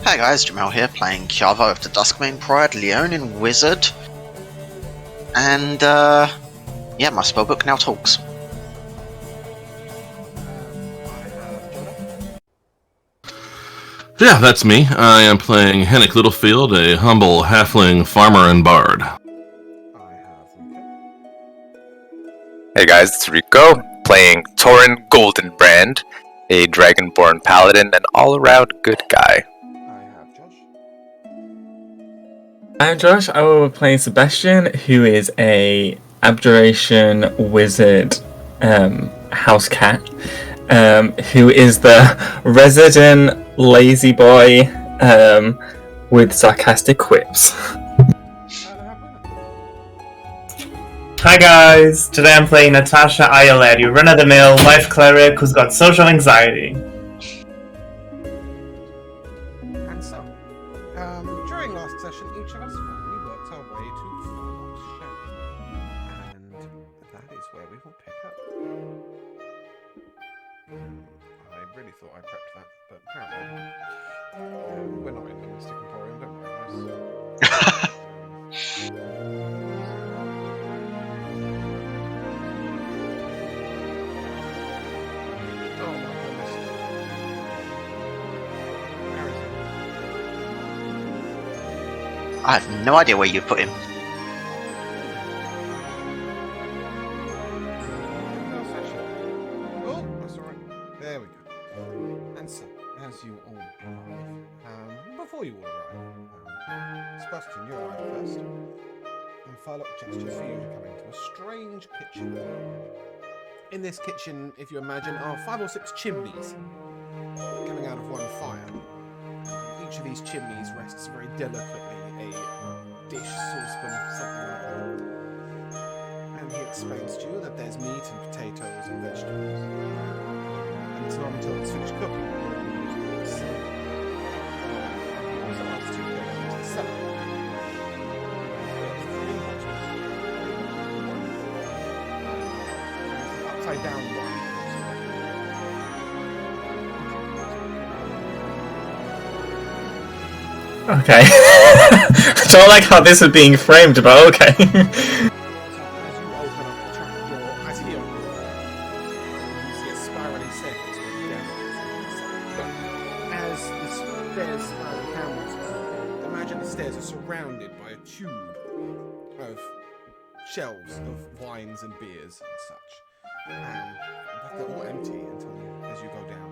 Hey guys, Jamel here, playing Kiava of the Duskmane Pride, Leonin Wizard, and yeah, my spellbook now talks. Yeah, that's me. I am playing Hennick Littlefield, a humble halfling farmer and bard. Hey guys, it's Rico, playing Torin Goldenbrand, a dragonborn paladin and all-around good guy. I'm Josh. I will be playing Sebastian, who is a abjuration wizard house cat, who is the resident lazy boy with sarcastic quips. Hi guys, today I'm playing Natasha Ayolet, your run-of-the-mill life cleric who's got social anxiety. And so, during last session, each of us finally worked our way to Farlock's shack. And that is where we will pick up. I really thought I prepped that, but apparently we're not in the Mystic Emporium, don't worry guys. Oh my goodness. Where is it? I have no idea where you put him. Oh, that's alright. There we go. And so, as you all arrive, before you all arrive, Sebastian, you arrive first. And Farlock gestures for you to come into a strange kitchen. In this kitchen, if you imagine, are 5 or 6 chimneys coming out of one fire. Each of these chimneys rests very delicately a dish, saucepan, something like that. And he explains to you that there's meat and potatoes and vegetables. And so until it's finished cooking, you'll use the cellar. He also asks you to go into the cellar. Upside down one. Okay. I don't like how this is being framed, but okay. As you open up the trap door, as he opens it, you see a spiraling staircase going down. As the stairs spiral downwards, imagine the stairs are surrounded by a tube of shelves of wines and beers and such. But they're all empty as you go down.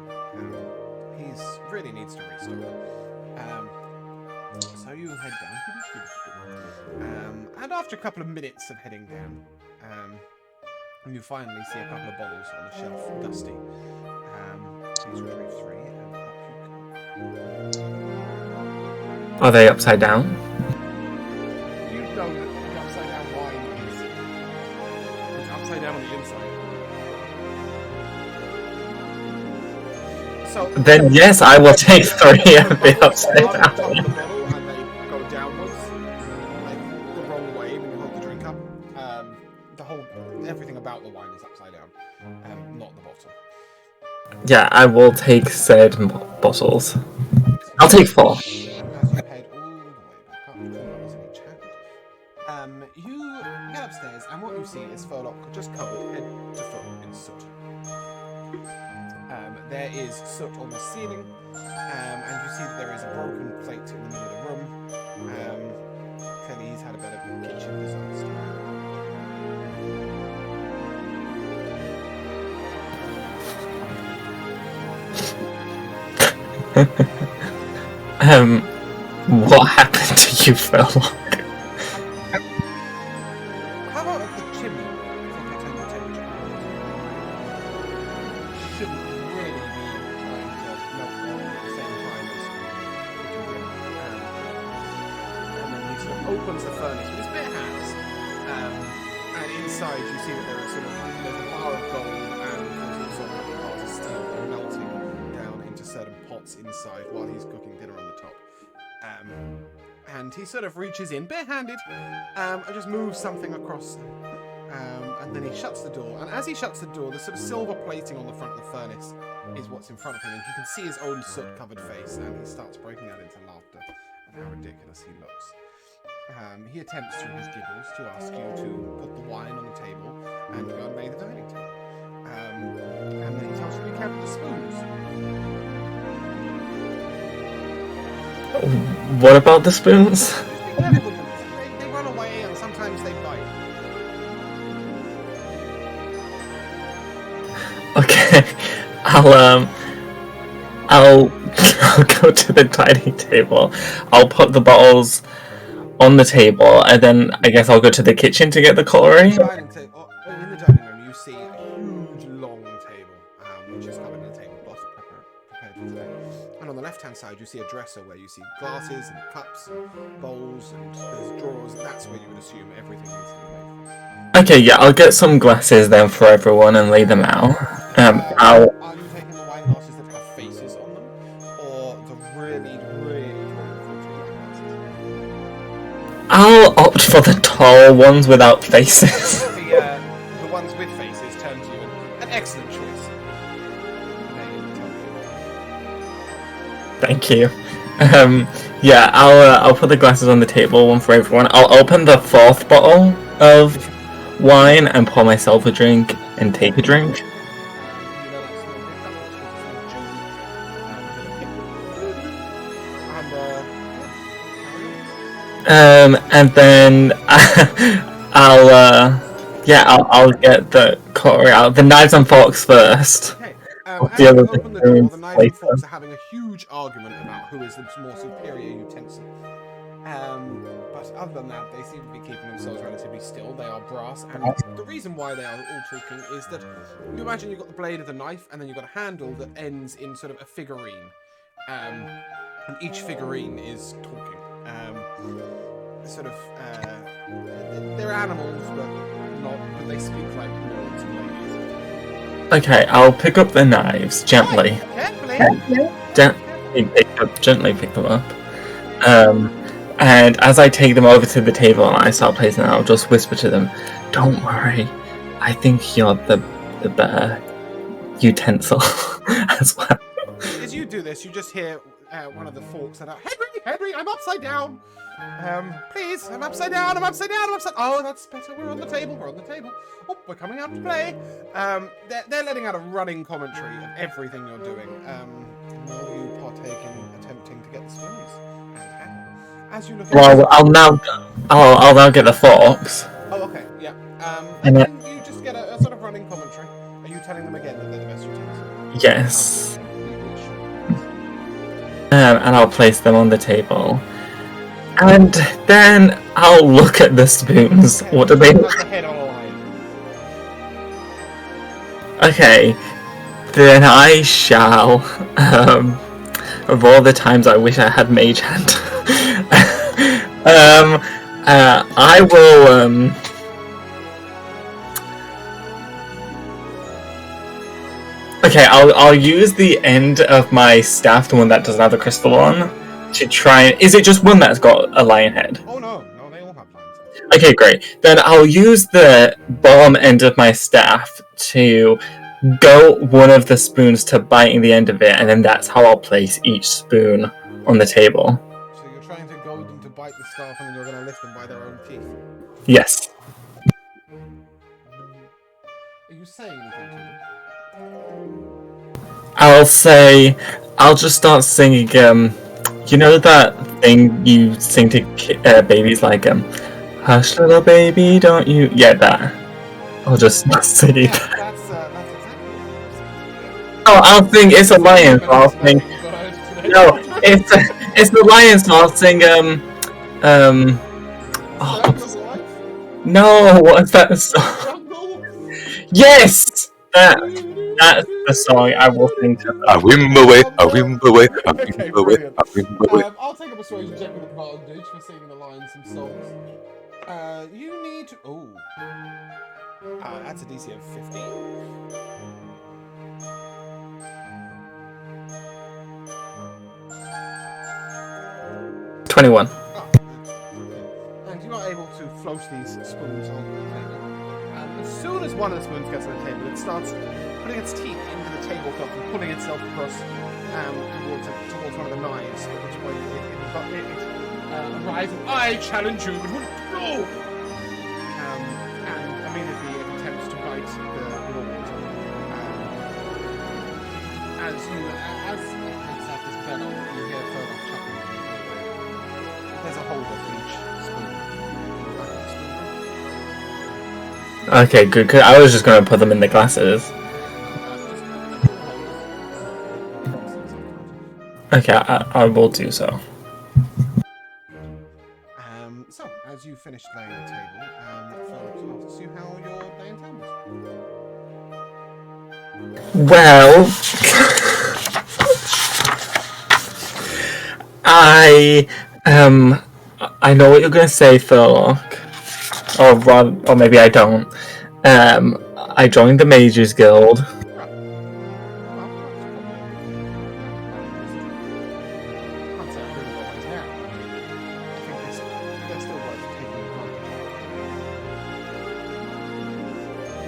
He really needs to restock. So you head down. And after a couple of minutes of heading down, you finally see a couple of bottles on the shelf, dusty. Please retrieve 3 and up you go. Are they upside down? You know that the upside down wine is it's upside down on the inside. So Then yes, I will take 3 of the upside on top of the down. bottle and they go downwards, like the wrong way when you hold the drink up. Everything about the wine is upside down, not the bottle. Yeah, I will take said bottles. I'll take 4. As you head all the way back up, 2 bottles in each hand, you get upstairs and what you see is Furlock just covered head to foot in soot. There is soot on the ceiling, and you see that there is a broken plate in the middle of the room. Clearly he's had a bit of a kitchen disaster. What happened to you, Furlock? How about if the chimney, if I turn the temperature, shouldn't really be trying to melt down at the same time as cooking dinner. And then he sort of opens the furnace with his bare hands. And inside you see that there is there's a bar of gold and there's also a couple of bars of steel that are melting down into certain pots inside while he's cooking dinner on the top. And he sort of reaches in barehanded and just moves something across, and then he shuts the door. And as he shuts the door, the sort of silver plating on the front of the furnace is what's in front of him, and you can see his own soot-covered face, and he starts breaking out into laughter. how ridiculous he looks. He attempts through his giggles to ask you to put the wine on the table and go and lay the dining table. And then he tells you to count the spoons. What about the spoons? Just be careful with them. They run away and sometimes they bite. Okay, I'll I'll go to the dining table. I'll put the bottles on the table, and then I guess I'll go to the kitchen to get the cutlery. In the dining room, you see a huge, long table, which is covered in a tablecloth prepared for today. And on the left-hand side, you see a dresser where you see glasses and cups and bowls, and there's drawers. That's where you would assume everything needs to be made. Okay, yeah, I'll get some glasses then for everyone and lay them out. Are you taking the wine glasses that have faces on them, or the really, really tall I'll opt for the tall ones without faces. the ones with faces turn to you an excellent choice. Thank you. Yeah, I'll put the glasses on the table, one for everyone. I'll open the fourth bottle of wine and pour myself a drink and take a drink. And then I'll get the cutlery out. The knives and forks first. Okay. The As other you open the door, things the knives and later. forks are having a huge argument about who is the more superior utensil. But other than that, they seem to be keeping themselves relatively still. They are brass, and the reason why they are all talking is that you imagine you've got the blade of the knife, and then you've got a handle that ends in sort of a figurine, and each figurine is talking. They're animals, but they speak like lords and ladies. Okay, I'll pick up the knives gently. Carefully. Gently pick them up. And as I take them over to the table and I start placing them, I'll just whisper to them, "Don't worry, I think you're the better utensil as well." As you do this, you just hear one of the forks that are, Henry, I'm upside down. Please, I'm upside down. Oh, that's better. We're on the table. Oh, we're coming out to play. They're letting out a running commentary of everything you're doing. Will you partake in attempting to get the spoons? As you look. Well, I'll now get the forks. Oh, okay, yeah. And then you just get a sort of running commentary. Are you telling them again that they're the best utensils? Yes. And I'll place them on the table. And then I'll look at the spoons. What do they look like? The head on a line. Okay. Then I shall, of all the times I wish I had Mage Hand, I will, okay, I'll use the end of my staff, the one that doesn't have the crystal on, to try and... Is it just one that's got a lion head? Oh no, they all have lions. Okay, great. Then I'll use the bottom end of my staff to go one of the spoons to biting the end of it, and then that's how I'll place each spoon on the table. So you're trying to goad them to bite the staff, and then you're going to lift them by their own teeth? Yes. Are you saying anything to them? I'll just start singing, you know that thing you sing to babies, like, hush little baby, don't you... Yeah, that. I'll just sing it. That's exactly what Oh, I'll sing It's a Lion, so I'll sing... No, it's the Lion, so I'll sing, oh, no, what is that song? Jungle. Yes! That's the song I will sing to them. A whim away, a whim away, a Okay, whim away, brilliant. a whim away. I'll take a persuasion check with advantage for singing the lines some songs. You need to... Oh. That's a DC of 15. 21. And you are able to float these spoons on the table. And as soon as one of the spoons gets on the table, it starts putting its teeth into the tablecloth and pulling itself across towards one of the knives, at which point it arrival, I challenge you to a brawl! And immediately it attempts to bite the lord. As that is fed up, you hear further chuckling in the doorway. There's a hold of each spoon. Okay, good. 'Cause I was just gonna put them in the glasses. Okay, I will do so. So, as you finish laying the table, Philip asks you how your day in town was. Well, I know what you're gonna say, Furlock, or maybe I don't. I joined the Mages Guild.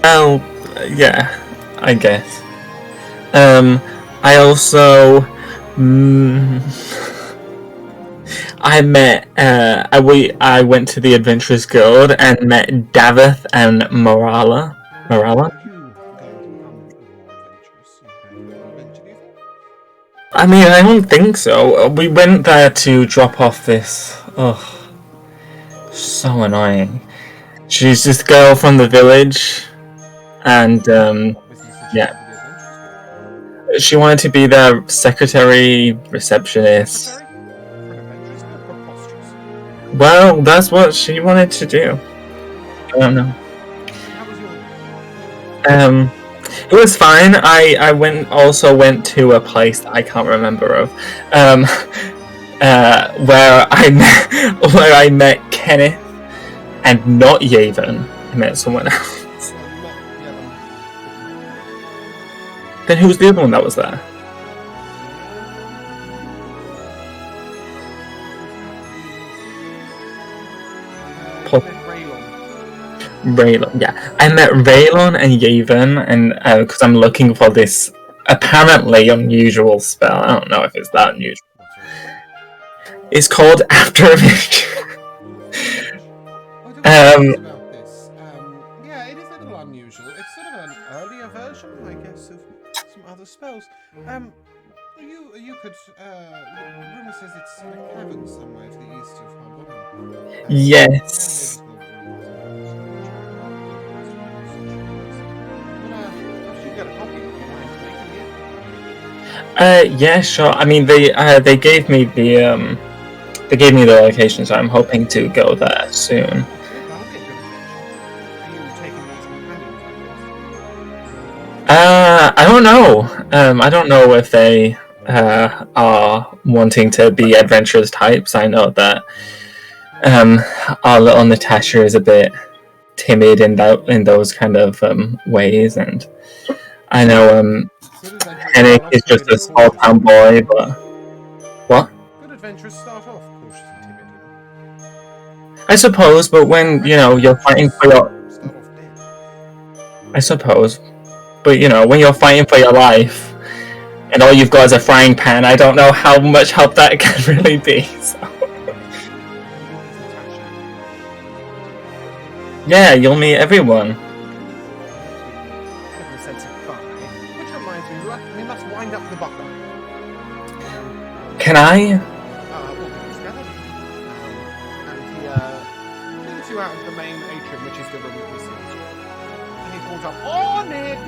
Well, yeah, I guess. I also, I met, I went to the Adventurers Guild and met Davith and Morala. Are you going to become more adventurous? Are you going to adventure, do you think? I mean, I don't think so. We went there to drop off this. Ugh, so annoying. She's this girl from the village, and What business did you yeah. have with the Adventurers Guild? She wanted to be their secretary, receptionist. Secretary? For an adventurers guild? Preposterous. Well, that's what she wanted to do. I don't know. How was your It was fine. I also went to a place that I can't remember of, where I met Kenneth, and not Yavin. I met someone else. Then who was the other one that was there? Raylon, yeah. I met Raylon and Yavin, and because I'm looking for this apparently unusual spell. I don't know if it's that unusual. It's called After Image. About this. Yeah, it is a little unusual. It's sort of an earlier version, I guess, of some other spells. You could. Rumor says it's in a cavern somewhere to the east of Harbor. Yes. Yeah, sure. I mean, they gave me the location, so I'm hoping to go there soon. I don't know. I don't know if they are wanting to be adventurous types. I know that our little Natasha is a bit timid in those kind of ways, and I know Henrik is just a small town boy, but what? Good adventurers start off cautious and timid, you know. I suppose, but when you're fighting for your, Start off dead. I suppose, but when you're fighting for your life, and all you've got is a frying pan, I don't know how much help that can really be. So. Yeah, you'll meet everyone. Which reminds me, we must wind up the butler. Can I? We'll do this together. And he leads you out of the main atrium, which is the room that receives you. And he calls up, "Oh, Nick!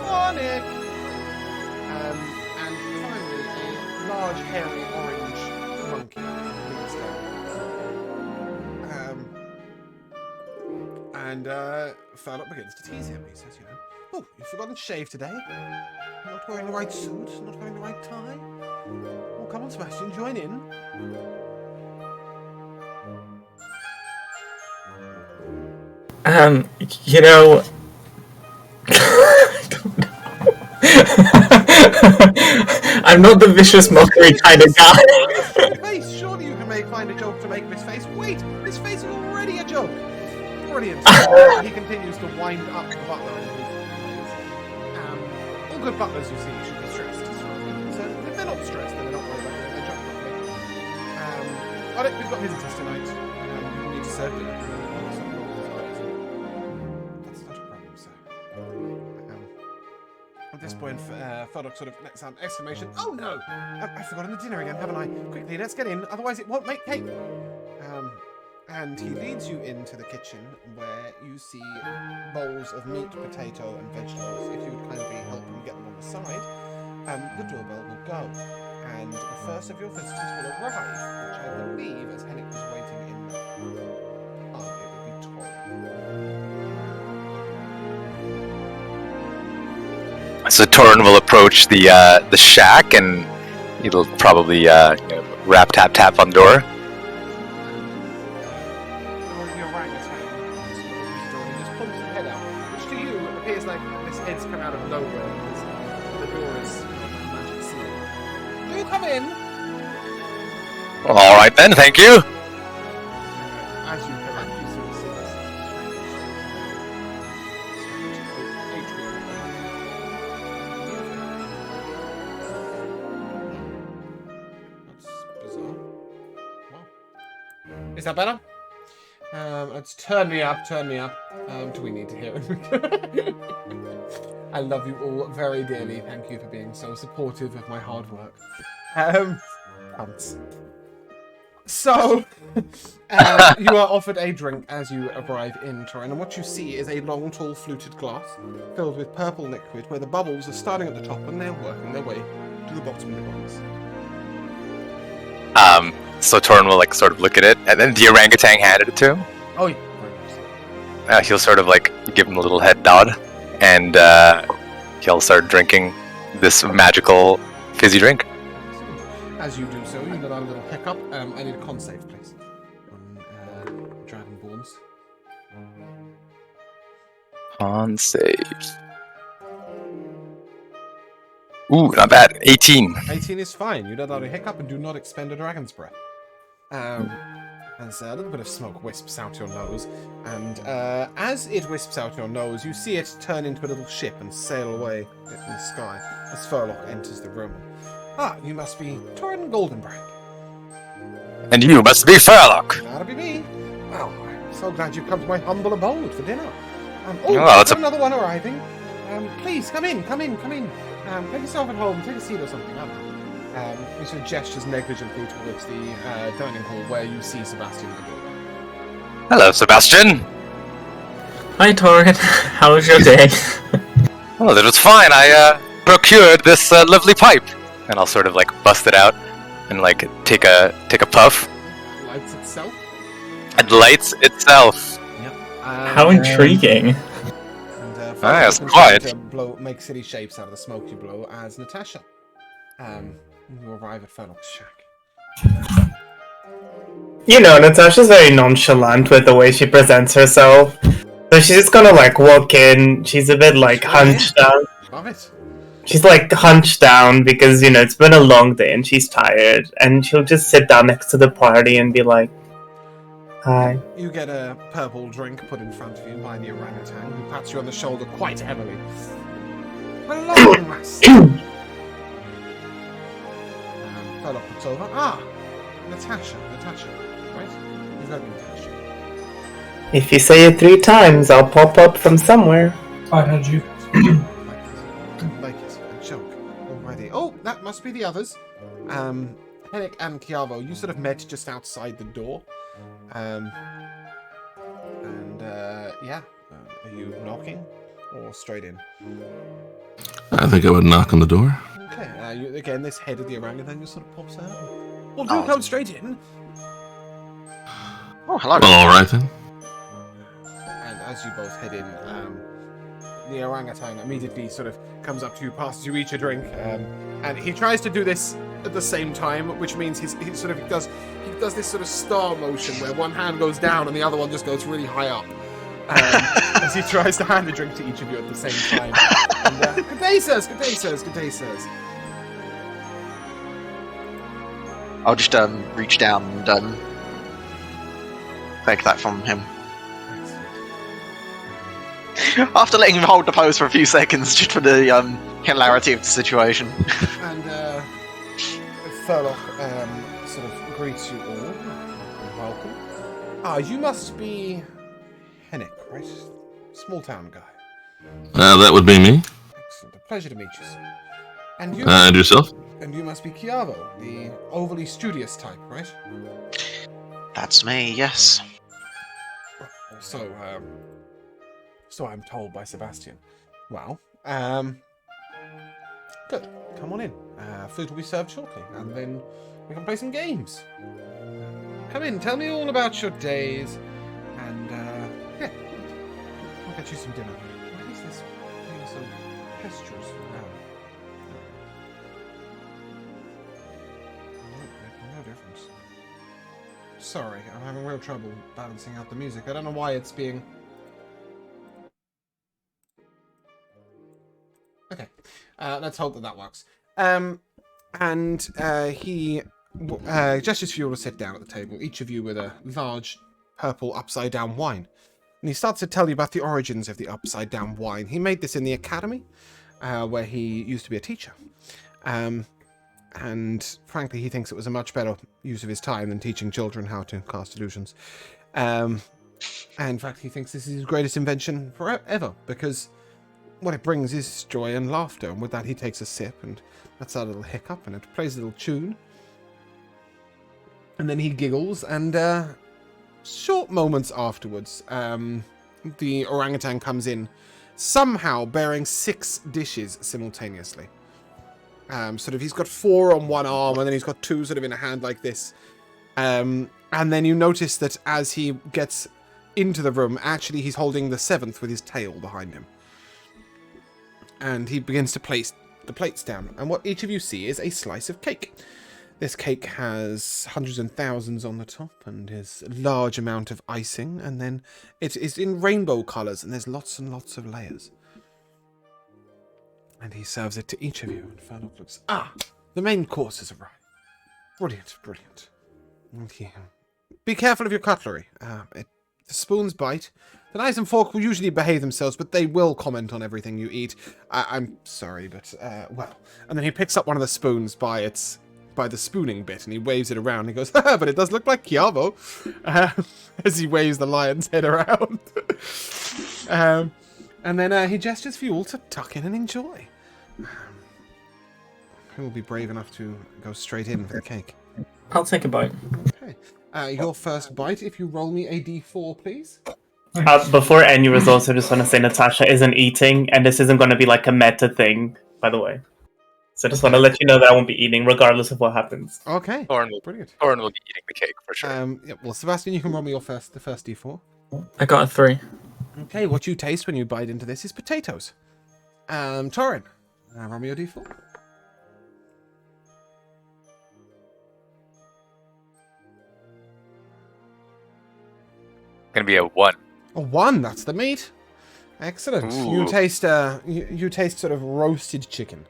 Oh, Nick!" And finally, a large, hairy, orange monkey leads down. And Furlock begins to tease him. He says, "Oh, you've forgotten to shave today? Not wearing the right suit? Not wearing the right tie? Well, come on, Sebastian, join in." I don't know. I'm not the vicious mockery kind of guy. Face, surely you can find a joke to make this face. Wait, this face is already a joke. Brilliant. He continues to wind up the butler in his ways. All good butlers you see should be stressed as far as they're concerned. If they're not stressed, then they're not worried about doing their job properly. Got it. We've got visitors tonight. We need to circulate. That's not a problem, sir. At this point, Fodok sort of lets out an exclamation. Oh no! I've forgotten the dinner again, haven't I? Quickly, let's get in, otherwise it won't make cake. And he leads you into the kitchen where you see bowls of meat, potato, and vegetables. If you would kindly help him get them on the side, the doorbell will go. And the first of your visitors will arrive, which I believe, as Henrik was waiting in the pub, it would be Torin. So Torin will approach the shack, and he'll probably rap tap tap on the door. Heads come out of nowhere because the door is magic sealed. Do you come in? All right then, thank you. As you come in, you sort of see this strange That's bizarre. Wow. Is that better? Let's turn me up. Do we need to hear it? I love you all very dearly. Thank you for being so supportive of my hard work. Thanks. So, you are offered a drink as you arrive in Torin, and what you see is a long, tall, fluted glass filled with purple liquid, where the bubbles are starting at the top and they're working their way to the bottom of the glass. So Torin will sort of look at it, and then the orangutan handed it to him. Oh, yeah. He'll sort of give him a little head nod, and he'll start drinking this magical fizzy drink. As you do so, you let out a little hiccup. I need a con save, please. On Dragonborns. Con save. Ooh, not bad. 18. 18 is fine. You let out a hiccup and do not expend a dragon's breath. As a little bit of smoke wisps out your nose, and as it wisps out your nose, you see it turn into a little ship and sail away in the sky as Furlock enters the room. Ah, you must be Torin Goldenbrand. And you must be Furlock. That'll be me. Well, I'm so glad you've come to my humble abode for dinner. It's another one arriving. Please, come in. Make yourself at home, take a seat or something. He sort of gestures negligently towards the dining hall where you see Sebastian in the door. Hello, Sebastian. Hi, Torin. How was your day? Oh, that was fine. I procured this lovely pipe, and I'll sort of bust it out and take a puff. Lights itself. It lights itself. Yep. How intriguing. And it's quiet. Make silly shapes out of the smoke you blow as Natasha. You arrive at Furlock's shack. You know, Natasha's very nonchalant with the way she presents herself. So she's just gonna walk in. She's a bit hunched down. Love it. She's hunched down because, it's been a long day and she's tired. And she'll just sit down next to the party and be like, hi. You get a purple drink put in front of you by the orangutan, who pats you on the shoulder quite heavily. Hello, master. Furlock looks over. Ah, Natasha, right? Is that Natasha? If you say it 3 times, I'll pop up from somewhere. I heard you. Like it, a joke already. Oh, that must be the others. Henrik and Kiavo, you sort of met just outside the door. Yeah. Are you knocking or straight in? I think I would knock on the door. Okay, again, this head of the orangutan just sort of pops out. Well, do come straight in. Oh, hello. Well, all right then. And as you both head in, the orangutan immediately sort of comes up to you, passes you each a drink, and he tries to do this at the same time, which means he does this sort of star motion where one hand goes down and the other one just goes really high up. As he tries to hand a drink to each of you at the same time. And, good day, sirs. I'll just reach down and take that from him. After letting him hold the pose for a few seconds, just for the hilarity of the situation. And Furlock sort of greets you all. Welcome. You must be Hennick, right? Small town guy. That would be me. Excellent. A pleasure to meet you, sir. And you, And yourself? and you must be Chiavo, the overly studious type, right? That's me, yes. So, so I'm told by Sebastian. Well, good. Come on in. Food will be served shortly, and then we can play some games. Come in, tell me all about your days, and, yeah, I'll get you some dinner. Why is this thing so gestureous now? No difference. Sorry, I'm having real trouble balancing out the music. I don't know why it's being... Okay, let's hope that works. He gestures for you all to sit down at the table, each of you with a large purple upside-down wine. And he starts to tell you about the origins of the upside-down wine. He made this in the academy, where he used to be a teacher. And frankly, he thinks it was a much better use of his time than teaching children how to cast illusions. And in fact, he thinks this is his greatest invention forever, because what it brings is joy and laughter. And with that, he takes a sip, and that's a little hiccup, and it plays a little tune. And then he giggles, and short moments afterwards, the orangutan comes in, somehow bearing 6 dishes simultaneously. Sort of, he's got 4 on one arm, and then he's got 2 sort of in a hand like this. And then you notice that as he gets into the room, actually he's holding the 7th with his tail behind him. And he begins to place the plates down. And what each of you see is a slice of cake. This cake has hundreds and thousands on the top, and is a large amount of icing, and then it is in rainbow colours, and there's lots and lots of layers. And he serves it to each of you, and Furlock looks... the main course has arrived. Brilliant, brilliant. Okay. Be careful of your cutlery. The spoons bite. The knives and fork will usually behave themselves, but they will comment on everything you eat. I'm sorry, but, well... And then he picks up one of the spoons by the spooning bit, and he waves it around. He goes, haha, but it does look like Chiavo, as he waves the lion's head around. And then he gestures for you all to tuck in and enjoy. Who will be brave enough to go straight in for the cake? I'll take a bite. Okay. Your first bite, if you roll me a d4, please. Before any results, I just want to say Natasha isn't eating, and this isn't going to be like a meta thing, by the way. So I just want to let you know that I won't be eating, regardless of what happens. Okay. Brilliant. Thorin will be eating the cake for sure. Yeah, well, Sebastian, you can roll me the first d4. I got a 3. Okay, what you taste when you bite into this is potatoes. Thorin, roll me your d4. Gonna be a 1. A 1, that's the meat. Excellent. Ooh. You taste you taste sort of roasted chicken.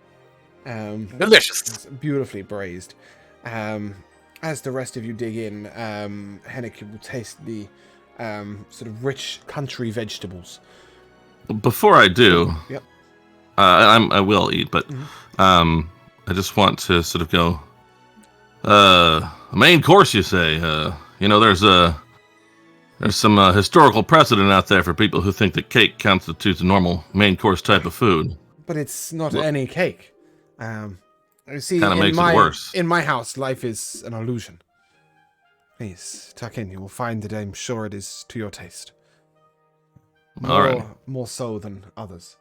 Delicious. It's beautifully braised. As the rest of you dig in, Hennick will taste the sort of rich country vegetables. Before I do, Yep. I will eat, but I just want to sort of go. Main course, you say? There's some historical precedent out there for people who think that cake constitutes a normal main course type of food. But it's not any cake. You see, Kinda makes it worse. In my house, life is an illusion. Please, tuck in. You will find that I'm sure it is to your taste. More so than others.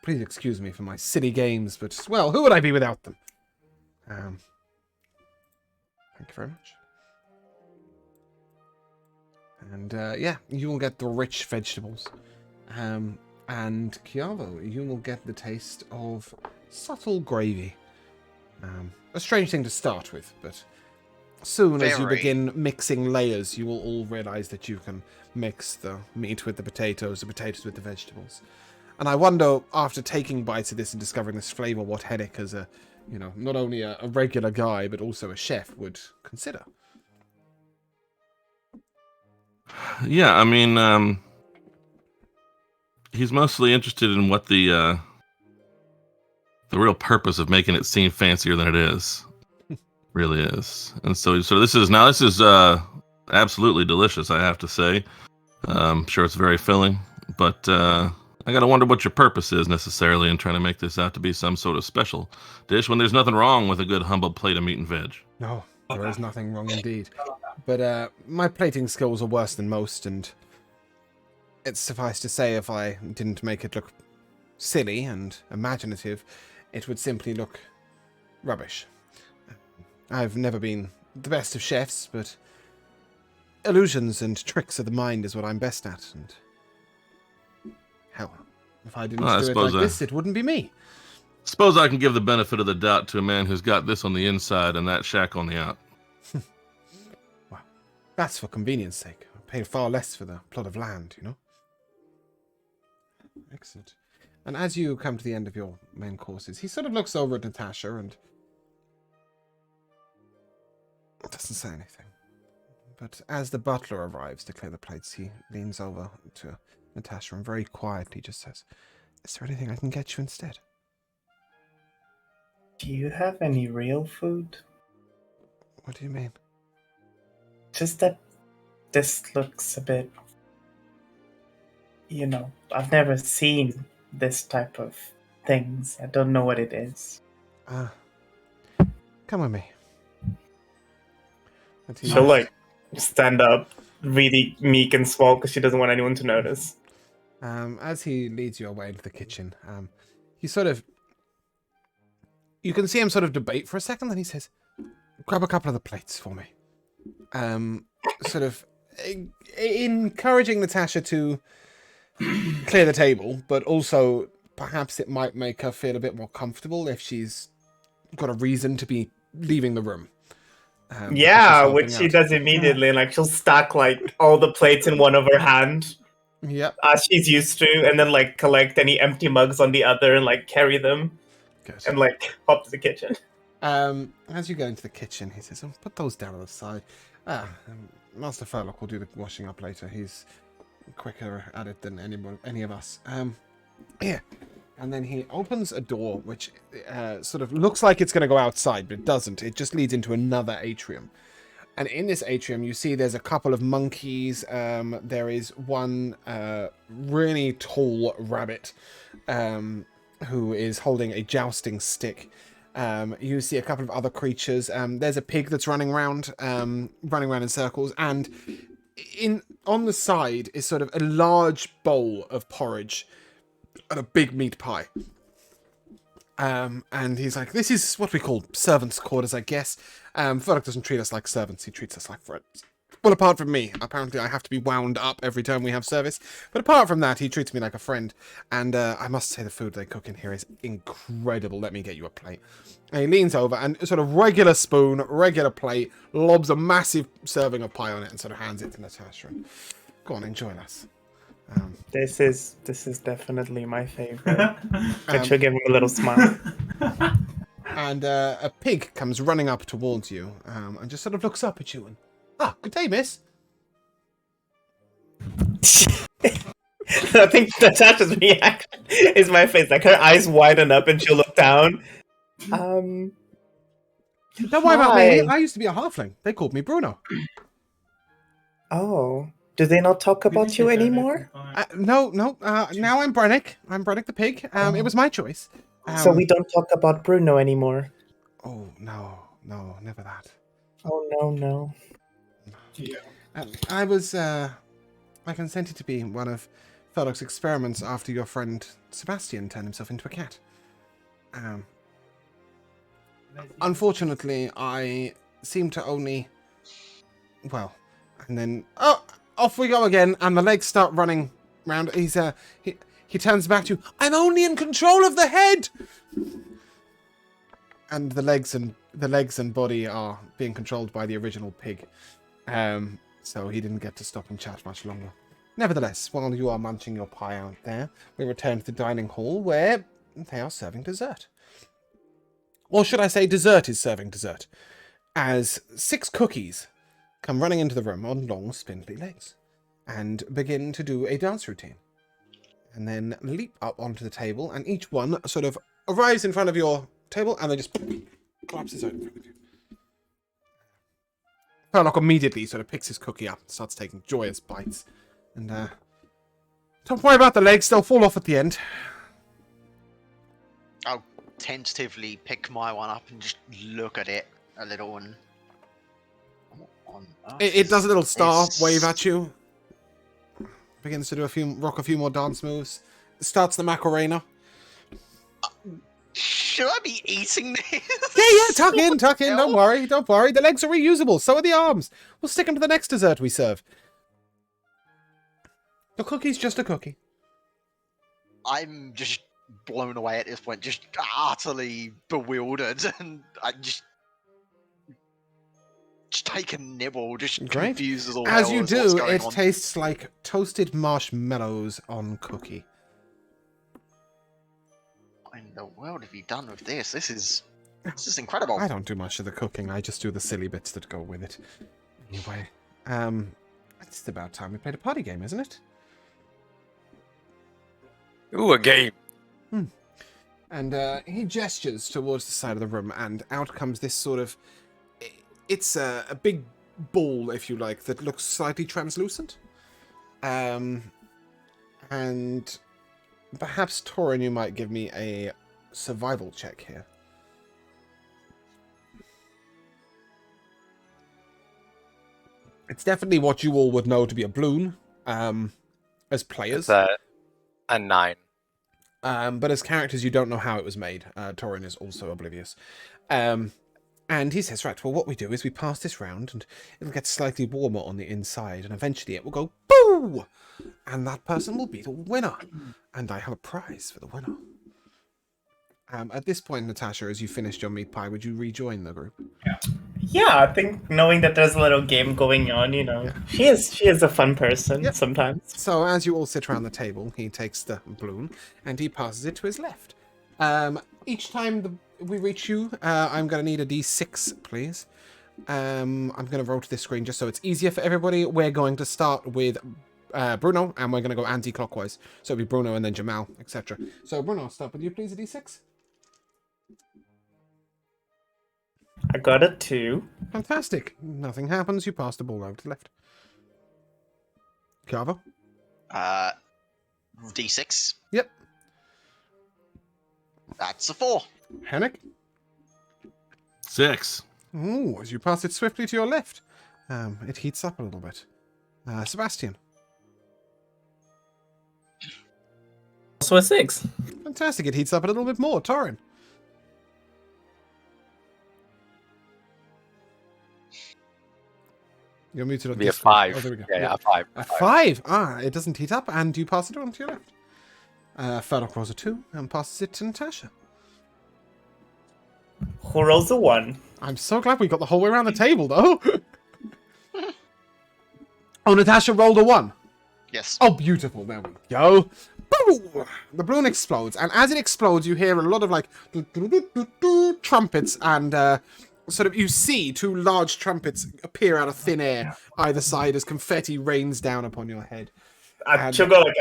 Please excuse me for my silly games, but, well, who would I be without them? Thank you very much. And, yeah, you will get the rich vegetables. And Chiavo, you will get the taste of subtle gravy. A strange thing to start with, but soon as you begin mixing layers, you will all realize that you can mix the meat with the potatoes with the vegetables. And I wonder, after taking bites of this and discovering this flavor, what Hennick, as a, not only a regular guy, but also a chef, would consider. Yeah, I mean, he's mostly interested in what the real purpose of making it seem fancier than it is. Really is. And so this is absolutely delicious, I have to say. I'm sure it's very filling, but I gotta wonder what your purpose is necessarily in trying to make this out to be some sort of special dish when there's nothing wrong with a good humble plate of meat and veg. No, there is nothing wrong indeed. But my plating skills are worse than most, and it's suffice to say, if I didn't make it look silly and imaginative, it would simply look rubbish. I've never been the best of chefs, but illusions and tricks of the mind is what I'm best at, and hell, if I didn't do it like this, it wouldn't be me. Suppose I can give the benefit of the doubt to a man who's got this on the inside and that shack on the out. Well, that's for convenience sake. I paid far less for the plot of land, you know? Excellent. And as you come to the end of your main courses, he sort of looks over at Natasha and doesn't say anything. But as the butler arrives to clear the plates, he leans over to Natasha and very quietly just says, "Is there anything I can get you instead?" Do you have any real food? What do you mean? Just that this looks a bit... I've never seen this type of things. I don't know what it is. Come with me. She'll, stand up, really meek and small, because she doesn't want anyone to notice. As he leads you away into the kitchen, you can see him sort of debate for a second, then he says, "Grab a couple of the plates for me." Sort of encouraging Natasha to clear the table, but also perhaps it might make her feel a bit more comfortable if she's got a reason to be leaving the room. Which she does immediately, and she'll stack all the plates in one of her hand. Yep. As she's used to, and then collect any empty mugs on the other and carry them. Good. And hop to the kitchen. As you go into the kitchen, he says, "Oh, put those down on the side. Master Furlock will do the washing up later. He's quicker at it than any of us. Here." And then he opens a door, which sort of looks like it's going to go outside, but it doesn't. It just leads into another atrium. And in this atrium, you see there's a couple of monkeys. There is one really tall rabbit who is holding a jousting stick. You see a couple of other creatures. There's a pig that's running around in circles. And on the side is sort of a large bowl of porridge and a big meat pie. And he's like, "This is what we call servants' quarters, I guess. Furlock doesn't treat us like servants, he treats us like friends. Well, apart from me. Apparently I have to be wound up every time we have service. But apart from that, he treats me like a friend. And I must say the food they cook in here is incredible. Let me get you a plate." And he leans over and sort of regular spoon, regular plate, lobs a massive serving of pie on it and sort of hands it to Natasha. And, "Go on, enjoy, lass." This is definitely my favorite. I should give him a little smile. And a pig comes running up towards you and just sort of looks up at you and, "Good day, miss." I think Natasha's reaction is my face. Her eyes widen up and she'll look down. Don't worry about me. I used to be a halfling. They called me Bruno. Oh. Do they not talk about you anymore? No. Now I'm Brennick. I'm Brennick the pig. It was my choice. So we don't talk about Bruno anymore? Oh, no, never that. Oh, no. Yeah. I was, I consented to be one of Furlock's experiments after your friend Sebastian turned himself into a cat. Unfortunately, I seem to only... Well, and then... off we go again, and the legs start running round. He turns back to you. "I'm only in control of the head!" And the legs and body are being controlled by the original pig. So he didn't get to stop and chat much longer. Nevertheless, while you are munching your pie out there, we return to the dining hall where they are serving dessert. Or should I say dessert is serving dessert. As 6 cookies come running into the room on long, spindly legs and begin to do a dance routine. And then leap up onto the table, and each one sort of arrives in front of your table and then just collapses out in front of you. Furlock immediately sort of picks his cookie up and starts taking joyous bites. And, don't worry about the legs, they'll fall off at the end. I'll tentatively pick my one up and just look at it a little and... What on earth It does a little star is- wave at you. Begins to do rock a few more dance moves. Starts the Macarena. Should I be eating this? Yeah, tuck in, don't worry. The legs are reusable, so are the arms. We'll stick them to the next dessert we serve. The cookie's just a cookie. I'm just blown away at this point, just utterly bewildered, and I just take a nibble, just Great. confused as all As hell you as what's do, going it on. tastes like toasted marshmallows on cookie. What in the world have you done with this? This is incredible. I don't do much of the cooking, I just do the silly bits that go with it. Anyway, it's about time we played a party game, isn't it? Ooh, a game. And he gestures towards the side of the room, and out comes this sort of... It's a big ball, if you like, that looks slightly translucent. And perhaps, Torin, you might give me a survival check here. It's definitely what you all would know to be a balloon, as players. It's a 9. But as characters, you don't know how it was made. Torin is also oblivious. And he says, right, well, what we do is we pass this round, and it'll get slightly warmer on the inside, and eventually it will go, boo! And that person will be the winner. And I have a prize for the winner. At this point, Natasha, as you finished your meat pie, would you rejoin the group? Yeah, I think knowing that there's a little game going on, she is a fun person sometimes. So as you all sit around the table, he takes the balloon, and he passes it to his left. Each time we reach you, I'm going to need a d6, please. I'm going to roll to this screen just so it's easier for everybody. We're going to start with Bruno, and we're going to go anti-clockwise. So it'll be Bruno and then Jamal, etc. So Bruno, I'll start with you, please, a d6. I got a 2. Fantastic. Nothing happens. You pass the ball over to the left. Carver? D6. Yep. That's a 4. Hennick? 6. Ooh, as you pass it swiftly to your left, it heats up a little bit. Sebastian? Also a 6. Fantastic. It heats up a little bit more. Torin? You're muted on Be a this one. 5. Oh, there we go. Yeah, a 5. A 5. It doesn't heat up, and you pass it on to your left. Furlock rolls a 2 and passes it to Natasha. Who rolls a 1? I'm so glad we got the whole way around the table, though. Oh, Natasha rolled a 1. Yes. Oh, beautiful. There we go. Boom! The balloon explodes, and as it explodes, you hear a lot of, like, trumpets, and sort of you see 2 large trumpets appear out of thin air either side as confetti rains down upon your head. She'll go like,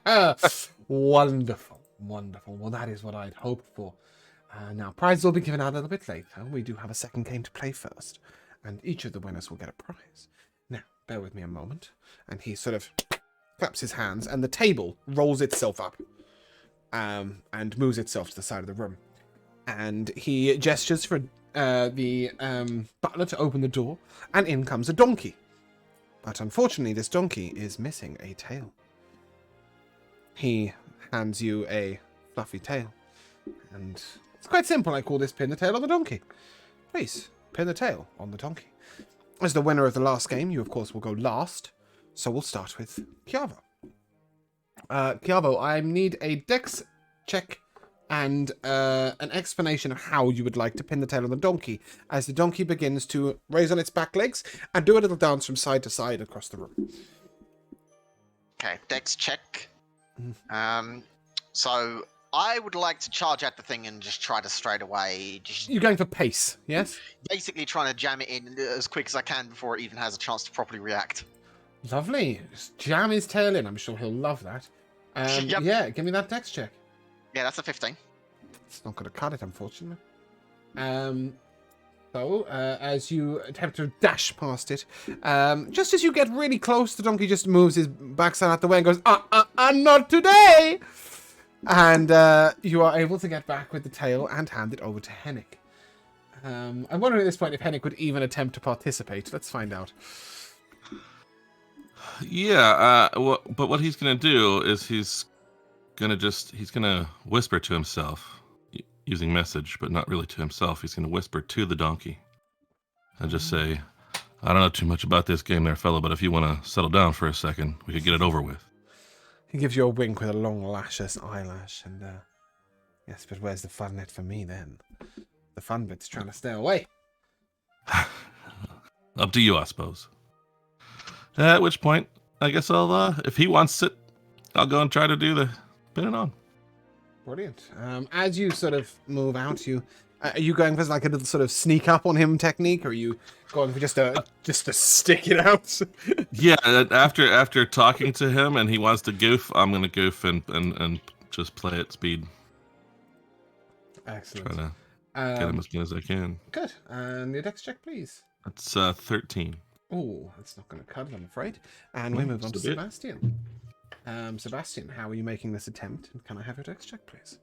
ah! Wonderful. Wonderful. Well, that is what I'd hoped for. Now, prizes will be given out a little bit later. We do have a second game to play first, and each of the winners will get a prize. Now, bear with me a moment. And he sort of claps his hands, and the table rolls itself up and moves itself to the side of the room. And he gestures for the butler to open the door, and in comes a donkey. But unfortunately, this donkey is missing a tail. He hands you a fluffy tail, and it's quite simple. I call this pin the tail on the donkey. Please, pin the tail on the donkey. As the winner of the last game, you of course will go last, so we'll start with Chiavo. Chiavo, I need a dex check and an explanation of how you would like to pin the tail on the donkey, as the donkey begins to raise on its back legs and do a little dance from side to side across the room. Okay, dex check. So I would like to charge at the thing and just try to straight away, just You're going for pace, yes? basically trying to jam it in as quick as I can before it even has a chance to properly react. Lovely. Just jam his tail in. I'm sure he'll love that. Yep. Yeah, give me that dex check. Yeah, that's a 15. It's not going to cut it, unfortunately. So, as you attempt to dash past it, just as you get really close, the donkey just moves his backside out the way and goes, not today! And you are able to get back with the tail and hand it over to Hennick. I'm wondering at this point if Hennick would even attempt to participate. Let's find out. Yeah, but what he's gonna do is he's gonna whisper to himself using message, but not really to himself. He's gonna whisper to the donkey and just say, "I don't know too much about this game, there, fella, but if you want to settle down for a second, we could get it over with." He gives you a wink with a long lashless eyelash, and yes, but where's the fun in it for me then? The fun bit's trying to stay away. Up to you, I suppose. At which point, I guess I'll, if he wants it, I'll go and try to do the pinning on. Brilliant. As you sort of move out, are you going for like a little sort of sneak up on him technique, or are you going for just to stick it out? Yeah, after talking to him and he wants to goof, I'm gonna goof and just play at speed. Excellent. Try to get him as good as I can. Good. And your dex check, please. That's 13. Oh, that's not going to cut it, I'm afraid. And we move on to Sebastian. Sebastian, how are you making this attempt? And can I have your dex check, please?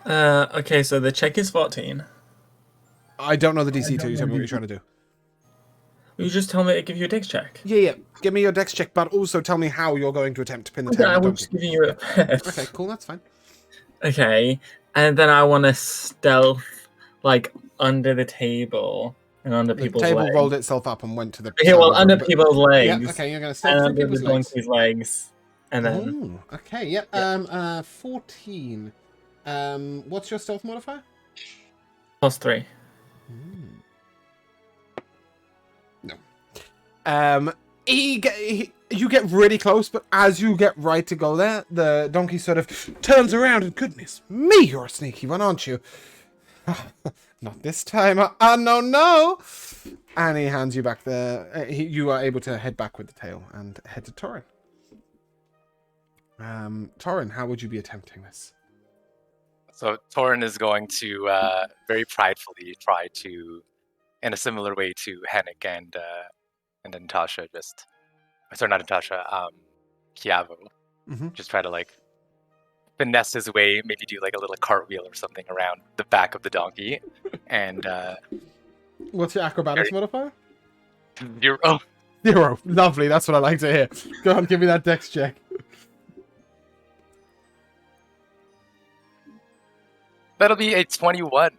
Okay, so the check is 14. I don't know the DC till you tell me what you're trying to do. You just tell me to give you a dex check. Yeah. Give me your dex check, but also tell me how you're going to attempt to pin the tail. I was just giving you a Okay, cool, that's fine. Okay, and then I want to stealth, like, under the table and under people's legs. The table rolled itself up and went to the... Okay, well, under people's legs. Yeah, okay, you're going to stealth through people's legs. Donkey's legs. And then... Ooh, okay, yep. 14. What's your stealth modifier? +3. No. You get really close, but as you get right to go there, the donkey sort of turns around and, goodness me, you're a sneaky one, aren't you? Not this time. No. And he hands you back the... you are able to head back with the tail and head to Torin. Torin, how would you be attempting this? So Torin is going to very pridefully try to, in a similar way to Hennick and then Natasha, not Natasha, Chiavo, just try to like finesse his way, maybe do like a little cartwheel or something around the back of the donkey, and what's your acrobatics modifier? 0. 0. Lovely. That's what I like to hear. Go on, give me that dex check. That'll be a 21.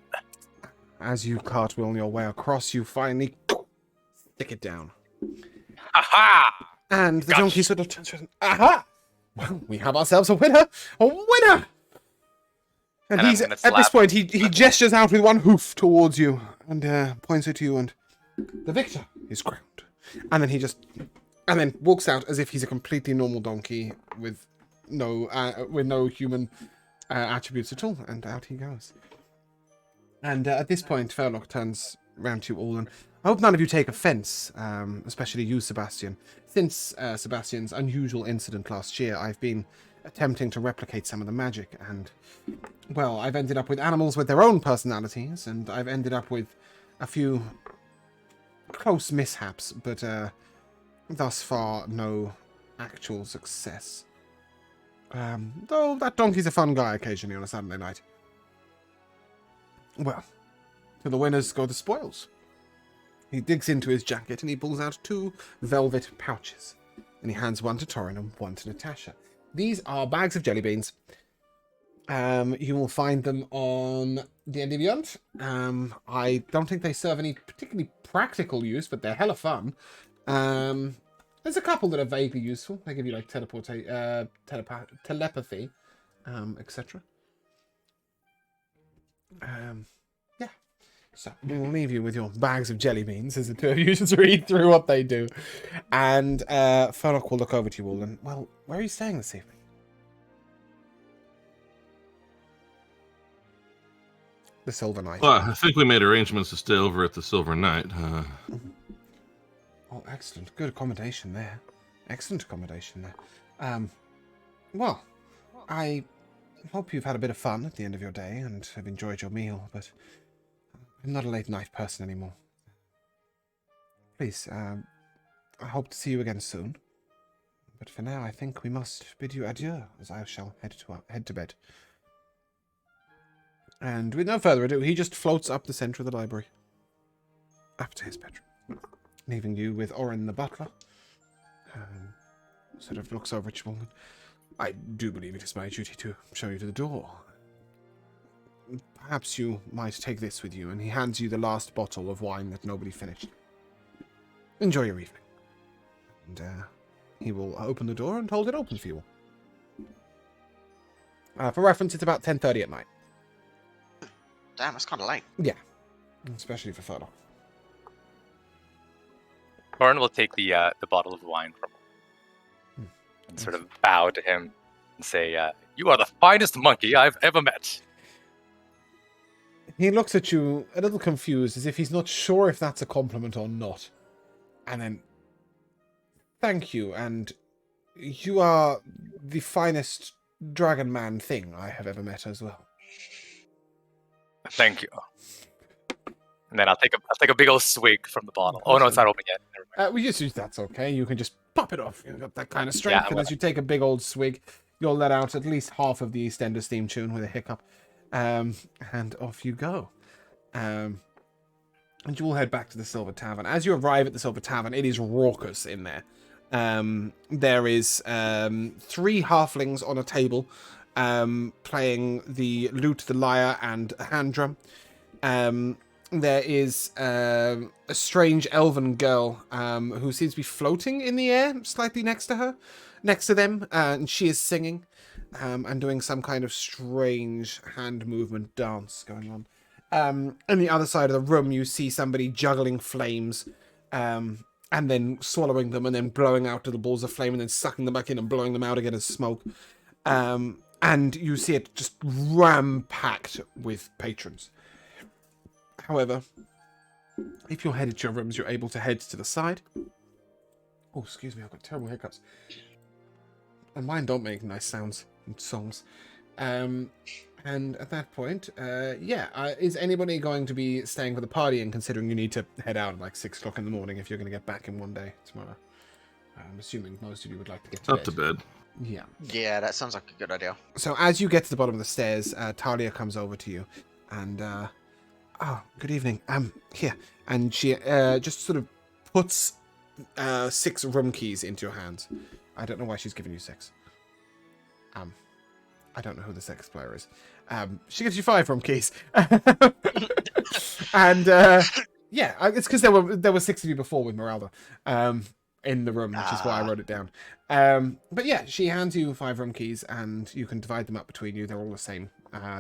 As you cartwheel your way across, you finally stick it down. Aha! And the donkey sort of turns around. Aha! Well, we have ourselves a winner! A winner! And he's at this point, he gestures out with one hoof towards you and points it to you, and the victor is crowned. And then and then walks out as if he's a completely normal donkey with no human attributes at all, and out he goes. And at this point, Fairlock turns round to you all, and I hope none of you take offence, especially you, Sebastian. Since Sebastian's unusual incident last year, I've been attempting to replicate some of the magic, and, well, I've ended up with animals with their own personalities, and I've ended up with a few close mishaps, but thus far, no actual success. Though that donkey's a fun guy occasionally on a Saturday night. Well, to the winners go the spoils. He digs into his jacket and he pulls out 2 velvet pouches. And he hands one to Torin and one to Natasha. These are bags of jelly beans. You will find them on D&D Beyond. I don't think they serve any particularly practical use, but they're hella fun. There's a couple that are vaguely useful. They give you like telepathy, etc. Yeah. So we will leave you with your bags of jelly beans as the two of you just read through what they do. And Furlock will look over to you all and, well, where are you staying this evening? The Silver Knight. Well, I think we made arrangements to stay over at the Silver Knight. Oh, excellent. Good accommodation there. Excellent accommodation there. Well, I hope you've had a bit of fun at the end of your day and have enjoyed your meal, but I'm not a late night person anymore. Please, I hope to see you again soon. But for now, I think we must bid you adieu, as I shall head to bed. And with no further ado, he just floats up the centre of the library. Up to his bedroom. Leaving you with Orin the butler. Sort of looks over at you. I do believe it is my duty to show you to the door. Perhaps you might take this with you. And he hands you the last bottle of wine that nobody finished. Enjoy your evening. And he will open the door and hold it open for you all. For reference, it's about 10:30 at night. Damn, that's kind of late. Yeah. Especially for Furlock. Thorin will take the bottle of wine from him and sort of bow to him and say, "You are the finest monkey I've ever met." He looks at you a little confused, as if he's not sure if that's a compliment or not. And then, thank you, and you are the finest dragon man thing I have ever met as well. Thank you. And then I'll take a big old swig from the bottle. Oh no, it's not open yet. Never mind. That's okay. You can just pop it off. You've got that kind of strength. Yeah, and as you take a big old swig, you'll let out at least half of the EastEnders theme tune with a hiccup. And off you go. And you will head back to the Silver Tavern. As you arrive at the Silver Tavern, it is raucous in there. There is 3 halflings on a table playing the lute, the lyre, and a hand drum. There is a strange elven girl who seems to be floating in the air slightly next to them, and she is singing and doing some kind of strange hand movement dance going on. On the other side of the room, you see somebody juggling flames and then swallowing them and then blowing out little balls of flame and then sucking them back in and blowing them out again as smoke. And you see it just ram-packed with patrons. However, if you're headed to your rooms, you're able to head to the side. Oh, excuse me, I've got terrible hiccups. And mine don't make nice sounds and songs. And at that point, is anybody going to be staying for the party and considering you need to head out at like 6 o'clock in the morning if you're going to get back in one day tomorrow? I'm assuming most of you would like to get to bed. Up to bed. Yeah. Yeah, that sounds like a good idea. So as you get to the bottom of the stairs, Talia comes over to you and... good evening. Here. And she just sort of puts 6 room keys into your hands. I don't know why she's giving you 6. I don't know who the sex player is. She gives you 5 room keys. And it's because there were 6 of you before with Meralda in the room, which is why I wrote it down. But yeah, she hands you 5 room keys, and you can divide them up between you. They're all the same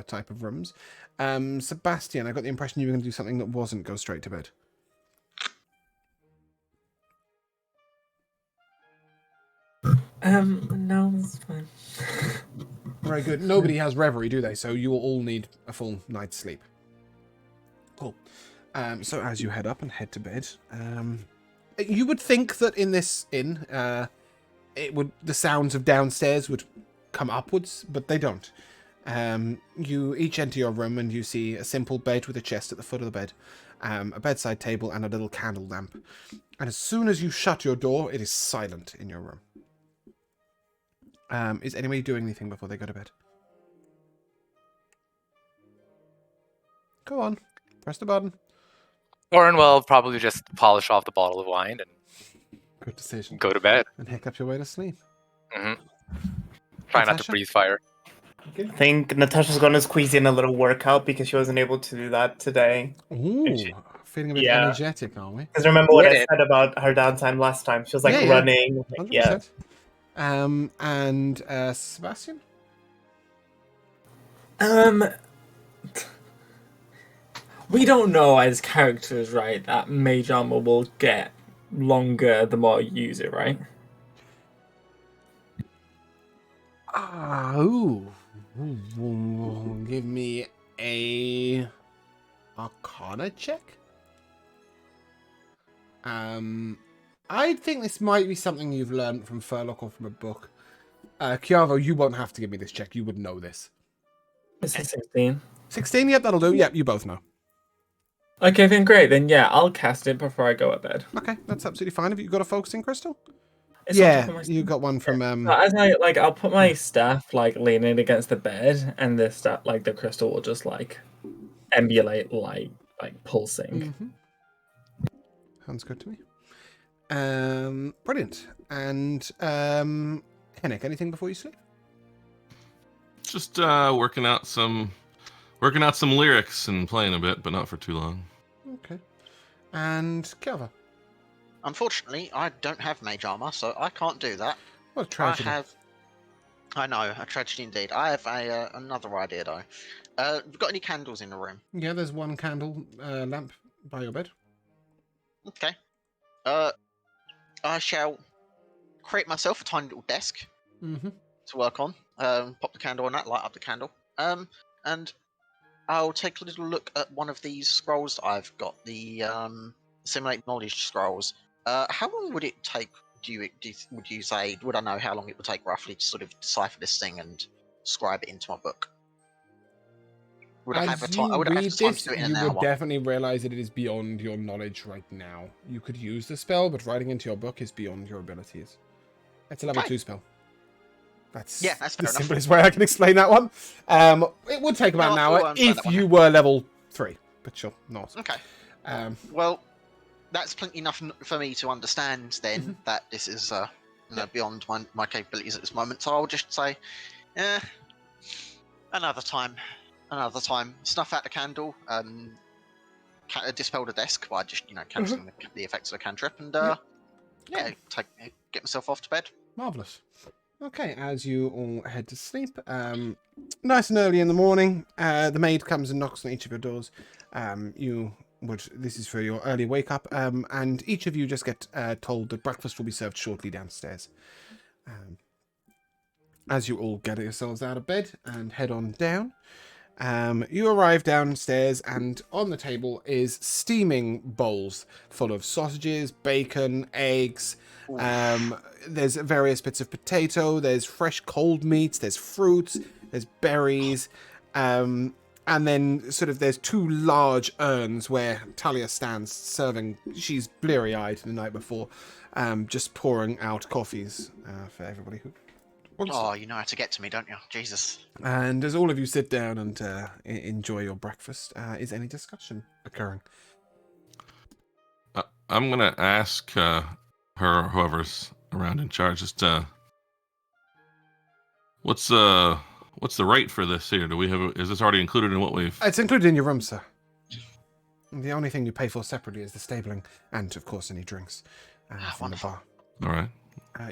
type of rooms. Sebastian, I got the impression you were going to do something that wasn't go straight to bed. No, it's fine. Very good. Nobody has reverie, do they? So you will all need a full night's sleep. Cool. So as you head up and head to bed, you would think that in this inn, the sounds of downstairs would come upwards, but they don't. You each enter your room and you see a simple bed with a chest at the foot of the bed, a bedside table and a little candle lamp. And as soon as you shut your door, it is silent in your room. Is anybody doing anything before they go to bed? Go on. Press the button. Thorin will probably just polish off the bottle of wine and Good decision. go to bed. And hiccup your way to sleep. Try not to Natasha? breathe fire. I think Natasha's going to squeeze in a little workout because she wasn't able to do that today. Ooh, feeling a bit Yeah. energetic, aren't we? Because remember what I Yeah. said about her downtime last time? She was like Yeah. running. 100%. Yeah. And Sebastian? We don't know as characters, right, that mage armor will get longer the more you use it, right? Give me a Arcana check. I think this might be something you've learned from Furlock or from a book. Chiavo, you won't have to give me this check. You would know this. It's a 16. 16, yep, that'll do. Yep, you both know. Okay, then great. Then yeah, I'll cast it before I go to bed. Okay, that's absolutely fine. Have you got a focusing crystal? It's on top Yeah, of my you got one from... So as I I'll put my staff like leaning against the bed, and the staff, like the crystal, will just like emulate like pulsing. Sounds good to me. Brilliant. And Hennick, anything before you sleep? Just working out some lyrics and playing a bit, but not for too long. Okay. And Kiava? Unfortunately, I don't have mage armor, so I can't do that. What a tragedy. I know, a tragedy indeed. I have another idea though. Have got any candles in the room? Yeah, there's one candle lamp by your bed. Okay. I shall create myself a tiny little desk to work on. Pop the candle on that, light up the candle. And I'll take a little look at one of these scrolls that I've got, the simulate knowledge scrolls. How long would it take? Would you say? Would I know how long it would take roughly to sort of decipher this thing and scribe it into my book? Would I have time? I would have time to do it in an hour. You would definitely realize that it is beyond your knowledge right now. You could use the spell, but writing into your book is beyond your abilities. It's a level 2 spell. That's the simplest way I can explain that one. It would take about an hour if you were level 3, but you're not. Okay. Well, that's plenty enough for me to understand then that this is beyond my capabilities at this moment. So I'll just say, another time. Snuff out the candle, dispel the desk by just cancelling the effects of a cantrip, and get myself off to bed. Marvelous. Okay, as you all head to sleep, nice and early in the morning, the maid comes and knocks on each of your doors. This is for your early wake up, and each of you just get told that breakfast will be served shortly downstairs. As you all get yourselves out of bed and head on down, you arrive downstairs, and on the table is steaming bowls full of sausages, bacon, eggs. There's various bits of potato. There's fresh cold meats. There's fruits. There's berries. And then there's 2 large urns where Talia stands serving. She's bleary-eyed the night before, just pouring out coffees for everybody who... Oh, you know how to get to me, don't you? Jesus. And as all of you sit down and enjoy your breakfast, is any discussion occurring? I'm gonna ask her, whoever's around in charge, just what's the rate for this here? Do we have? Is this already included in what we've? It's included in your room, sir. The only thing you pay for separately is the stabling, and of course any drinks from the bar. All right.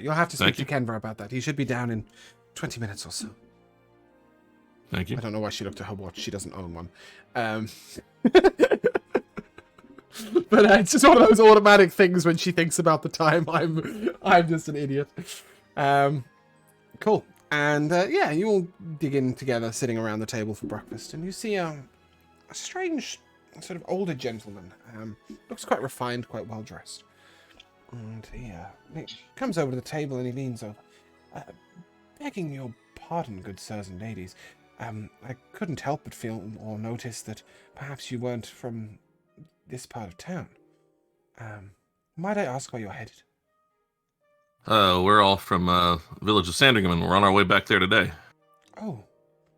You'll have to speak to Kenva about that. He should be down in 20 minutes or so. Thank you. I don't know why she looked at her watch. She doesn't own one. But it's just one of those automatic things when she thinks about the time. I'm just an idiot. Cool. And you all dig in together, sitting around the table for breakfast, and you see a strange sort of older gentleman. Looks quite refined, quite well dressed. And he comes over to the table and he leans over. Begging your pardon, good sirs and ladies. I couldn't help but feel or notice that perhaps you weren't from this part of town. Might I ask where you're headed? We're all from village of Sandringham, and we're on our way back there today. Oh,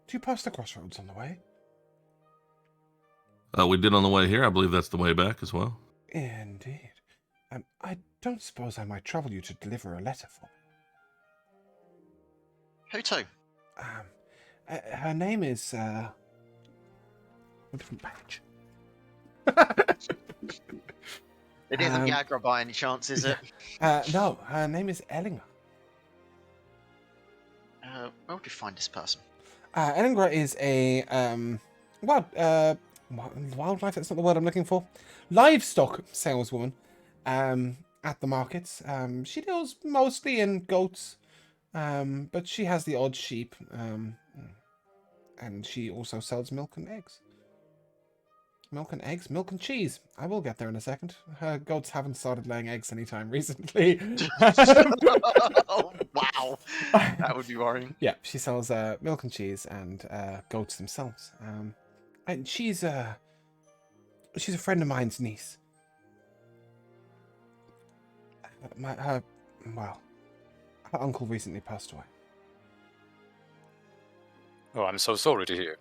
do you pass the crossroads on the way? We did on the way here. I believe that's the way back as well. Indeed. I don't suppose I might trouble you to deliver a letter for me. Who to? Her name is, a different page. It isn't Yagra by any chance, is it? No, her name is Ellinger. Where would you find this person? Ellinger is a, wildlife, that's not the word I'm looking for. Livestock saleswoman at the markets. She deals mostly in goats, but she has the odd sheep, and she also sells milk and eggs. Milk and eggs? Milk and cheese. I will get there in a second. Her goats haven't started laying eggs anytime recently. Oh, wow. Wow, that would be worrying. Yeah, she sells milk and cheese and goats themselves. And she's a friend of mine's niece. Her uncle recently passed away. Oh, I'm so sorry to hear.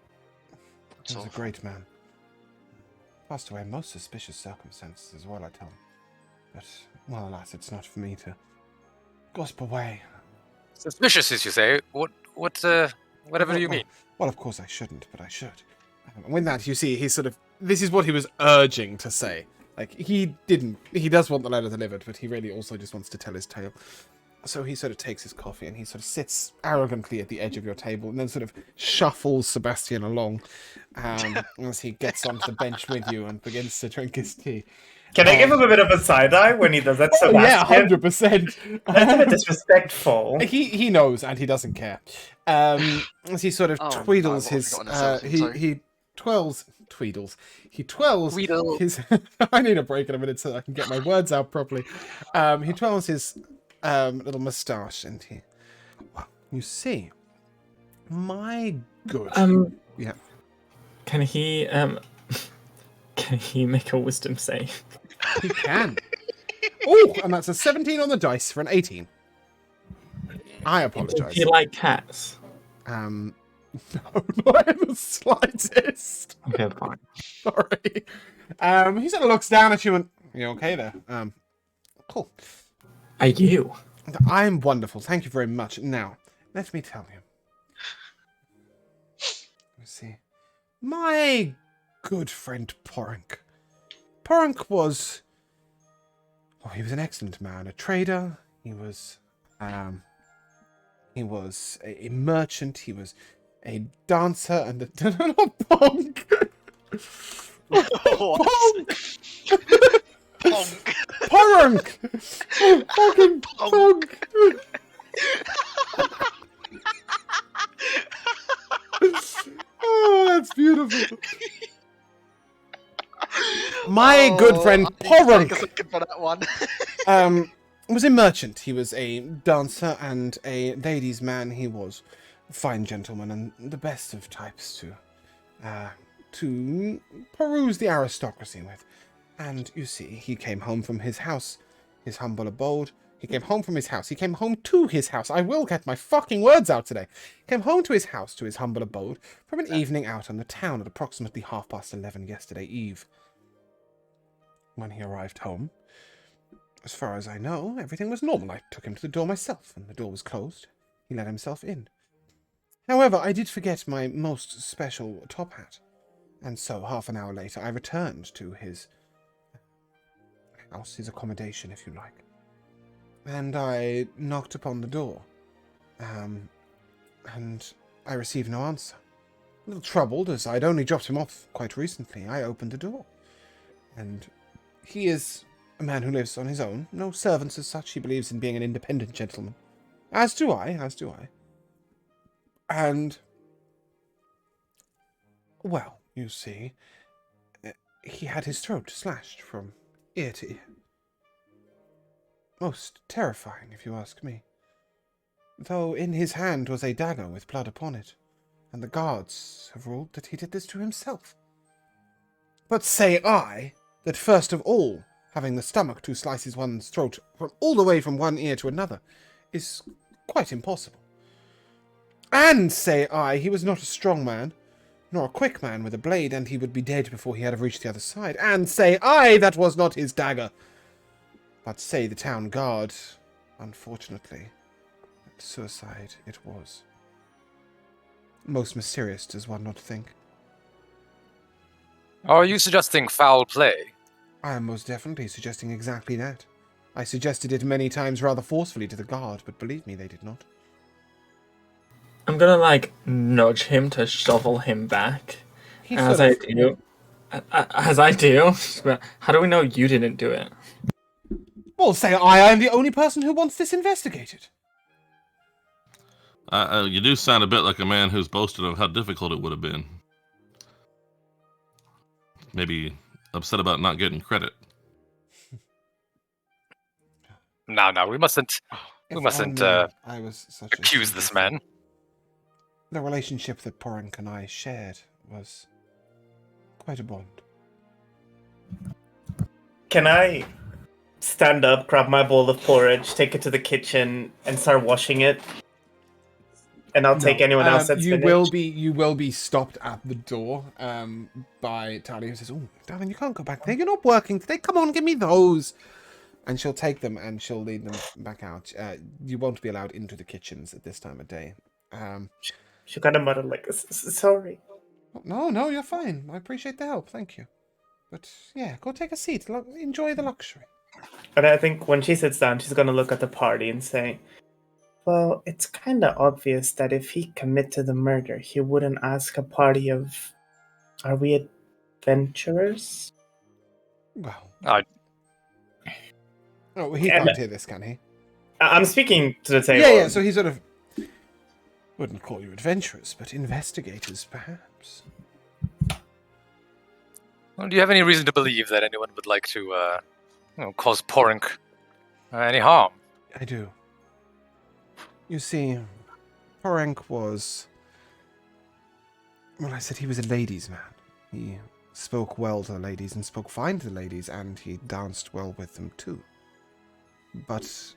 He was a great man. Passed away in most suspicious circumstances as well, I tell him. But, well, alas, it's not for me to gossip away. Suspicious, as you say. Whatever you mean. Well, of course I shouldn't, but I should. And with that, you see, he's sort of... This is what he was urging to say. Like, he does want the letter delivered, but he really also just wants to tell his tale. So he sort of takes his coffee and he sort of sits arrogantly at the edge of your table and then sort of shuffles Sebastian along as he gets onto the bench with you and begins to drink his tea. Can I give him a bit of a side eye when he does that? Oh, yeah, 100%. That's a bit disrespectful. He knows and he doesn't care. As he sort of tweedles his... he twirls his... I need a break in a minute so I can get my words out properly. He twirls his little moustache and he... Well, you see, my good... Yeah. Can he make a wisdom save? He can. Oh, and that's a 17 on the dice for an 18. I apologize. Do you like cats? No, not in the slightest. Okay, fine. Sorry. He sort of looks down at you and... You okay there? Cool. Are you? I'm wonderful. Thank you very much. Now, let me tell you. Let's see. My good friend Porunk. Porunk was... Oh, he was an excellent man. A trader. He was a merchant. He was a dancer and a... Not punk! What? Punk. Porunk! Fucking punk! Oh, that's beautiful. My good friend Porunk For that one. was a merchant. He was a dancer and a ladies' man. He was a fine gentleman and the best of types to peruse the aristocracy with. And you see, he came home from his house, his humble abode. He came home from his house. He came home to his house. I will get my fucking words out today. He came home to his house, to his humble abode, from an evening out on the town at approximately 11:30 yesterday eve. When he arrived home, as far as I know, everything was normal. I took him to the door myself, and the door was closed. He let himself in. However, I did forget my most special top hat, and so half an hour later I returned to his house, his accommodation, if you like. And I knocked upon the door, and I received no answer. A little troubled, as I'd only dropped him off quite recently, I opened the door. And he is a man who lives on his own, no servants as such. He believes in being an independent gentleman. As do I. And, well, you see, he had his throat slashed from ear to ear. Most terrifying, if you ask me. Though in his hand was a dagger with blood upon it, and the guards have ruled that he did this to himself. But say I, that first of all, having the stomach to slice one's throat from all the way from one ear to another, is quite impossible. And say I, he was not a strong man, nor a quick man with a blade, and he would be dead before he had have reached the other side. And say I, that was not his dagger. But say the town guard, unfortunately, suicide it was. Most mysterious, does one not think? Are you suggesting foul play? I am most definitely suggesting exactly that. I suggested it many times rather forcefully to the guard, but believe me, they did not. I'm gonna, nudge him to shovel him back. As I do. How do we know you didn't do it? Well, say I am the only person who wants this investigated. You do sound a bit like a man who's boasted of how difficult it would have been. Maybe upset about not getting credit. No, we mustn't We mustn't I was such accuse this man. The relationship that Porink and I shared was quite a bond. Can I stand up, grab my bowl of porridge, take it to the kitchen, and start washing it? And I'll take anyone else that's you finished. you will be stopped at the door by Talia, who says, "Oh, darling, you can't go back there. You're not working today. Come on, give me those." And she'll take them and she'll lead them back out. You won't be allowed into the kitchens at this time of day. She kind of muttered like, "Sorry." No, you're fine. I appreciate the help. Thank you. But yeah, go take a seat. Enjoy the luxury. And I think when she sits down, she's gonna look at the party and say, "Well, it's kind of obvious that if he committed the murder, he wouldn't ask a party of, are we adventurers?" Well, Uh, oh, he can't hear this, can he? I'm speaking to the table. Yeah. So he sort of wouldn't call you adventurers, but investigators, perhaps. Well, do you have any reason to believe that anyone would like to cause Porink any harm? I do. You see, Porink was... Well, I said he was a ladies' man. He spoke well to the ladies and spoke fine to the ladies, and he danced well with them too. But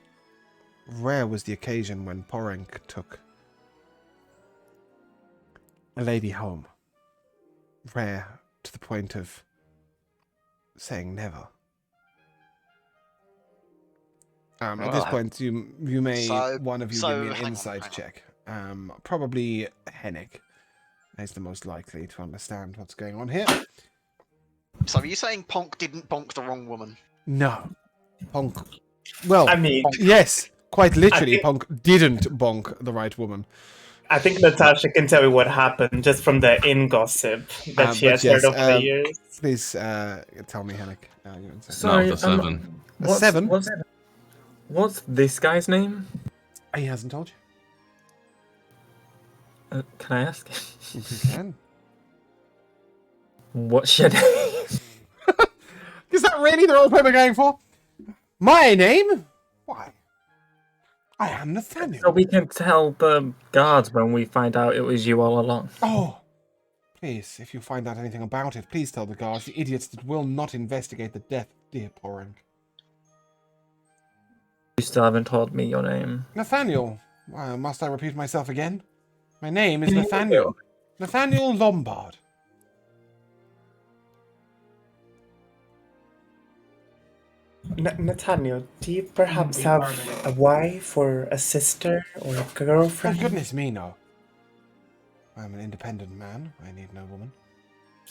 rare was the occasion when Porink took a lady home. Rare to the point of saying never. At this point, you may one of you give me an insight check. Probably Hennig is the most likely to understand what's going on here. So are you saying Ponk didn't bonk the wrong woman? No, Ponk. Well, I mean, yes, quite literally, Ponk didn't bonk the right woman. I think Natasha can tell you what happened just from the in-gossip that she has heard over the years. Please tell me, Hennig. Sorry, no, the 7. What's this guy's name? He hasn't told you. Can I ask? You can. What's your name? Is that really the role play we're going for? My name? Why? I am Nathaniel. So we can tell the guards when we find out it was you all along. Oh, please, if you find out anything about it, please tell the guards, the idiots that will not investigate the death of dear Porink. You still haven't told me your name. Nathaniel. Must I repeat myself again? My name is Nathaniel. Nathaniel Lombard. Nathaniel, do you perhaps have a wife or a sister or a girlfriend? Oh, goodness me, no. I'm an independent man. I need no woman.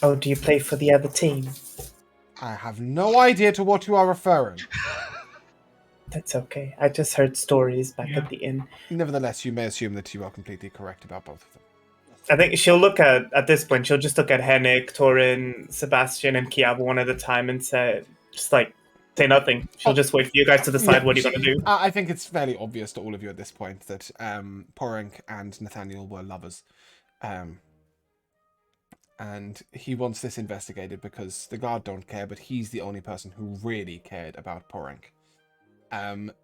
Oh, do you play for the other team? I have no idea to what you are referring. That's okay. I just heard stories back at the inn. Nevertheless, you may assume that you are completely correct about both of them. I think she'll look at this point, she'll just look at Hennig, Torin, Sebastian, and Kiab one at a time and say nothing. She'll just wait for you guys to decide what you're going to do. I think it's fairly obvious to all of you at this point that Porink and Nathaniel were lovers. And he wants this investigated because the guard don't care, but he's the only person who really cared about Porink.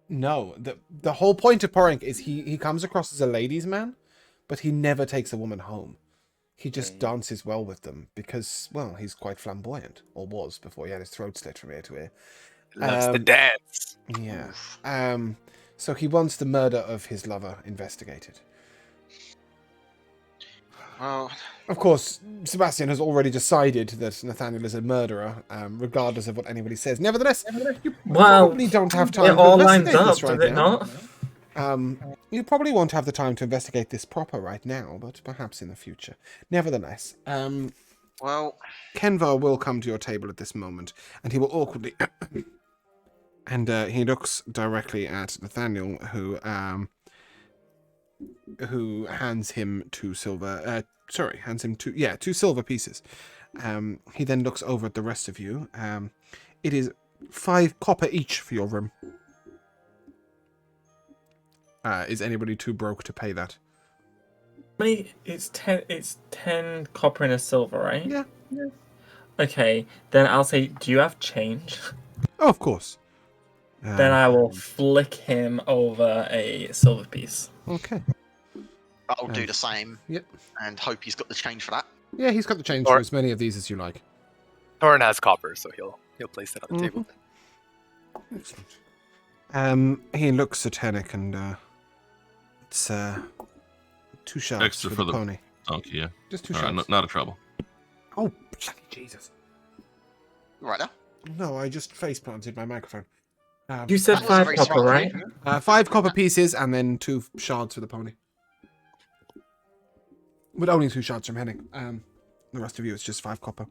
No, the whole point of Porink is he comes across as a ladies' man, but he never takes a woman home. He just dances well with them because, well, he's quite flamboyant, or was before he had his throat slit from ear to ear. Loves the dance. Yeah. So he wants the murder of his lover investigated. Well, of course, Sebastian has already decided that Nathaniel is a murderer, regardless of what anybody says. Nevertheless, you probably don't have time to investigate this right now. You probably won't have the time to investigate this proper right now, but perhaps in the future. Nevertheless, well, Kenvar will come to your table at this moment, and he will awkwardly... and he looks directly at Nathaniel, who hands him 2 silver... hands him 2 silver pieces. He then looks over at the rest of you. It is 5 copper each for your room. Is anybody too broke to pay that? It's 10 copper and a silver, right? Yeah. Okay, then I'll say, do you have change? Oh, of course. Then I will flick him over a silver piece. Okay. I'll do the same. Yep. And hope he's got the change for that. Yeah, he's got the change for as many of these as you like. Thorin has copper, so he'll place that on the table. Excellent. He looks at Hennick and it's 2 shards Extra for the pony. Donkey, yeah. Just 2 All shards. right, not a trouble. Oh, bloody Jesus. Right now. No, I just face planted my microphone. You said That wasn't 5 very copper, smart. right? 5 copper pieces and then 2 shards for the pony. But only 2 shards from Hennick. The rest of you, it's just 5 copper.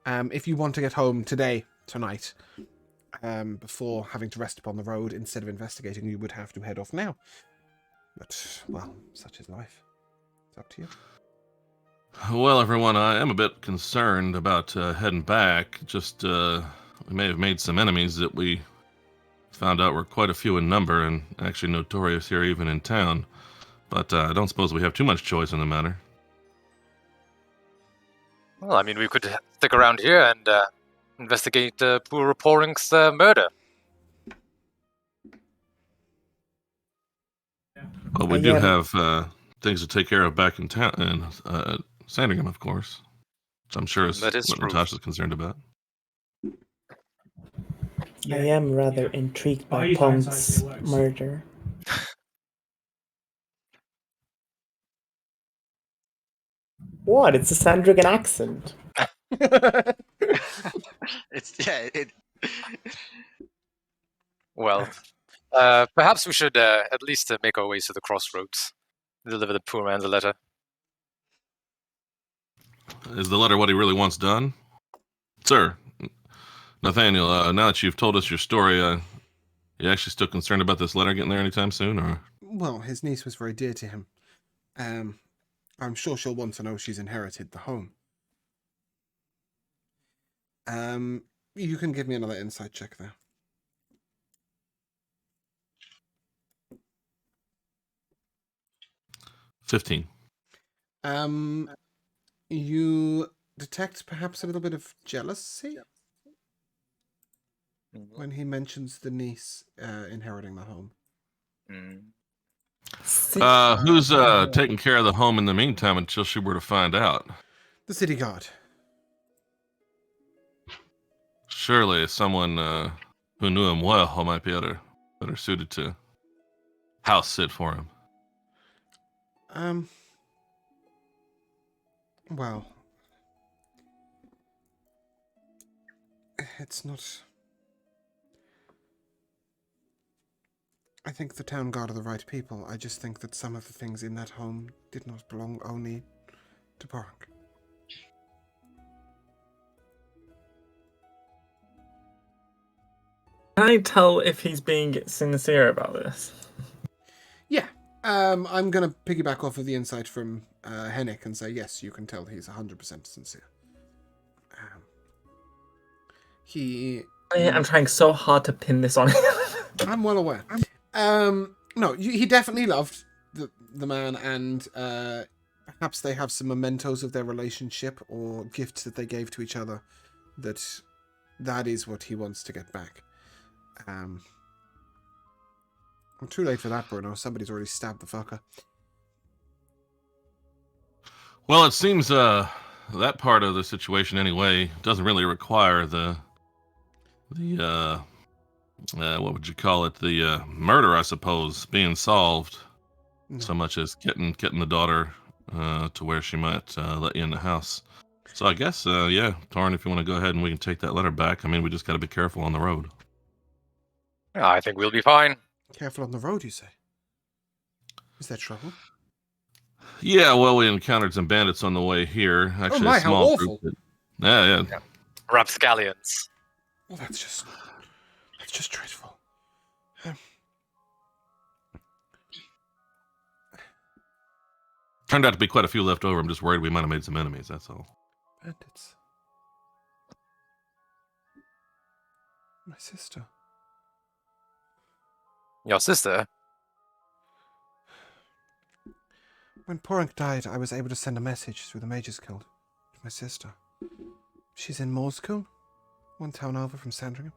If you want to get home tonight, before having to rest upon the road instead of investigating, you would have to head off now. But, well, such is life. It's up to you. Well, everyone, I am a bit concerned about heading back. Just, we may have made some enemies that we found out were quite a few in number and actually notorious here even in town. But I don't suppose we have too much choice in the matter. Well, I mean, we could stick around here and investigate poor Poring's murder. Well, we do have things to take care of back in town, in Sandringham, of course. Which I'm sure is That is what true. Natasha's concerned about. I am rather intrigued by Pong's murder. What? It's a Sandrigan accent. Well, perhaps we should at least make our way to the crossroads, deliver the poor man the letter. Is the letter what he really wants done? Sir, Nathaniel, now that you've told us your story, you actually still concerned about this letter getting there anytime soon, or? Well, his niece was very dear to him. I'm sure she'll want to know she's inherited the home. You can give me another insight check there. $15. You detect perhaps a little bit of jealousy when he mentions the niece inheriting the home. Who's taking care of the home in the meantime until she were to find out? The city guard. Surely someone who knew him well might be better suited to house sit for him. Well, it's not... I think the town guard are the right people. I just think that some of the things in that home did not belong only to Porunk. Can I tell if he's being sincere about this? Yeah. I'm going to piggyback off of the insight from Hennick and say, yes, you can tell he's 100% sincere. I'm trying so hard to pin this on him. I'm well aware. No, he definitely loved the man, and perhaps they have some mementos of their relationship or gifts that they gave to each other that is what he wants to get back. I'm too late for that, Bruno. Somebody's already stabbed the fucker. Well, it seems that part of the situation anyway doesn't really require the what would you call it? The murder, I suppose, being solved. No. So much as getting the daughter to where she might let you in the house. So I guess, yeah, Thorin, if you want to go ahead and we can take that letter back. I mean, we just got to be careful on the road. I think we'll be fine. Careful on the road, you say? Is there trouble? Yeah, well, we encountered some bandits on the way here. Actually, a small how awful. group. Yeah. Rapscallions. Well, that's just dreadful. Turned out to be quite a few left over. I'm just worried we might have made some enemies, that's all. Bandits. My sister. Your sister? When Porunk died, I was able to send a message through the Mage's Guild to my sister. She's in Moore's Coombe, one town over from Sandringham.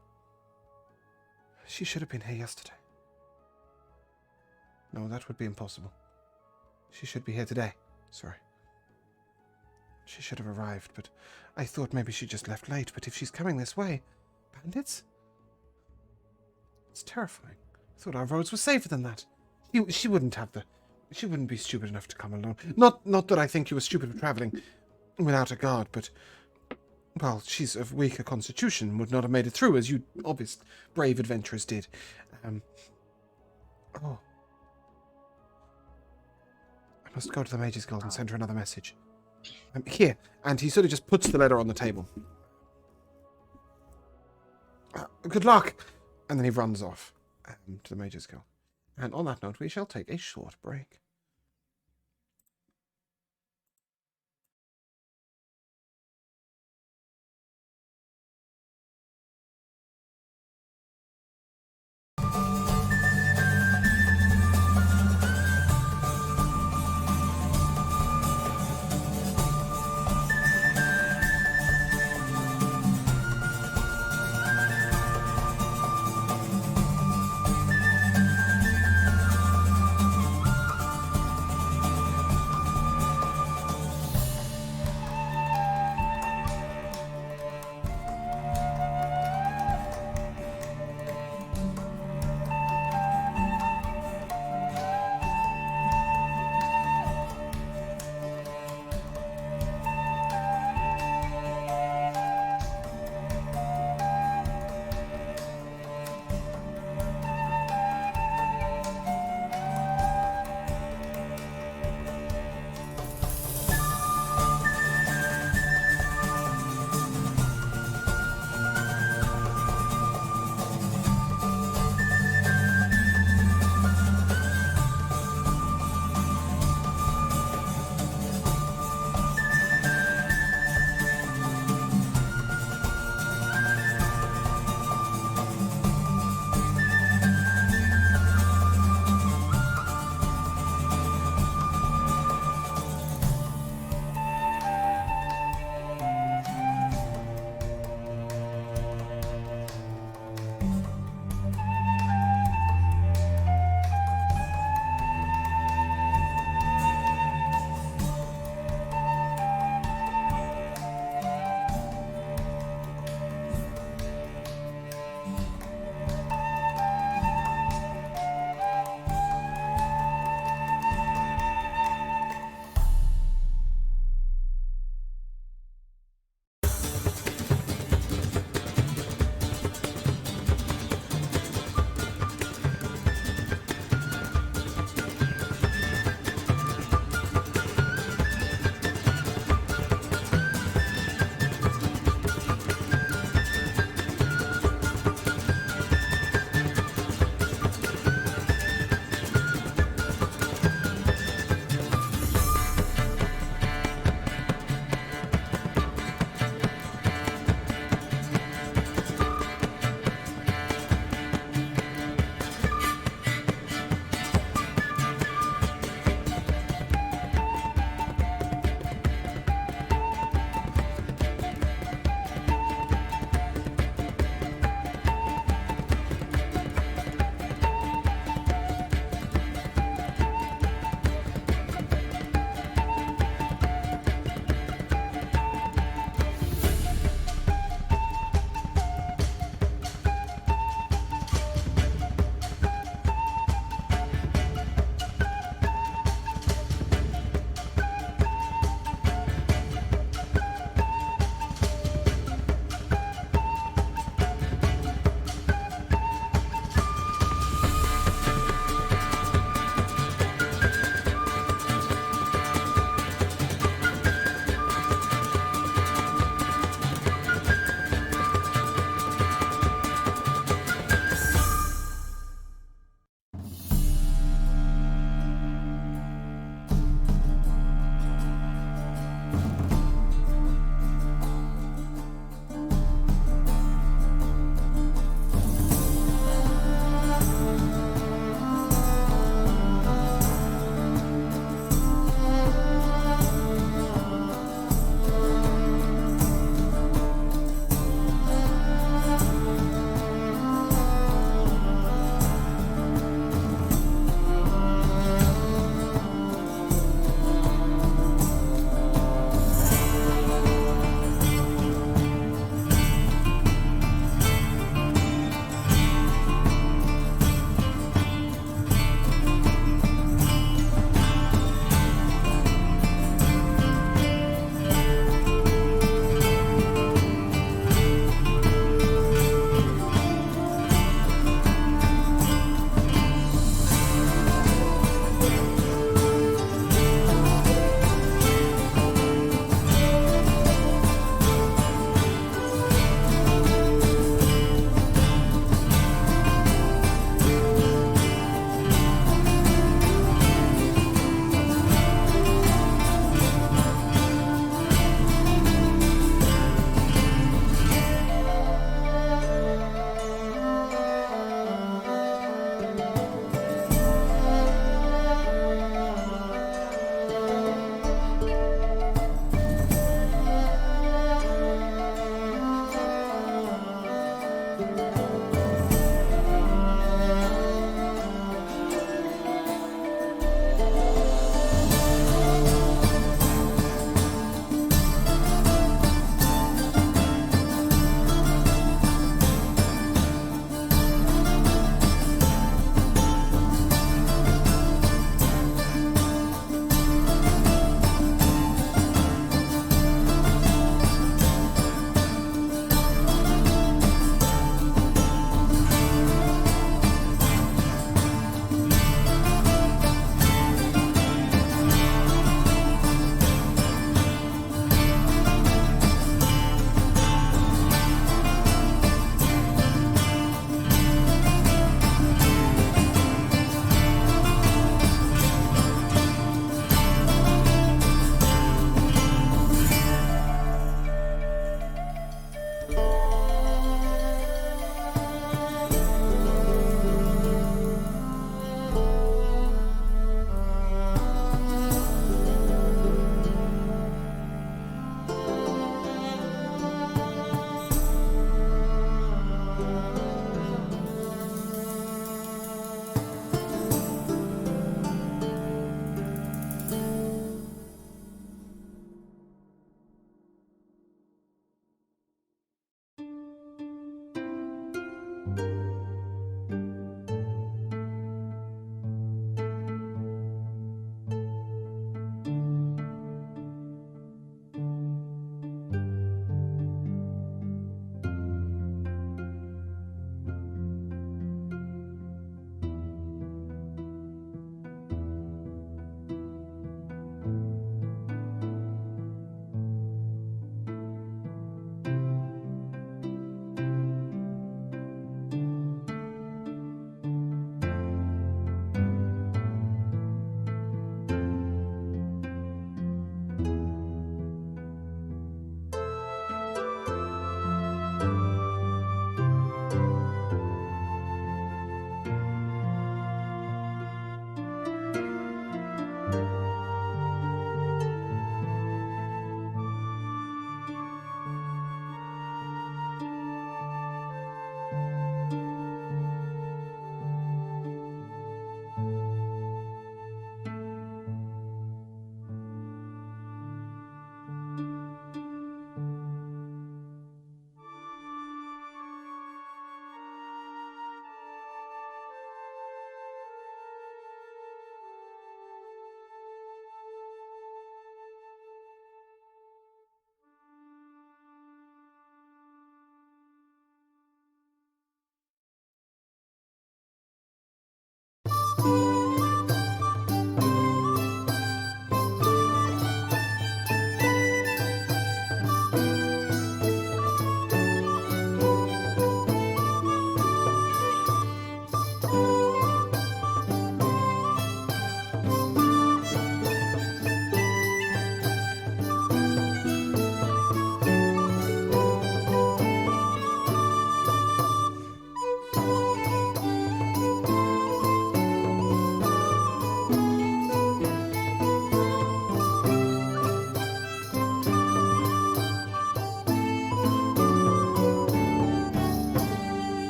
She should have been here yesterday. No, that would be impossible. She should be here today. Sorry. She should have arrived, but I thought maybe she just left late. But if she's coming this way, bandits? It's terrifying. I thought our roads were safer than that. She wouldn't have the... She wouldn't be stupid enough to come alone. Not that I think you were stupid for travelling without a guard, but... Well, she's of weaker constitution and would not have made it through, as you obvious brave adventurers did. Oh. I must go to the Mage's Guild and send her another message. Here. And he sort of just puts the letter on the table. Good luck! And then he runs off to the Mage's Guild. And on that note, we shall take a short break.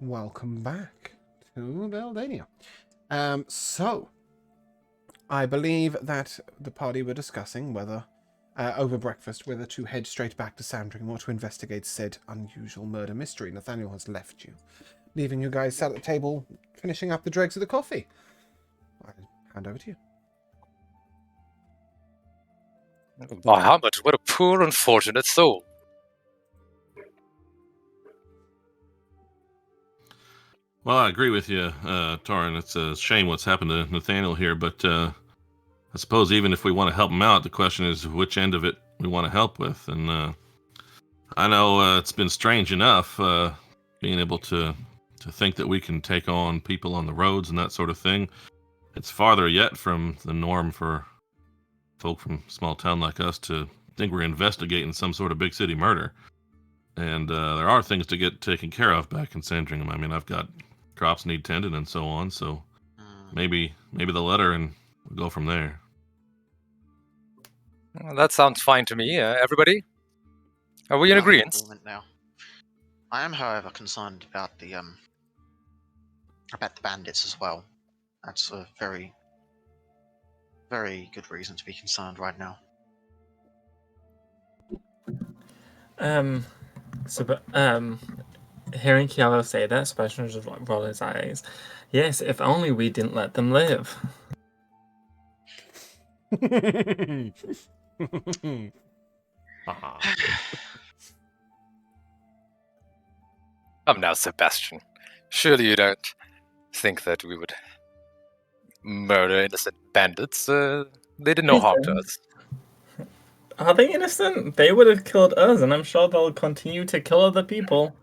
welcome back to Beldania. So, I believe that the party were discussing whether, over breakfast, whether to head straight back to Sandringham or to investigate said unusual murder mystery. Nathaniel has left you, leaving you guys sat at the table, finishing up the dregs of the coffee. I'll hand over to you. Muhammad, what a poor, unfortunate soul. Well, I agree with you, Torin. It's a shame what's happened to Nathaniel here, but I suppose even if we want to help him out, the question is which end of it we want to help with. And I know it's been strange enough being able to think that we can take on people on the roads and that sort of thing. It's farther yet from the norm for folk from a small town like us to think we're investigating some sort of big city murder. And there are things to get taken care of back in Sandringham. I mean, I've got crops need tended and so on, so maybe the letter and we'll go from there. Well, that sounds fine to me. Everybody? Are we in agreement? Now. I am, however, concerned about the bandits as well. That's a very, very good reason to be concerned right now. Hearing Kialo say that, Sebastian just roll his eyes. Yes, if only we didn't let them live. Come now, Sebastian. Surely you don't think that we would murder innocent bandits? They did no harm to us. Are they innocent? They would have killed us, and I'm sure they'll continue to kill other people.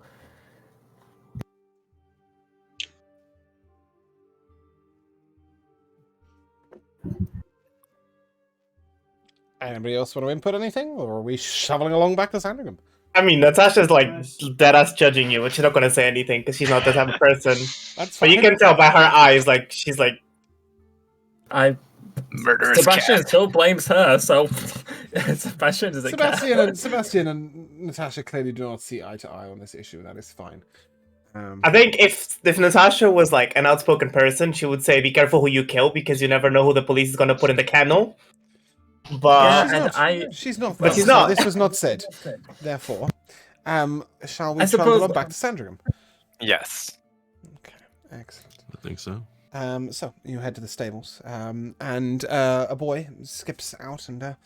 Anybody else want to input anything, or are we shoveling along back to Sandringham? I mean, Natasha's like deadass judging you, but she's not going to say anything because she's not the type of person. That's But fine. you can tell by her eyes, like she's like, Murderous Sebastian cat. still blames her, so Sebastian is a Sebastian and Natasha clearly do not see eye to eye on this issue. That is fine. I think if Natasha was like an outspoken person, she would say, "Be careful who you kill because you never know who the police is going to put in the kennel." But she's not. But she's not. This was not said. Therefore, shall we I travel suppose- on back to Sandringham? Yes. Okay, excellent. I think so. So you head to the stables, and a boy skips out and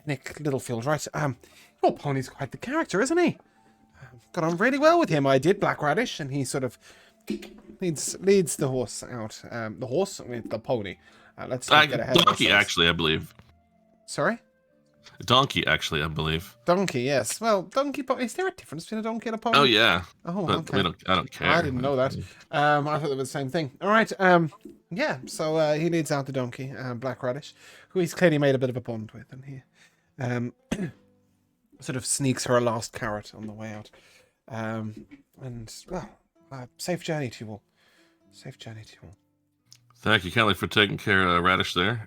Nick Littlefield, right? Your pony's quite the character, isn't he? Got on really well with him. I did Black Radish, and he sort of leads the horse out. The horse with the pony. Let's not get ahead of Donkey, ourselves. actually, I believe. Sorry? Donkey, actually, I believe. Donkey, yes. Well, donkey pony. Is there a difference between a donkey and a pony? Oh yeah. Oh, But okay. I don't care. I didn't know that. I thought they were the same thing. All right. Yeah. So he leads out the donkey, Black Radish, who he's clearly made a bit of a bond with, and he sort of sneaks her a last carrot on the way out. And well, safe journey to you all. Safe journey to you all. Thank you, Kelly, for taking care of Radish there.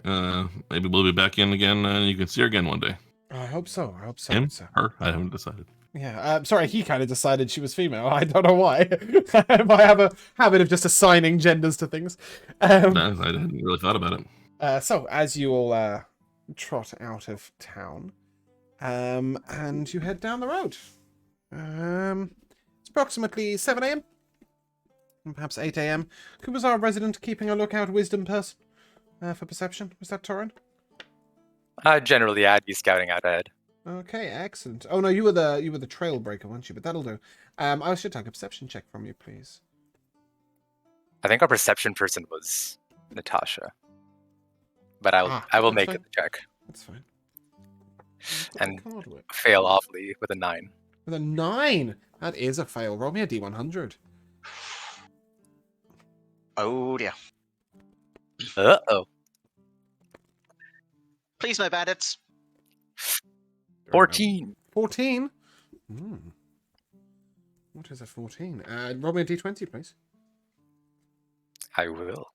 Maybe we'll be back in again, and you can see her again one day. I hope so. I hope so. Him? So. Her? I haven't decided. Yeah, sorry, he kind of decided she was female. I don't know why. I have a habit of just assigning genders to things. No, I hadn't really thought about it. So, as you all trot out of town, and you head down the road, it's approximately 7 a.m., perhaps 8 a.m. Who was our resident keeping a lookout wisdom person for perception? Was that Torin? Generally, I'd be scouting out ahead. Okay, excellent. Oh no, you were the trail breaker, weren't you? But that'll do. I should take a perception check from you, please. I think our perception person was Natasha, but I will make fine. it the check That's fine. and Card work. fail awfully with a 9. With a 9, that is a fail. Roll me a d100. Oh dear. Uh-oh. Please no bandits. 14. 14. What is a 14? Roll me a d20, please. I will.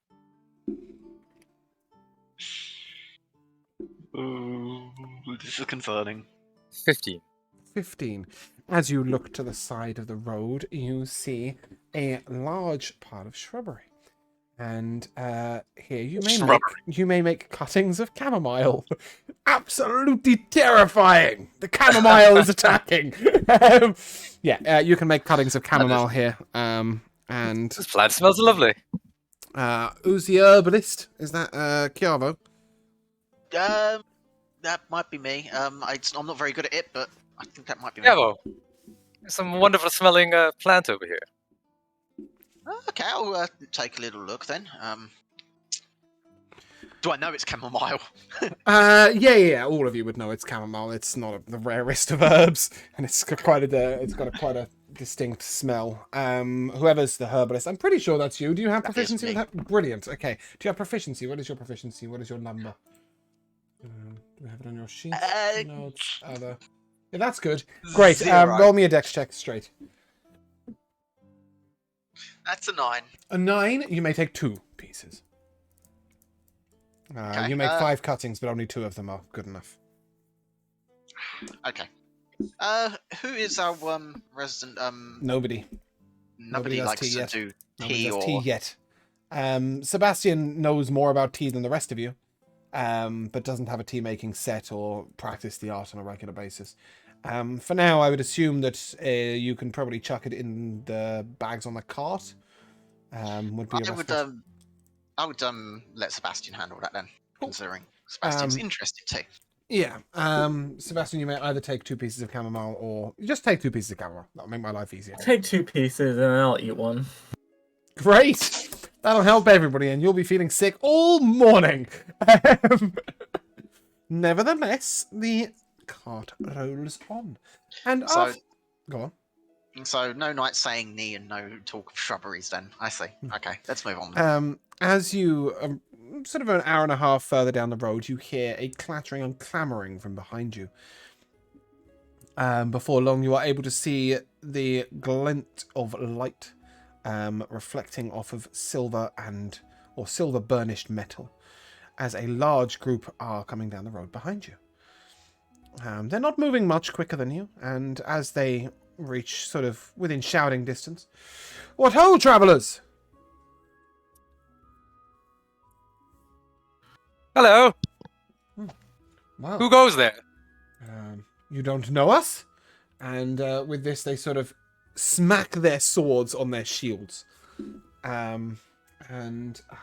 Ooh, this is concerning. 15. 15. As you look to the side of the road, you see a large part of shrubbery. And here you may make cuttings of chamomile. Absolutely terrifying. The chamomile is attacking. You can make cuttings of chamomile here. And This plant smells lovely. who's the herbalist? Is that Chiavo? That might be me. I'm not very good at it, but I think that might be me. Yeah, well, there's some wonderful smelling plant over here. Okay, I'll take a little look then. Do I know it's chamomile? Yeah. All of you would know it's chamomile. It's not the rarest of herbs, and it's got quite a distinct smell. Whoever's the herbalist, I'm pretty sure that's you. Do you have proficiency with that? Brilliant. Okay. Do you have proficiency? What is your proficiency? What is your number? Do we have it on your sheet? No, it's other. Yeah, that's good. Great. 0. Roll me a dex check straight. That's a 9. A 9. You may take 2 pieces. Okay, You make 5 cuttings, but only 2 of them are good enough. Okay. Who is our resident? Nobody. Nobody does likes tea to yet. do Nobody tea does or tea yet. Sebastian knows more about tea than the rest of you, but doesn't have a tea making set or practice the art on a regular basis. For now, I would assume that you can probably chuck it in the bags on the cart. Would be your best bet. I would let Sebastian handle that then, considering Sebastian's interested too. Yeah. Sebastian, you may either take 2 pieces of chamomile or just take 2 pieces of chamomile. That'll make my life easier. Take 2 pieces and I'll eat one. Great! That'll help everybody, and you'll be feeling sick all morning. Nevertheless, the cart rolls on. And go on. So no night saying knee and no talk of shrubberies then. I see. Okay, let's move on. As you sort of an hour and a half further down the road, you hear a clattering and clamoring from behind you. Before long, you are able to see the glint of light reflecting off of silver burnished metal as a large group are coming down the road behind you. They're not moving much quicker than you, and as they reach sort of within shouting distance, "What ho, travellers!" Hello. Wow. Who goes there? You don't know us? And with this, they sort of smack their swords on their shields. And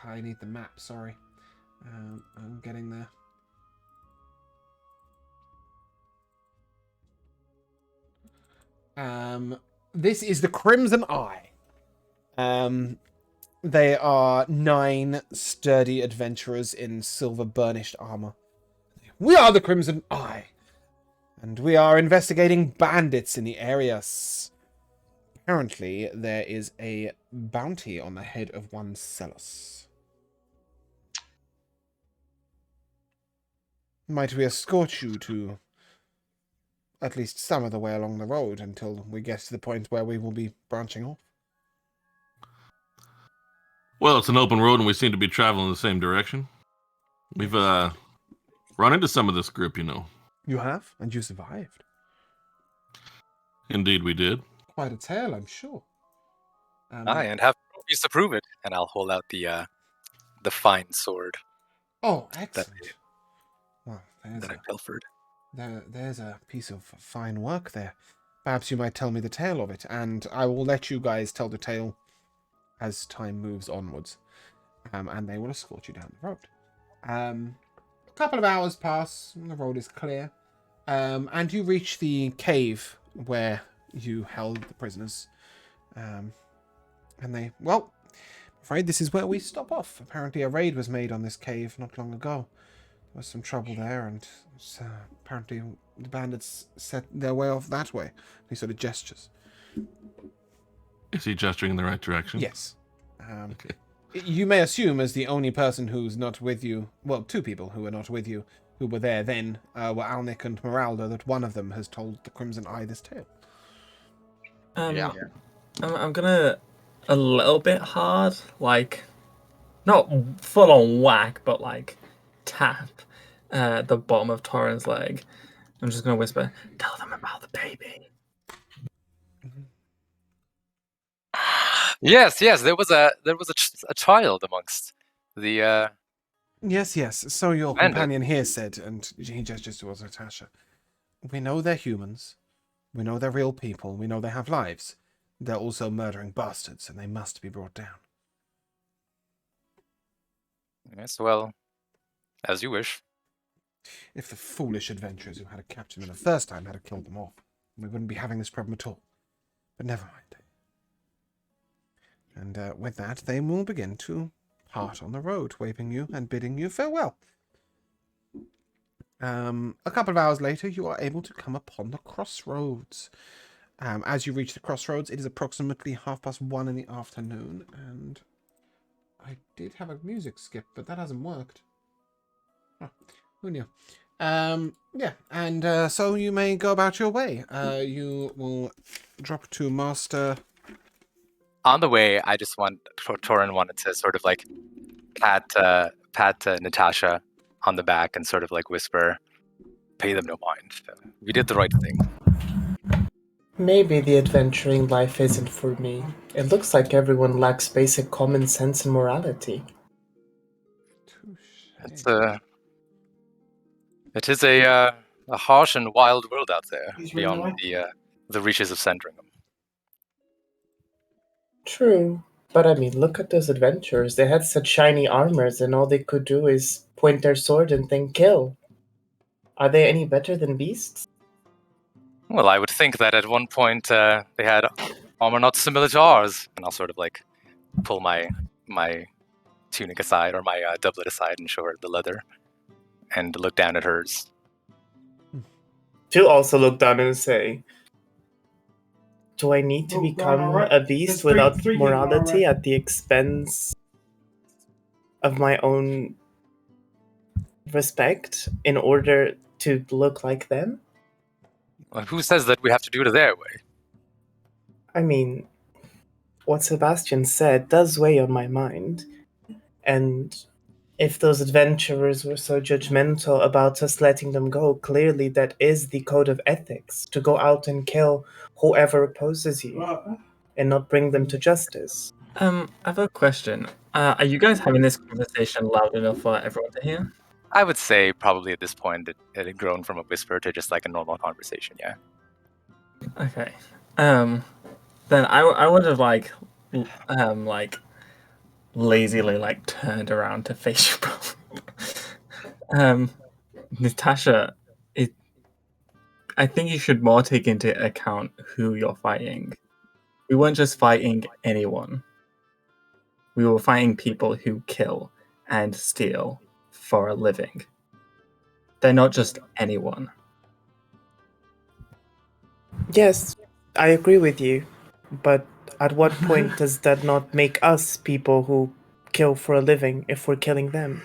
I need the map, sorry. I'm getting there. This is the Crimson Eye. They are 9 sturdy adventurers in silver burnished armor. We are the Crimson Eye, and we are investigating bandits in the area. Apparently, there is a bounty on the head of one Celos. Might we escort you to at least some of the way along the road until we get to the point where we will be branching off? Well, it's an open road, and we seem to be traveling in the same direction. We've run into some of this group, you know. You have? And you survived? Indeed, we did. Quite a tale, I'm sure. Aye, and have trophies to prove it. And I'll hold out the fine sword Oh, excellent. Well, that I pilfered. there's a piece of fine work there. Perhaps you might tell me the tale of it, and I will let you guys tell the tale as time moves onwards. And they will escort you down the road. A couple of hours pass, and the road is clear. And you reach the cave where you held the prisoners. And they, well, I'm afraid this is where we stop off. Apparently a raid was made on this cave not long ago. There was some trouble there, and apparently the bandits set their way off that way. He sort of gestures. Is he gesturing in the right direction? Yes. Okay. You may assume, as the only person who's not with you, well, 2 people who were not with you, who were there then, were Alnick and Meralda, that one of them has told the Crimson Eye this tale. Yeah. I'm gonna a little bit hard, like not full on whack, but like tap the bottom of Torrent's leg, I'm just gonna whisper, tell them about the baby. Yes, there was a child amongst the Yes, yes. So your bandits. companion here said, and he gestures towards Natasha. We know they're humans. We know they're real people. We know they have lives. They're also murdering bastards, and they must be brought down. Yes, well, as you wish. If the foolish adventurers who had to capture them the first time had killed them off, we wouldn't be having this problem at all. But never mind. And with that, they will begin to part on the road, waving you and bidding you farewell. A couple of hours later, you are able to come upon the crossroads. As you reach the crossroads, it is approximately 1:30 in the afternoon, and I did have a music skip, but that hasn't worked. Oh, who knew? Yeah, and so you may go about your way. You will drop to Master. On the way, I just Torin wanted to sort of like pat Natasha on the back and sort of like whisper, "Pay them no mind. We did the right thing." Maybe the adventuring life isn't for me. It looks like everyone lacks basic common sense and morality. It's it is a harsh and wild world out there beyond the reaches of Sandringham. True. But I mean, look at those adventurers. They had such shiny armors, and all they could do is point their sword and then kill. Are they any better than beasts? Well, I would think that at one point they had armor not similar to ours, and I'll sort of like pull my tunic aside or my doublet aside and show her the leather, and look down at hers. She'll also look down and say, do I need to become a beast without morality at the expense of my own respect in order to look like them? Well, who says that we have to do it their way? I mean, what Sebastian said does weigh on my mind. And if those adventurers were so judgmental about us letting them go, clearly that is the code of ethics, to go out and kill whoever opposes you and not bring them to justice. I have a question. Are you guys having this conversation loud enough for everyone to hear? I would say probably at this point it had grown from a whisper to just like a normal conversation, yeah. Okay. Then I would have like lazily like turned around to face you both. Natasha, I think you should more take into account who you're fighting. We weren't just fighting anyone. We were fighting people who kill and steal for a living. They're not just anyone. Yes, I agree with you, but at what point does that not make us people who kill for a living if we're killing them?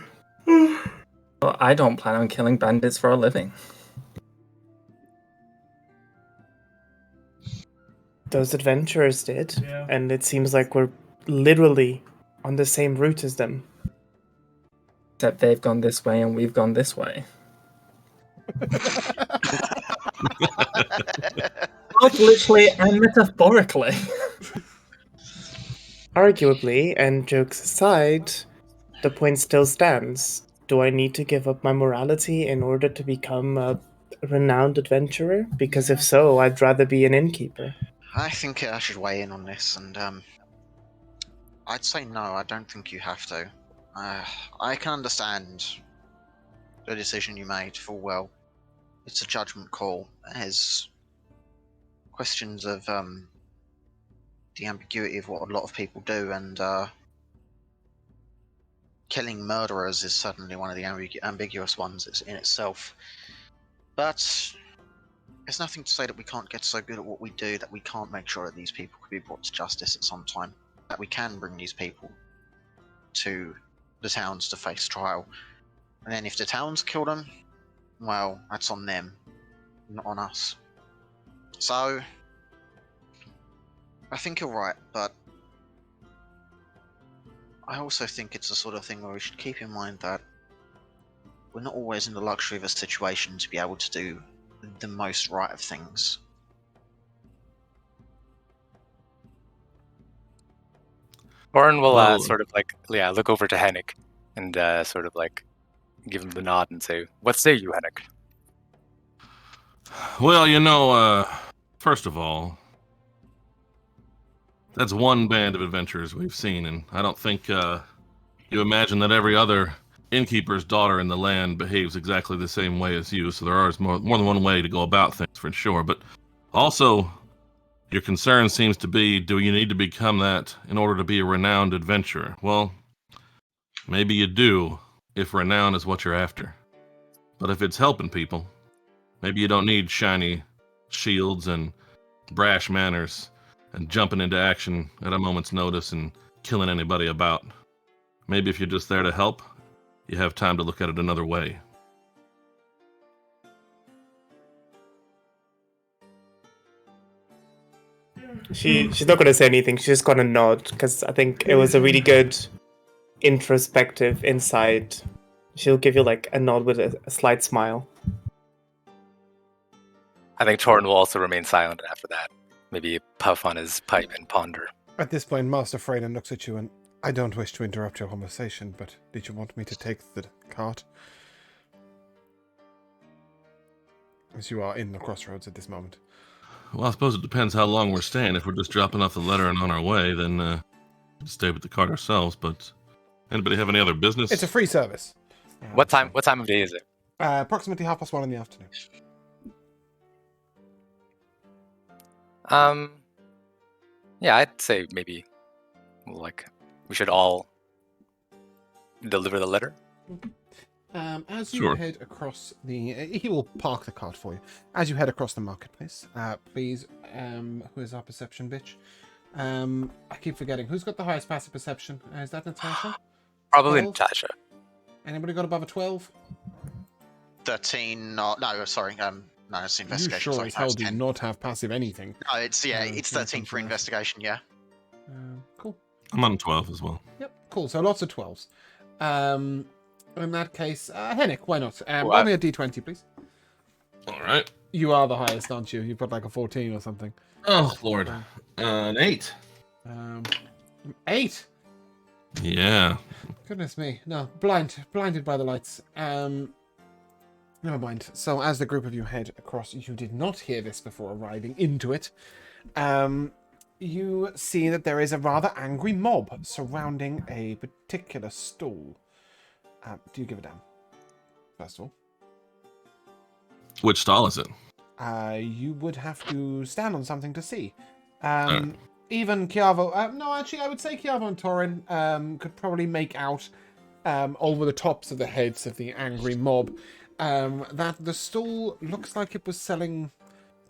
Well, I don't plan on killing bandits for a living. Those adventurers did, and it seems like we're literally on the same route as them. Except they've gone this way and we've gone this way. Both literally and metaphorically. Arguably, and jokes aside, the point still stands. Do I need to give up my morality in order to become a renowned adventurer? Because if so, I'd rather be an innkeeper. I think I should weigh in on this, and I'd say no. I don't think you have to. I can understand the decision you made full well. It's a judgment call. There's questions of the ambiguity of what a lot of people do, and killing murderers is certainly one of the ambiguous ones in itself. But there's nothing to say that we can't get so good at what we do that we can't make sure that these people could be brought to justice at some time. That we can bring these people to the towns to face trial. And then if the towns kill them, well, that's on them, not on us. So, I think you're right, but I also think it's the sort of thing where we should keep in mind that we're not always in the luxury of a situation to be able to do the most right of things. Orin will Well- sort of like look over to Hennig and sort of like give him the nod and say, "What say you, Hennig?" Well, first of all, that's one band of adventurers we've seen, and I don't think you imagine that every other innkeeper's daughter in the land behaves exactly the same way as you, so there is more than one way to go about things, for sure. But also, your concern seems to be, do you need to become that in order to be a renowned adventurer? Well, maybe you do, if renown is what you're after. But if it's helping people, maybe you don't need shiny shields and brash manners and jumping into action at a moment's notice and killing anybody about. Maybe if you're just there to help, you have time to look at it another way. She's not going to say anything. She's just going to nod because I think it was a really good introspective insight. She'll give you like a nod with a slight smile. I think Torin will also remain silent after that. Maybe puff on his pipe and ponder. At this point, Master Freyden looks at you and, I don't wish to interrupt your conversation, but did you want me to take the cart? As you are in the crossroads at this moment. Well, I suppose it depends how long we're staying. If we're just dropping off the letter and on our way, then we'll stay with the cart ourselves. But anybody have any other business? It's a free service. What time of day is it? Approximately 1:30 in the afternoon. Yeah, I'd say maybe like we should all deliver the letter. As you Sure. head across the... he will park the cart for you. As you head across the marketplace, please, who is our perception bitch? I keep forgetting. Who's got the highest passive perception? Is that Natasha? Probably 12? Natasha. Anybody got above a 12? 13. No, sorry. No, it's You investigation. sure sorry, as no, hell it's do 10. not have passive anything. No, it's it's 13 for something else. investigation. Yeah. Cool. I'm on 12 as well. Yep, cool. So lots of 12s. In that case, Hennick, why not? Well, Roll me a d20, please. All right. You are the highest, aren't you? You've got like a 14 or something. Oh, Lord. An 8. 8. Yeah. Goodness me. No, blinded by the lights. Never mind. So as the group of you head across, you did not hear this before arriving into it. You see that there is a rather angry mob surrounding a particular stall. Do you give a damn? First of all. Which stall is it? You would have to stand on something to see. Alright. Even Chiavo... no, actually, I would say Chiavo and Torin could probably make out over the tops of the heads of the angry mob that the stall looks like it was selling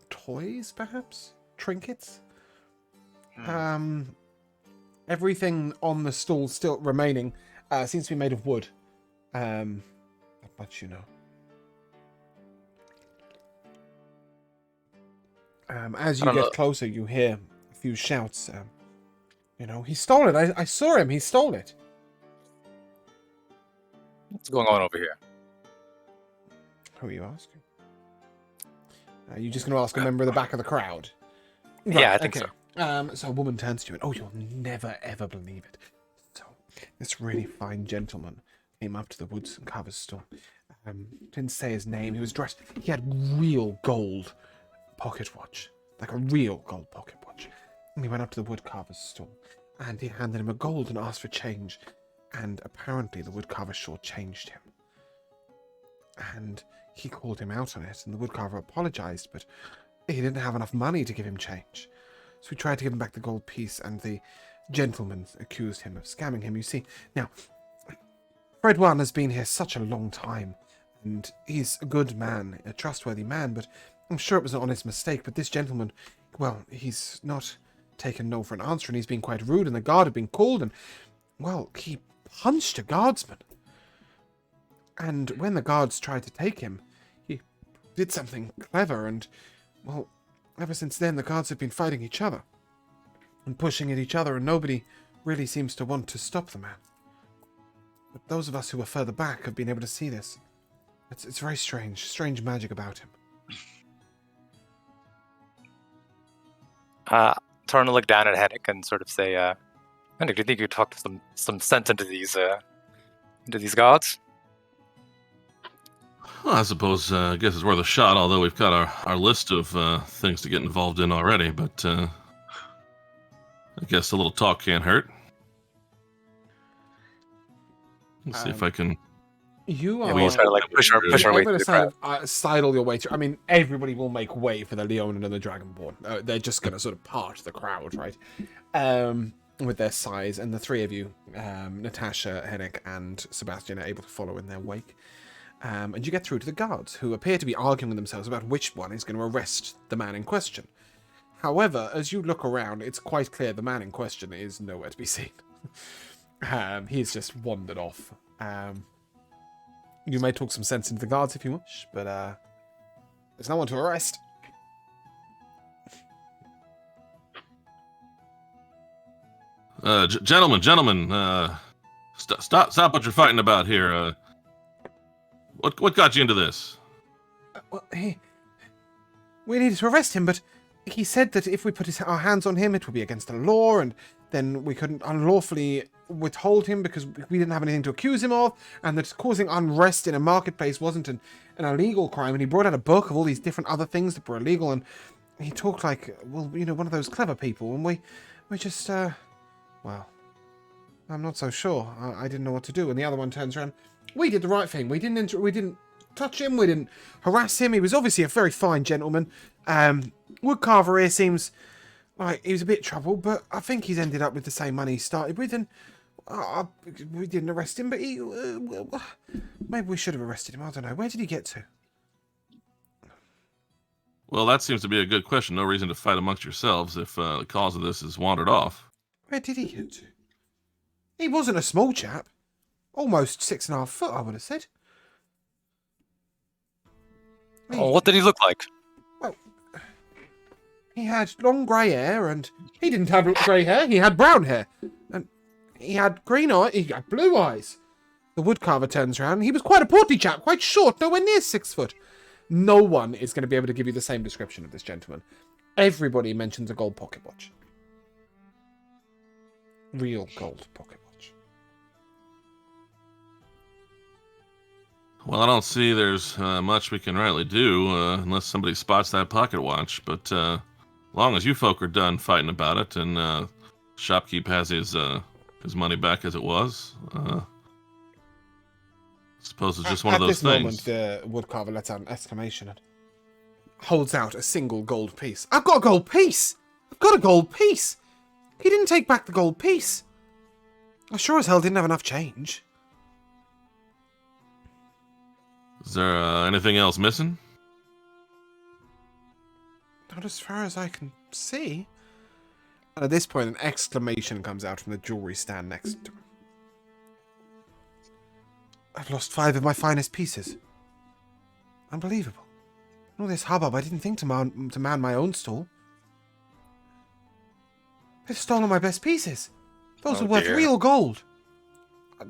toys, perhaps? Trinkets? Everything on the stall still remaining seems to be made of wood. That much you know. As you get closer, you hear a few shouts. He stole it. I saw him. He stole it. What's going on over here? Who are you asking? Are you just going to ask a member of the back of the crowd? Yeah, I think so. So a woman turns to you and, oh, you'll never, ever believe it. So this really fine gentleman came up to the Woods and Carver's store. Didn't say his name. He was dressed. He had real gold pocket watch. Like a real gold pocket watch. And he went up to the woodcarver's store. And he handed him a gold and asked for change. And apparently the woodcarver shortchanged him. And he called him out on it. And the woodcarver apologized, but he didn't have enough money to give him change. So he tried to give him back the gold piece, and the gentleman accused him of scamming him. You see, now, Fred One has been here such a long time, and he's a good man, a trustworthy man, but I'm sure it was an honest mistake. But this gentleman, well, he's not taken no for an answer, and he's been quite rude, and the guard had been called, and, well, he punched a guardsman. And when the guards tried to take him, he did something clever, and, well, ever since then, the guards have been fighting each other and pushing at each other, and nobody really seems to want to stop the man. But those of us who are further back have been able to see this. It's very strange magic about him. Torin will look down at Henrik and sort of say, Henrik, do you think you talk some sense into these guards? Well, I suppose I guess it's worth a shot, although we've got our list of things to get involved in already, but I guess a little talk can't hurt. Let's see if I can... You are... We try to push our way through the crowd. Sidle your way through. I mean, everybody will make way for the Leonin and the Dragonborn. They're just going to sort of part the crowd, right? With their size, and the three of you, Natasha, Henrik, and Sebastian, are able to follow in their wake. And you get through to the guards, who appear to be arguing with themselves about which one is going to arrest the man in question. However, as you look around, it's quite clear the man in question is nowhere to be seen. He's just wandered off. You may talk some sense into the guards if you wish, but there's no one to arrest. Gentlemen, stop what you're fighting about here. What got you into this? Well, we needed to arrest him, but he said that if we put our hands on him, it would be against the law, and then we couldn't unlawfully withhold him because we didn't have anything to accuse him of, and that causing unrest in a marketplace wasn't an illegal crime. And he brought out a book of all these different other things that were illegal, and he talked like, well, you know, one of those clever people, and we just, well, I'm not so sure. I didn't know what to do. And the other one turns around. We did the right thing. We didn't touch him. We didn't harass him. He was obviously a very fine gentleman. Woodcarver here seems like he was a bit troubled, but I think he's ended up with the same money he started with, and we didn't arrest him, but maybe we should have arrested him. I don't know. Where did he get to? Well, that seems to be a good question. No reason to fight amongst yourselves if the cause of this is wandered off. Where did he get to? He wasn't a small chap. Almost 6.5 foot, I would have said. Oh, what did he look like? Well, he had long grey hair, and he didn't have grey hair. He had brown hair, and he had green eyes. He had blue eyes. The woodcarver turns around. He was quite a portly chap, quite short, nowhere near 6 foot. No one is going to be able to give you the same description of this gentleman. Everybody mentions a gold pocket watch. Real gold pocket watch. Well, I don't see there's much we can rightly do unless somebody spots that pocket watch. But long as you folk are done fighting about it and Shopkeep has his money back as it was, I suppose it's just one of those things. At this moment, the woodcarver lets out an exclamation and holds out a single gold piece. I've got a gold piece! I've got a gold piece! He didn't take back the gold piece. I sure as hell didn't have enough change. Is there anything else missing? Not as far as I can see. And at this point, an exclamation comes out from the jewelry stand next to him. I've lost 5 of my finest pieces. Unbelievable. All this hubbub, I didn't think to man my own stall. They've stolen my best pieces. Those are worth real gold.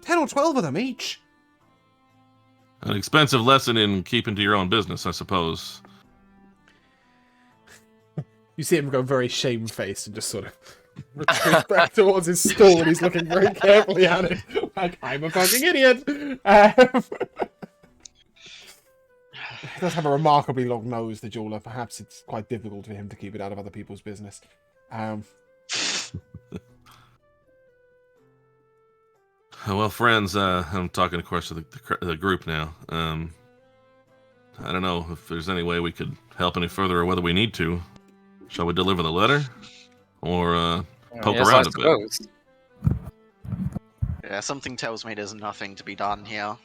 10 or 12 of them each. An expensive lesson in keeping to your own business, I suppose. You see him go very shamefaced and just sort of retreat back towards his stall, and he's looking very carefully at it. Like, I'm a fucking idiot. He does have a remarkably long nose, the jeweler. Perhaps it's quite difficult for him to keep it out of other people's business. Well, friends, I'm talking, of course, to the group now. I don't know if there's any way we could help any further or whether we need to. Shall we deliver the letter? Or poke around a bit? Yeah, something tells me there's nothing to be done here.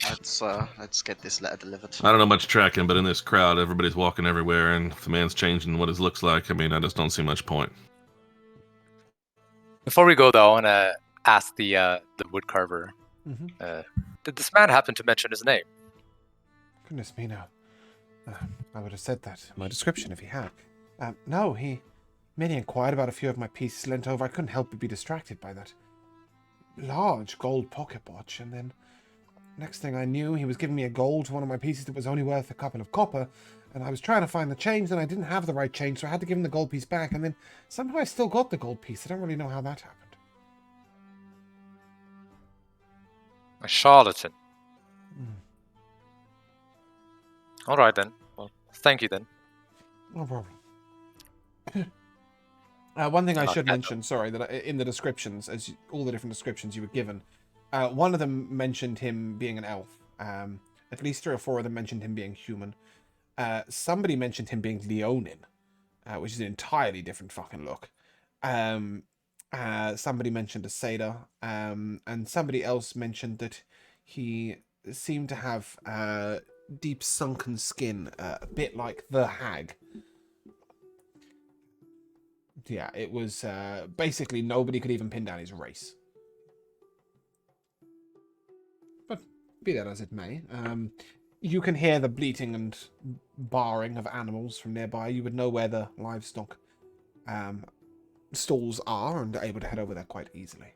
Let's get this letter delivered. I don't know much tracking, but in this crowd, everybody's walking everywhere, and if the man's changing what his looks like, I mean, I just don't see much point. Before we go, though, I want to ask the woodcarver. Mm-hmm. Did this man happen to mention his name? Goodness me, no. I would have said that in my description if he had. No, he merely inquired about a few of my pieces lent over. I couldn't help but be distracted by that large gold pocket watch, and then next thing I knew, he was giving me a gold for one of my pieces that was only worth a couple of copper, And I was trying to find the change, and I didn't have the right change, so I had to give him the gold piece back, and then somehow I still got the gold piece. I don't really know how that happened. A charlatan. Hmm. All right then. Well, thank you then. No problem. One thing I should Okay. mention, sorry, that in the descriptions, all the different descriptions you were given, one of them mentioned him being an elf. At least 3 or 4 of them mentioned him being human. Somebody mentioned him being Leonin, which is an entirely different fucking look. Somebody mentioned a satyr, and somebody else mentioned that he seemed to have deep sunken skin, a bit like the hag. Yeah, it was basically nobody could even pin down his race. But be that as it may, you can hear the bleating and barring of animals from nearby. You would know where the livestock stalls are and are able to head over there quite easily.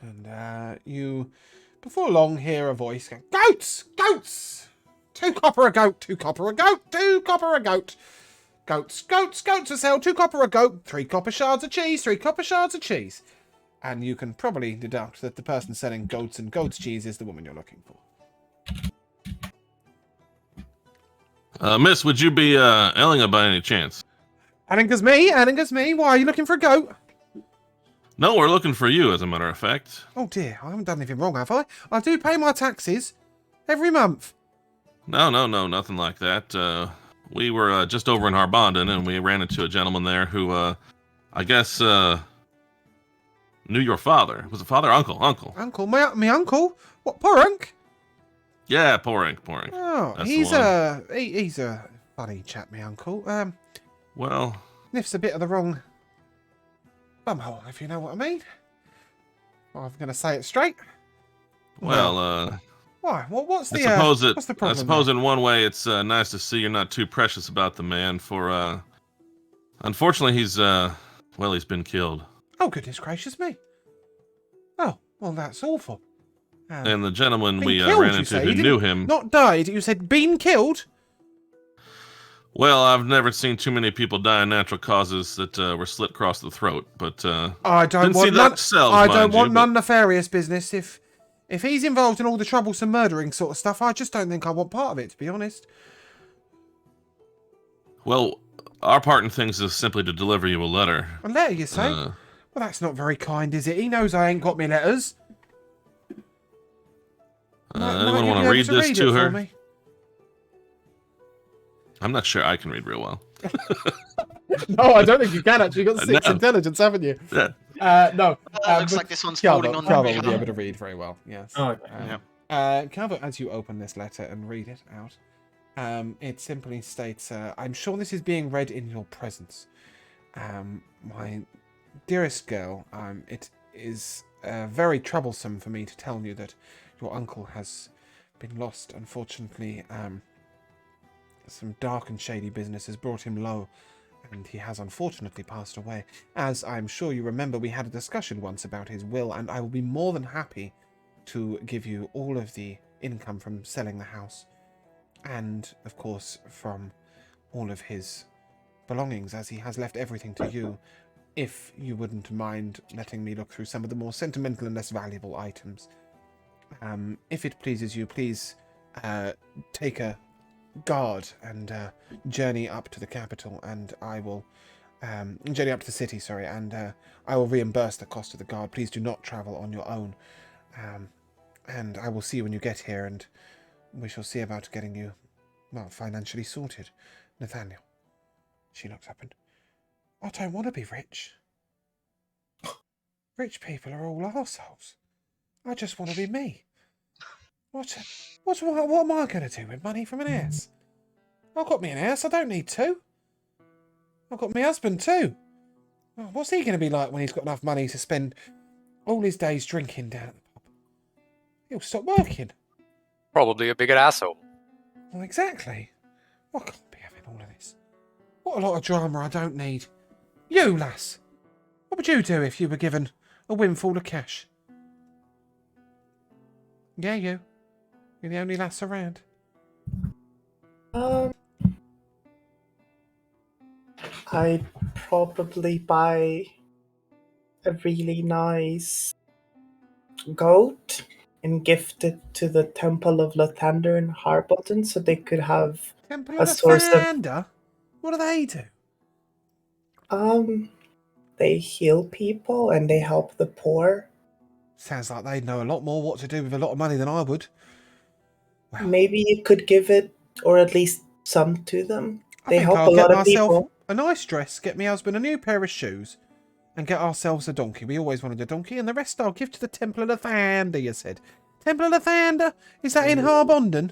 And you, before long, hear a voice go, "Goats! Goats! 2 copper a goat, 2 copper a goat, 2 copper a goat. Goats, goats, goats to sell, 2 copper a goat, 3 copper shards of cheese, 3 copper shards of cheese." And you can probably deduct that the person selling goats and goat's cheese is the woman you're looking for. Miss, would you be Ellinga by any chance? Anninga's me. Why, are you looking for a goat? No, we're looking for you, as a matter of fact. Oh dear, I haven't done anything wrong, have I? I do pay my taxes every month. No, nothing like that. We were just over in Harbondon, and we ran into a gentleman there who, I guess, knew your father. Was it father? Uncle. Uncle? My uncle? What, Porunk? Yeah, Porink. Oh, That's he's the one. he's a funny chap, my uncle. Well, Sniffs a bit of the wrong bumhole, if you know what I mean. Well, I'm going to say it straight. well, Why? What's the what's the I problem? suppose in one way it's nice to see you're not too precious about the man. For unfortunately, he's been killed. Oh, goodness gracious me. Oh, well, that's awful. And the gentleman Been we killed, ran you into say? who You knew didn't- him. Not died. You said been killed? Well, I've never seen too many people die in natural causes that were slit across the throat, but I don't didn't see want that none. myself, I mind don't you, want but- none nefarious business. If he's involved in all the troublesome murdering sort of stuff, I just don't think I want part of it, to be honest. Well, our part in things is simply to deliver you a letter. A letter, you say? Well, that's not very kind, is it? He knows I ain't got me letters. Anyone you want be to able read this it to for her? me? I'm not sure I can read real well. No, I don't think you can actually. You've got 6 No. intelligence, haven't you? Yeah. No. Looks like this one's falling on Calvert me. will be able to read very well, yes. Oh, okay. Calvert, as you open this letter and read it out, it simply states, "I'm sure this is being read in your presence. My dearest girl, it is very troublesome for me to tell you that your uncle has been lost. Unfortunately, some dark and shady business has brought him low, and he has unfortunately passed away. As I'm sure you remember, we had a discussion once about his will, and I will be more than happy to give you all of the income from selling the house, and, of course, from all of his belongings, as he has left everything to you, if you wouldn't mind letting me look through some of the more sentimental and less valuable items. If it pleases you, please take a guard and journey up to the capital, and I will journey up to the city, sorry, and I will reimburse the cost of the guard. Please do not travel on your own, and I will see you when you get here, and we shall see about getting you, well, financially sorted. Nathaniel." She looks up and, "I don't want to be rich. Rich people are all arseholes. I just want to be me. What am I going to do with money from an ass? I've got me an ass, I don't need 2. I've got my husband too. Oh, what's he going to be like when he's got enough money to spend all his days drinking down at the pub? He'll stop working." Probably a bigger asshole. Well, exactly. I can't be having all of this. What a lot of drama I don't need. You, lass. What would you do if you were given a windfall of cash? Yeah, you. You're the only lass around. Um, I'd probably buy a really nice goat and gift it to the Temple of Lathander in Harbotton so they could have Temple a of source of Lathander? What do they do? they heal people and they help the poor. Sounds like they know a lot more what to do with a lot of money than I would. Well, Maybe you could give it, or at least some to them. I They think help I'll a get lot of myself people. a nice dress, get my husband a new pair of shoes, and get ourselves a donkey. We always wanted a donkey, and the rest I'll give to the Temple of Lathander, you said. Temple of Lathander? Is that in Harbondon?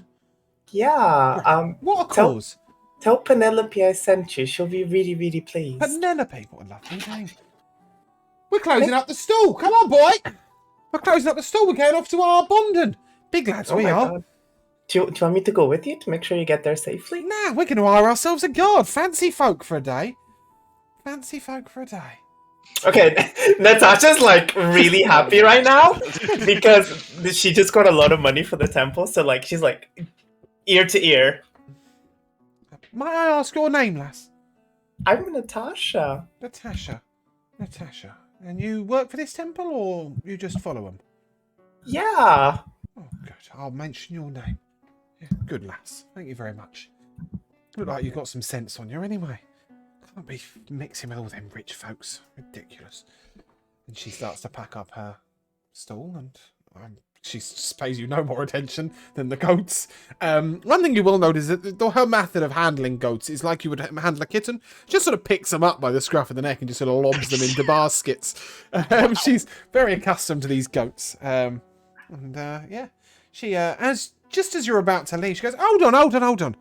Yeah. What a tell- cause. Tell Penelope I sent you. She'll be really, really pleased. Penelope, what a lovely name. We're closing up the stall. Come on, boy. We're closing up the stall. We're going off to Harbondon. Big lads, Oh we my are. God. Do you want me to go with you to make sure you get there safely? Nah, we're going to hire ourselves a guard. Fancy folk for a day. Fancy folk for a day. Okay, Natasha's like really happy right now because she just got a lot of money for the temple. So like she's like ear to ear. Might I ask your name, lass? I'm Natasha. Natasha. Natasha. And you work for this temple, or you just follow them? Yeah. Oh, good. I'll mention your name. Yeah, good lass. Thank you very much. Look like you've got some sense on you anyway. Can't be mixing with all them rich folks. Ridiculous. And she starts to pack up her stall, and she pays you no more attention than the goats. One thing you will notice is that her method of handling goats is like you would handle a kitten. She just sort of picks them up by the scruff of the neck and just sort of lobs them into baskets. She's very accustomed to these goats. Yeah, she just as you're about to leave, she goes, hold on.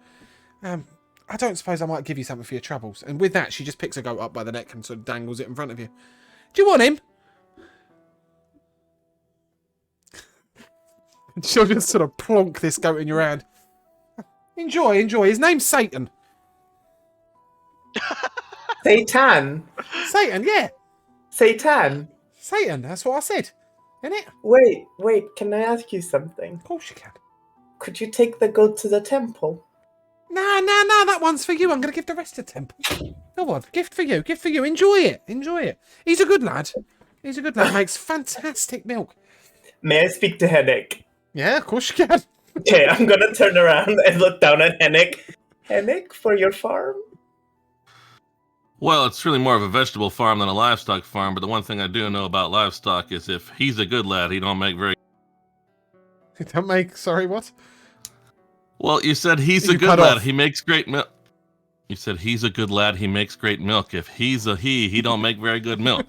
I don't suppose I might give you something for your troubles. And with that, she just picks a goat up by the neck and sort of dangles it in front of you. Do you want him? And she'll just sort of plonk this goat in your hand. Enjoy. His name's Satan. Satan. Satan, yeah. Satan. Satan, that's what I said. Isn't it? Wait, can I ask you something? Of course you can. Could you take the goat to the temple? No, that one's for you. I'm going to give the rest to Temple. Go on, gift for you. Enjoy it. He's a good lad. Makes fantastic milk. May I speak to Hennick? Yeah, of course you can. Okay, I'm gonna turn around and look down at Hennick. Hennick, for your farm? Well, it's really more of a vegetable farm than a livestock farm, but the one thing I do know about livestock is if he's a good lad, he don't make very... Sorry, what? Well, you said he's a good lad, he makes great milk. You said he's a good lad, he makes great milk. If he's a he don't make very good milk.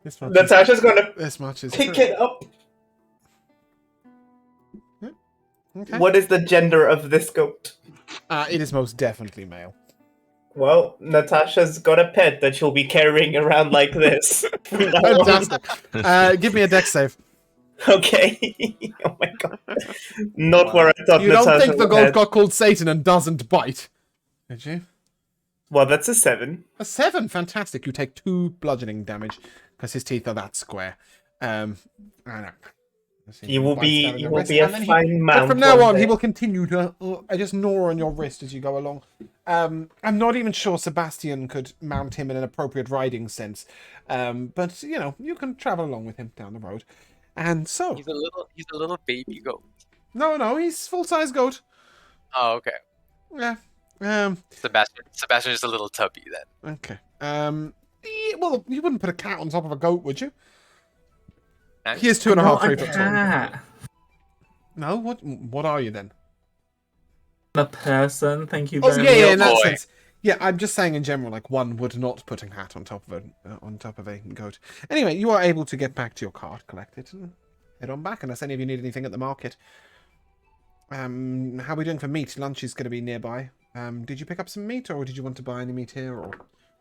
Natasha's gonna pick it up. Yeah. Okay. What is the gender of this goat? It is most definitely male. Well, Natasha's got a pet that she'll be carrying around like this. Fantastic. Give me a dex save. Okay. Oh my god. Not where I thought You Natasha don't think the would goat head. got called Satan and doesn't bite? Did you? Well, that's a 7. A 7, fantastic. You take 2 bludgeoning damage because his teeth are that square. I know. You will be a And then fine man. But from now on, he will continue to just gnaw on your wrist as you go along. I'm not even sure Sebastian could mount him in an appropriate riding sense, but you can travel along with him down the road. And so He's a little baby goat. no, he's full-size goat. Oh, okay. Yeah. Sebastian's just a little tubby then. Okay. Well, you wouldn't put a cat on top of a goat, would you? He is 2.5, 3 foot tall. No, what are you then? A person, thank you Oh, very yeah, much. in that boy. sense. Yeah, I'm just saying in general, like one would not put a hat on top of a goat. Anyway, you are able to get back to your cart, collect it, and head on back. Unless any of you need anything at the market. How are we doing for meat? Lunch is going to be nearby. Did you pick up some meat, or did you want to buy any meat here? Or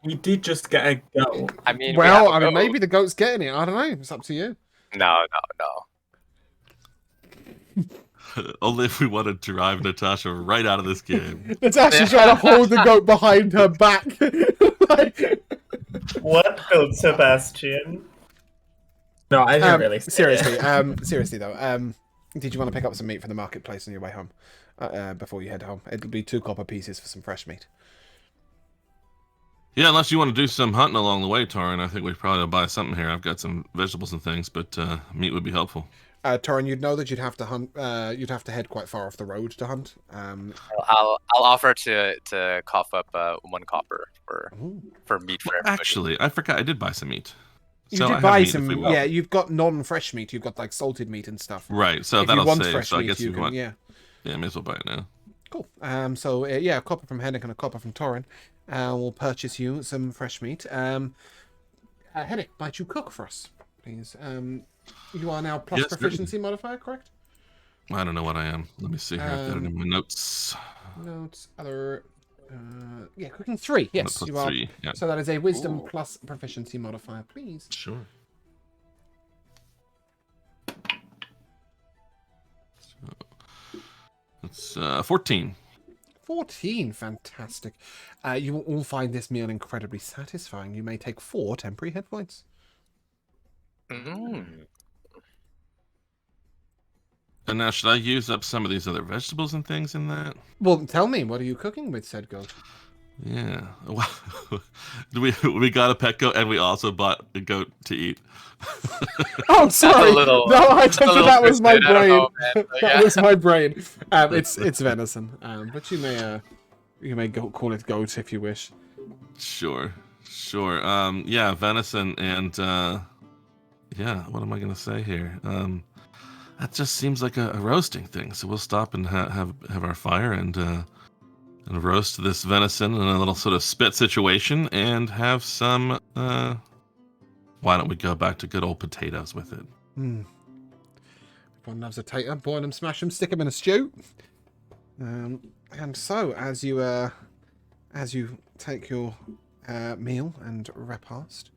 We did just get a goat. I mean, well, we have a goat. maybe the goat's getting it. I don't know. It's up to you. No. Only if we want to drive Natasha right out of this game. Natasha's trying to hold the goat behind her back. What built Sebastian? No, I didn't really say seriously. it. Seriously though. Did you want to pick up some meat from the marketplace on your way home? before you head home. It'll be 2 copper pieces for some fresh meat. Yeah, unless you want to do some hunting along the way, Torin, I think we'd probably buy something here. I've got some vegetables and things, but meat would be helpful. Torin, you'd know that you'd have to hunt. You'd have to head quite far off the road to hunt. I'll offer to cough up 1 copper for meat for everybody. Actually, I forgot I did buy some meat. You So I did have buy meat if some. we want. Yeah, you've got non-fresh meat. You've got like salted meat and stuff. Right, so If that'll you want save. fresh So I meat, guess you we can. want. Yeah. Yeah, may as well buy it now. Cool. So yeah, a copper from Hennick and a copper from Torin. We'll purchase you some fresh meat. Hennick, might you cook for us, please? You are now plus Yes, proficiency modifier, correct? I don't know what I am. Let me see here. I've got it in my notes. Notes, other. Yeah, cooking 3. Yes, Plus you are. 3. Yeah, So that is a wisdom plus proficiency modifier, please. sure. So, it's 14. 14, fantastic. You will all find this meal incredibly satisfying. You may take 4 temporary hit points. Mm. And now, should I use up some of these other vegetables and things in that? Well, tell me, what are you cooking with said goat? Yeah. We got a pet goat and we also bought a goat to eat. Oh, sorry. little- No, I took it. That was my twisted, I don't brain. know, man, but That yeah. was my brain. It's venison. But you may call it goat if you wish. Sure. Yeah, venison and yeah. What am I gonna say here? That just seems like a roasting thing. So we'll stop and have our fire and roast this venison in a little sort of spit situation and have some. Why don't we go back to good old potatoes with it? Everyone loves a tater. Boil them, smash them, stick them in a stew. And so, as you take your meal and repast,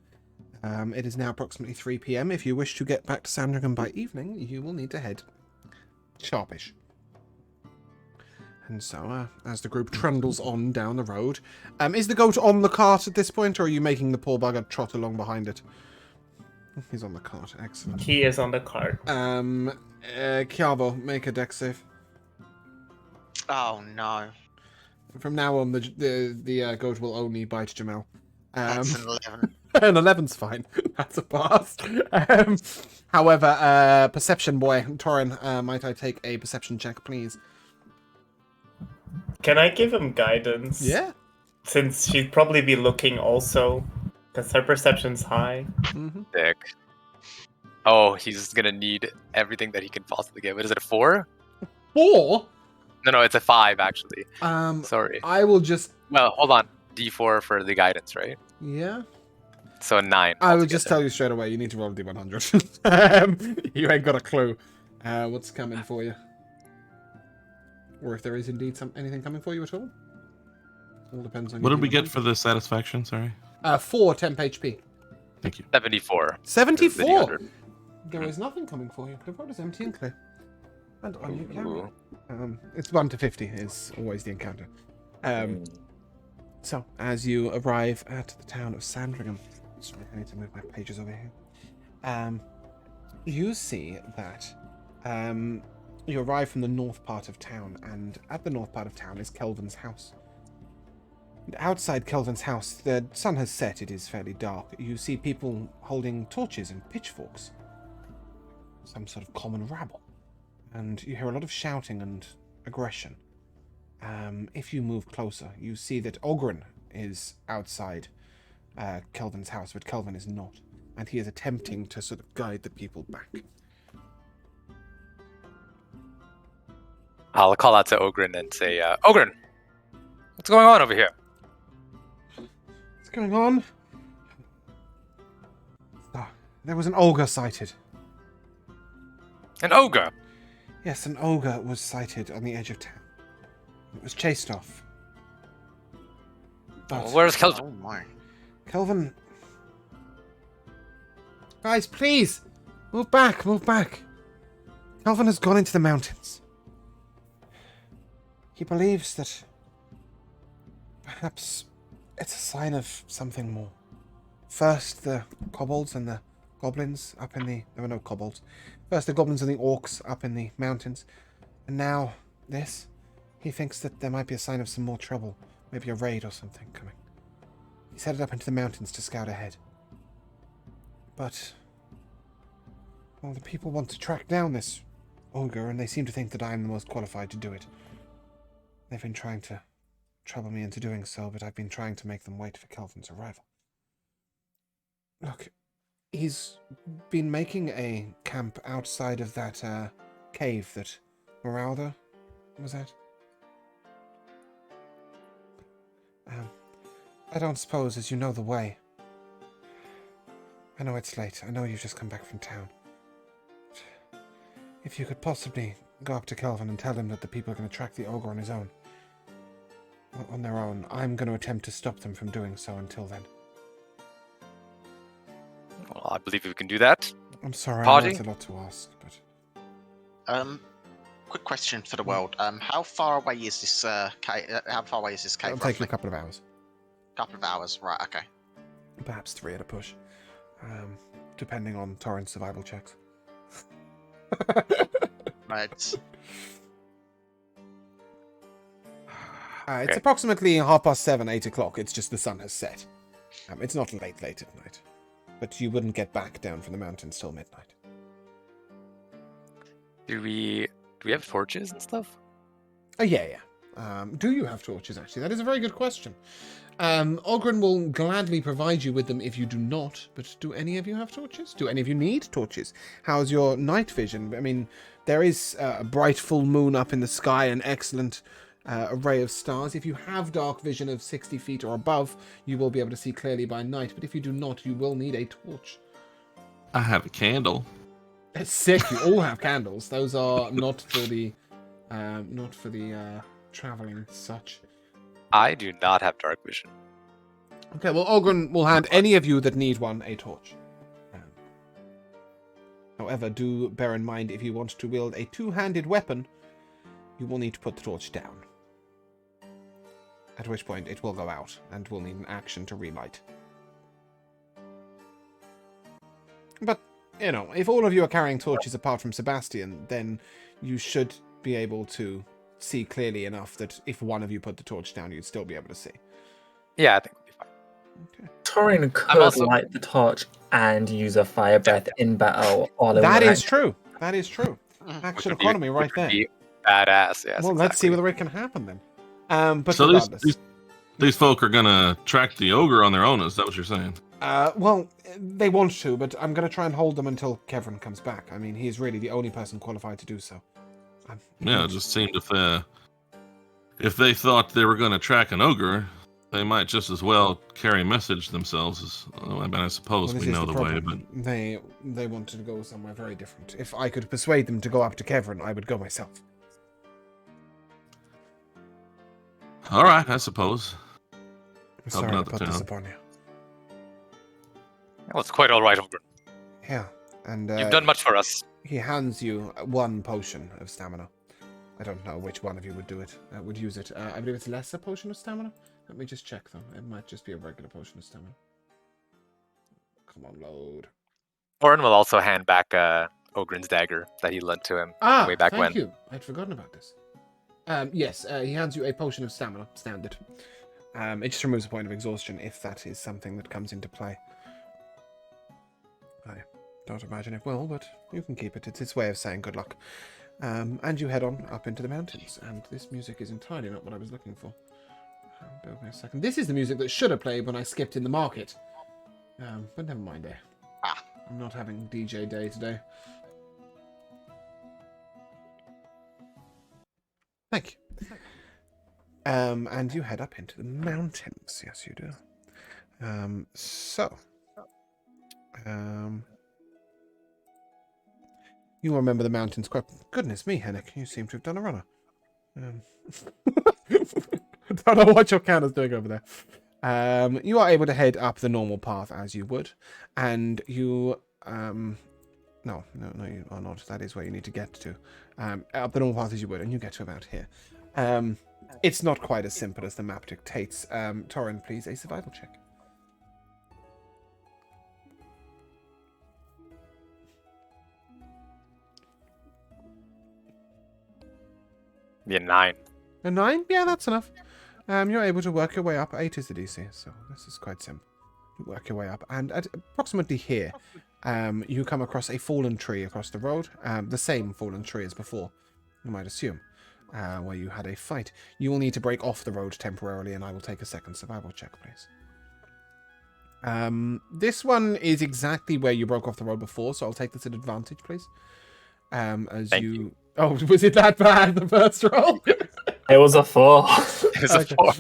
it is now approximately 3 p.m. If you wish to get back to Sandringham by evening, you will need to head sharpish. And so, as the group trundles on down the road, is the goat on the cart at this point, or are you making the poor bugger trot along behind it? He's on the cart. Excellent. He is on the cart. Kiavo, make a dex save. Oh no. From now on, the goat will only bite Jamel. That's an 11. An 11's fine. That's a pass. However, perception boy, Torin, might I take a perception check, please? Can I give him guidance? Yeah. Since she'd probably be looking also, because her perception's high. Mm-hmm. Sick. Oh, he's gonna need everything that he can possibly get. What is it, a 4? 4? No, it's a 5 actually. Um, Sorry. I will just. Well, hold on. D4 for the guidance, right? Yeah. So 9. I will just tell you straight away. You need to roll a d100. You ain't got a clue what's coming for you, or if there is indeed anything coming for you at all. All depends on. What did we get for the satisfaction? Sorry. 4 temp HP. Thank you. 74. 74. There is nothing coming for you. The road is empty and clear. And on you Ooh. can. It's 1 to 50 is always the encounter. So as you arrive at the town of Sandringham, sorry, I need to move my pages over here. You see that you arrive from the north part of town, and at the north part of town is Kelvin's house. And outside Kelvin's house, the sun has set, it is fairly dark. You see people holding torches and pitchforks. Some sort of common rabble. And you hear a lot of shouting and aggression. If you move closer, you see that Ogren is outside Kelvin's house, but Kelvin is not. And he is attempting to sort of guide the people back. I'll call out to Ogren and say, Ogren, what's going on over here? What's going on? There was an ogre sighted. An ogre? Yes, an ogre was sighted on the edge of town. It was chased off. But Where's Kelvin? Oh my. Kelvin... Guys, please! Move back, move back! Kelvin has gone into the mountains. He believes that perhaps it's a sign of something more. First, the kobolds and the goblins up in the... There were no kobolds. First, the goblins and the orcs up in the mountains. And now, this. He thinks that there might be a sign of some more trouble. Maybe a raid or something coming. He's headed up into the mountains to scout ahead. But... well, the people want to track down this ogre, and they seem to think that I am the most qualified to do it. They've been trying to trouble me into doing so, but I've been trying to make them wait for Kelvin's arrival. Look, he's been making a camp outside of that cave that Maralda was at. I don't suppose, as you know the way. I know it's late. I know you've just come back from town. If you could possibly go up to Kelvin and tell him that the people are going to track the ogre on their own, I'm going to attempt to stop them from doing so until then. Well, I believe we can do that. I'm sorry, Party? I know it's a lot to ask, but... quick question for the world. How far away is this cave? How far away is this cave? It'll take you a roughly? couple of hours. Couple of hours, right? Okay. Perhaps 3 at a push. Depending on Torrent's survival checks. Right. It's approximately 7:30, 8 o'clock. It's just the sun has set. It's not late at night. But you wouldn't get back down from the mountains till midnight. Do we have torches and stuff? Oh, yeah. Do you have torches, actually? That is a very good question. Ogren will gladly provide you with them if you do not, but do any of you have torches? Do any of you need torches? How's your night vision? I mean, there is a bright full moon up in the sky, an excellent array of stars. If you have dark vision of 60 feet or above, you will be able to see clearly by night, but if you do not, you will need a torch. I have a candle. It's sick. You all have candles. Those are not for the traveling such. I do not have dark vision. Okay, well, Ogren will hand any of you that need one a torch. However, do bear in mind, if you want to wield a two-handed weapon, you will need to put the torch down. At which point it will go out, and will need an action to relight. But, you know, if all of you are carrying torches apart from Sebastian, then you should be able to see clearly enough that if one of you put the torch down, you'd still be able to see. Yeah, I think we'll be fine. Okay. Torin could light the torch and use a fire breath in battle. All in That one is action. true. That is true. Action economy right there. Badass, yes. Well, let's see whether it can happen then. But So regardless. these folk are gonna track the ogre on their own. Is that what you're saying? Well, they want to, but I'm going to try and hold them until Kevin comes back. I mean, he's really the only person qualified to do so. Yeah, it just seemed if they thought they were gonna track an ogre, they might just as well carry a message themselves. I mean, I suppose Well, we know the way, but they wanted to go somewhere very different. If I could persuade them to go up to Kevin, I would go myself. all right, I suppose. I'm sorry out to the put this town. upon you. Well, it's quite all right, Ogre. Yeah, and You've done much for us. he hands you one potion of stamina. I don't know which one of you would do it. Would use it. I believe it's less a potion of stamina. Let me just check though. It might just be a regular potion of stamina. Come on, load. Torin will also hand back Ogren's dagger that he lent to him way back thank when. you. I'd forgotten about this. Yes, he hands you a potion of stamina, standard. It just removes a point of exhaustion if that is something that comes into play. I don't imagine it will, but you can keep it. It's its way of saying good luck. And you head on up into the mountains, and this music is entirely not what I was looking for. Bear with me a second. This is the music that should have played when I skipped in the market. But never mind there. I'm not having DJ day today. Thank you. And you head up into the mountains. Yes, you do. You remember the mountains quite... Goodness me, Hennick, you seem to have done a runner. I don't know what your counter's doing over there. You are able to head up the normal path as you would. And you... No, you are not. That is where you need to get to. Up the normal path as you would, and you get to about here. It's not quite as simple as the map dictates. Torin, please, a survival check. Be a 9. A 9? Yeah, that's enough. You're able to work your way up. 8 is the DC, so this is quite simple. You work your way up, and at approximately here, you come across a fallen tree across the road. The same fallen tree as before, you might assume, where you had a fight. You will need to break off the road temporarily, and I will take a second survival check, please. This one is exactly where you broke off the road before, so I'll take this at advantage, please. As Thank you... Oh, was it that bad, the first roll? It was a 4. It was a 4.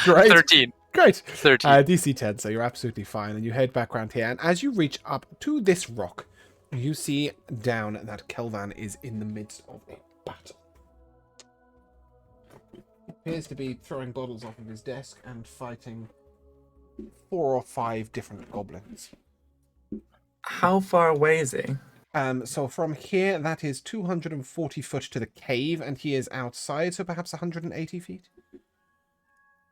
Great. 13. Great. 13. DC 10, so you're absolutely fine. And you head back around here. And as you reach up to this rock, you see down that Kelvan is in the midst of a battle. He appears to be throwing bottles off of his desk and fighting 4 or 5 different goblins. How far away is he? So from here, that is 240 foot to the cave, and he is outside, so perhaps 180 feet.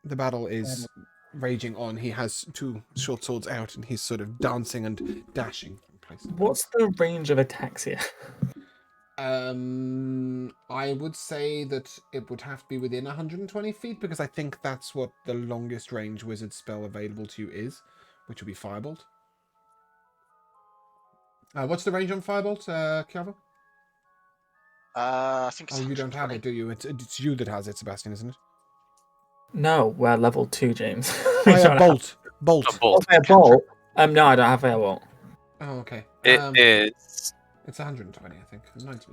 The battle is raging on. He has 2 short swords out, and he's sort of dancing and dashing from place to place. What's the range of attacks here? I would say that it would have to be within 120 feet, because I think that's what the longest range wizard spell available to you is, which would be Firebolt. What's the range on Firebolt, Kiava? I think it's Oh, you don't have 120. it, do you? It's you that has it, Sebastian, isn't it? No, we're level 2, James. Oh, yeah, Bolt. Bolt. A bolt. Firebolt? No, I don't have Firebolt. Oh, okay. It is It's 120, I think. 90%.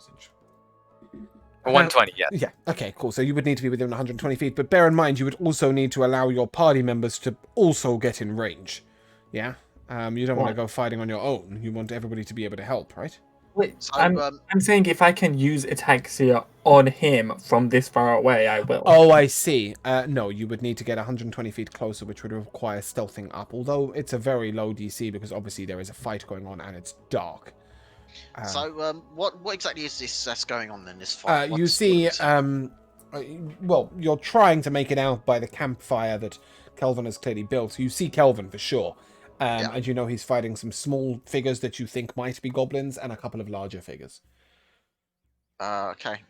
120, yeah. Yeah, okay, cool. So you would need to be within 120 feet, but bear in mind you would also need to allow your party members to also get in range. Yeah? You don't want to go fighting on your own. You want everybody to be able to help, right? Wait, So, I'm saying if I can use Ataxia on him from this far away, I will. Oh, I see. No, you would need to get 120 feet closer, which would require stealthing up, although it's a very low DC because obviously there is a fight going on and it's dark. What exactly is this that's going on in this fight? You see, well, you're trying to make it out by the campfire that Kelvin has clearly built. You see Kelvin for sure. And you know he's fighting some small figures that you think might be goblins and a couple of larger figures. Okay.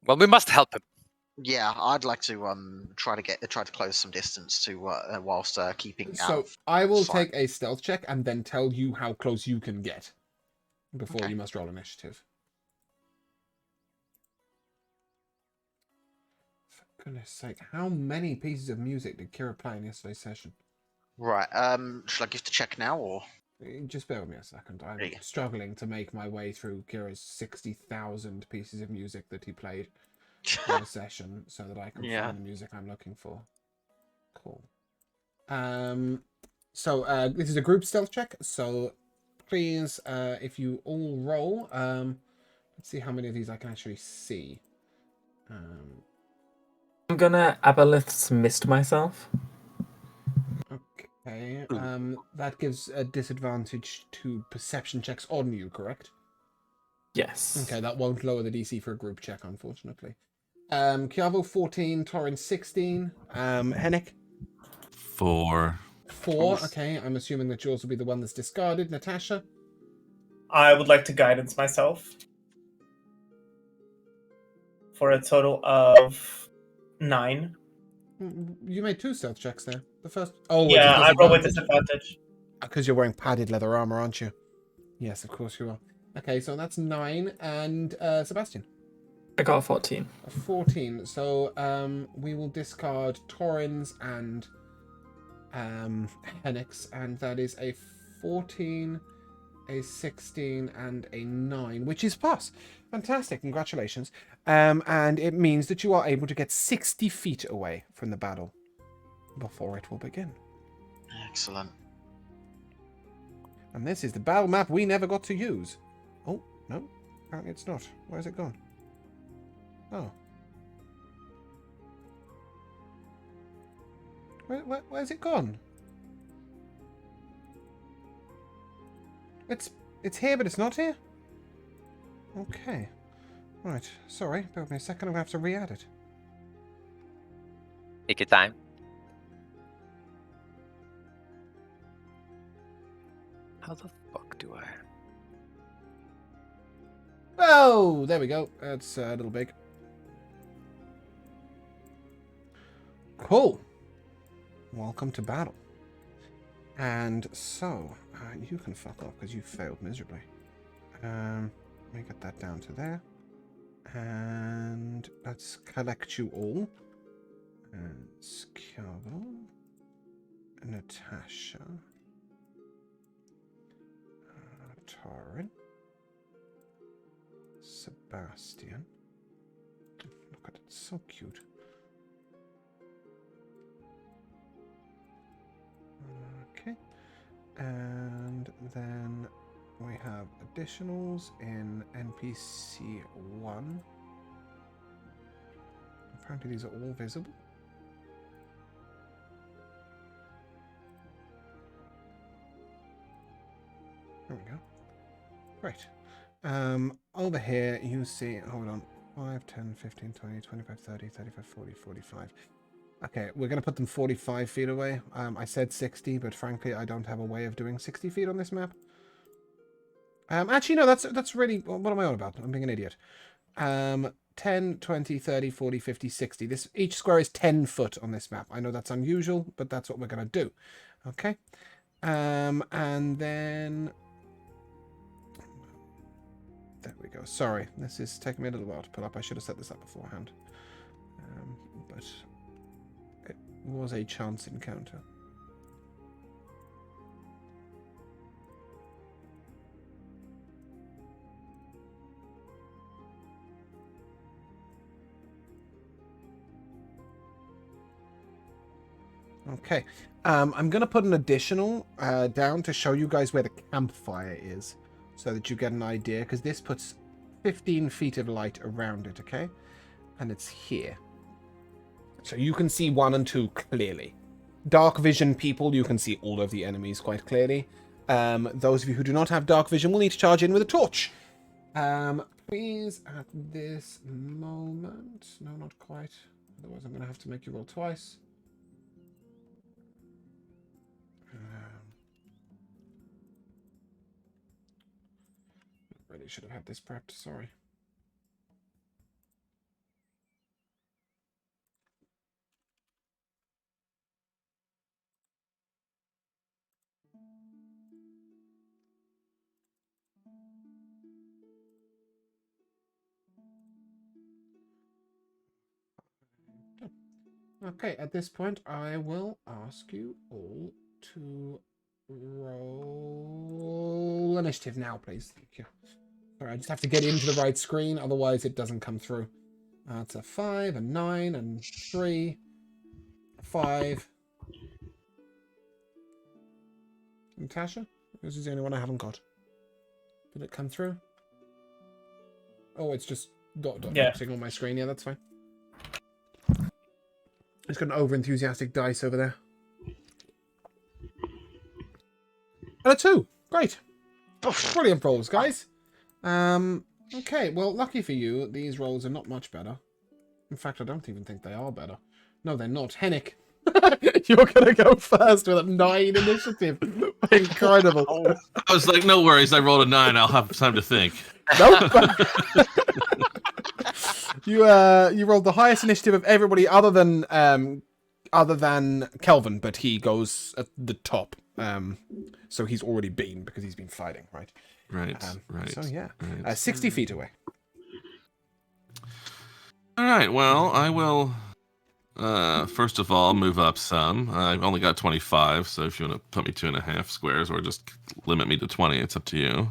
Well, we must help him. Yeah, I'd like to try to close some distance to whilst keeping out. So of I will sight. take a stealth check and then tell you how close you can get before Okay. you must roll initiative. For goodness sake, how many pieces of music did Kira play in yesterday's session? Right. Should I give the check now or? Just bear with me a second. I'm There you go. struggling to make my way through Kira's 60,000 pieces of music that he played in a session so that I can Yeah. find the music I'm looking for. Cool. So this is a group stealth check, so please, if you all roll, let's see how many of these I can actually see. I'm gonna Aboleth's mist myself. Okay, that gives a disadvantage to perception checks on you, correct? Yes. Okay, that won't lower the DC for a group check, unfortunately. Kiavo 14, Torin 16, Hennick 4. 4. Okay, I'm assuming that yours will be the one that's discarded. Natasha? I would like to guidance myself for a total of 9. You made 2 stealth checks there. The first... Oh, Yeah, I roll with disadvantage. disadvantage. Because you're wearing padded leather armor, aren't you? Yes, of course you are. Okay, so that's 9, and Sebastian? I got a 14. A 14. So we will discard Torrens and Hennick's, and that is a 14, a 16, and a 9, which is pass. Fantastic, congratulations. And it means that you are able to get 60 feet away from the battle before it will begin. Excellent. And this is the battle map we never got to use. Oh, no, apparently it's not. Where's it gone? Oh. Where's it gone? It's here, but it's not here? Okay. Right, sorry, bear with me a second, I'm going to have to re-add it. Take your time. How the fuck do I? Oh, there we go. That's a little big. Cool. Welcome to battle. And so, you can fuck off because you failed miserably. Let me get that down to there. And let's collect you all. And Skjavo. Natasha. Tarin. Sebastian. Look at it, so cute. Okay. And then we have additionals in NPC 1. Apparently these are all visible. There we go. Right. Over here you see, hold on, 5, 10, 15, 20, 25, 30, 35, 40, 45. Okay, we're going to put them 45 feet away. I said 60, but frankly, I don't have a way of doing 60 feet on this map. Actually, no, that's really... What am I on about? I'm being an idiot. 10, 20, 30, 40, 50, 60. Each square is 10 foot on this map. I know that's unusual, but that's what we're going to do. Okay. And then... There we go. Sorry, this is taking me a little while to pull up. I should have set this up beforehand. But... It was a chance encounter. Okay. I'm going to put an additional down to show you guys where the campfire is so that you get an idea, because this puts 15 feet of light around it, okay? And it's here. So you can see 1 and 2 clearly. Dark vision people, you can see all of the enemies quite clearly. Those of you who do not have dark vision will need to charge in with a torch. Please, at this moment... No, not quite. Otherwise I'm going to have to make you roll twice. Really should have had this prepped, sorry. Okay, at this point, I will ask you all to roll initiative now, please. Thank you. Sorry, I just have to get into the right screen, otherwise it doesn't come through. It's a 5, a 9, and 3, 5. Natasha? This is the only one I haven't got. Did it come through? Oh, it's just boxing on my screen. Yeah, that's fine. It's got an over-enthusiastic dice over there. And a 2. Great. Brilliant rolls, guys. Okay, well, lucky for you, these rolls are not much better. In fact, I don't even think they are better. No, they're not. Hennick, you're going to go first with a 9 initiative. Incredible. I was like, no worries. I rolled a 9. I'll have time to think. Nope. You rolled the highest initiative of everybody other than Kelvin, but he goes at the top. So he's already been, because he's been fighting, right? Right. So yeah, right. 60 feet away. All right. Well, I will. First of all, move up some. I've only got 25, so if you want to put me 2.5 squares, or just limit me to 20, it's up to you.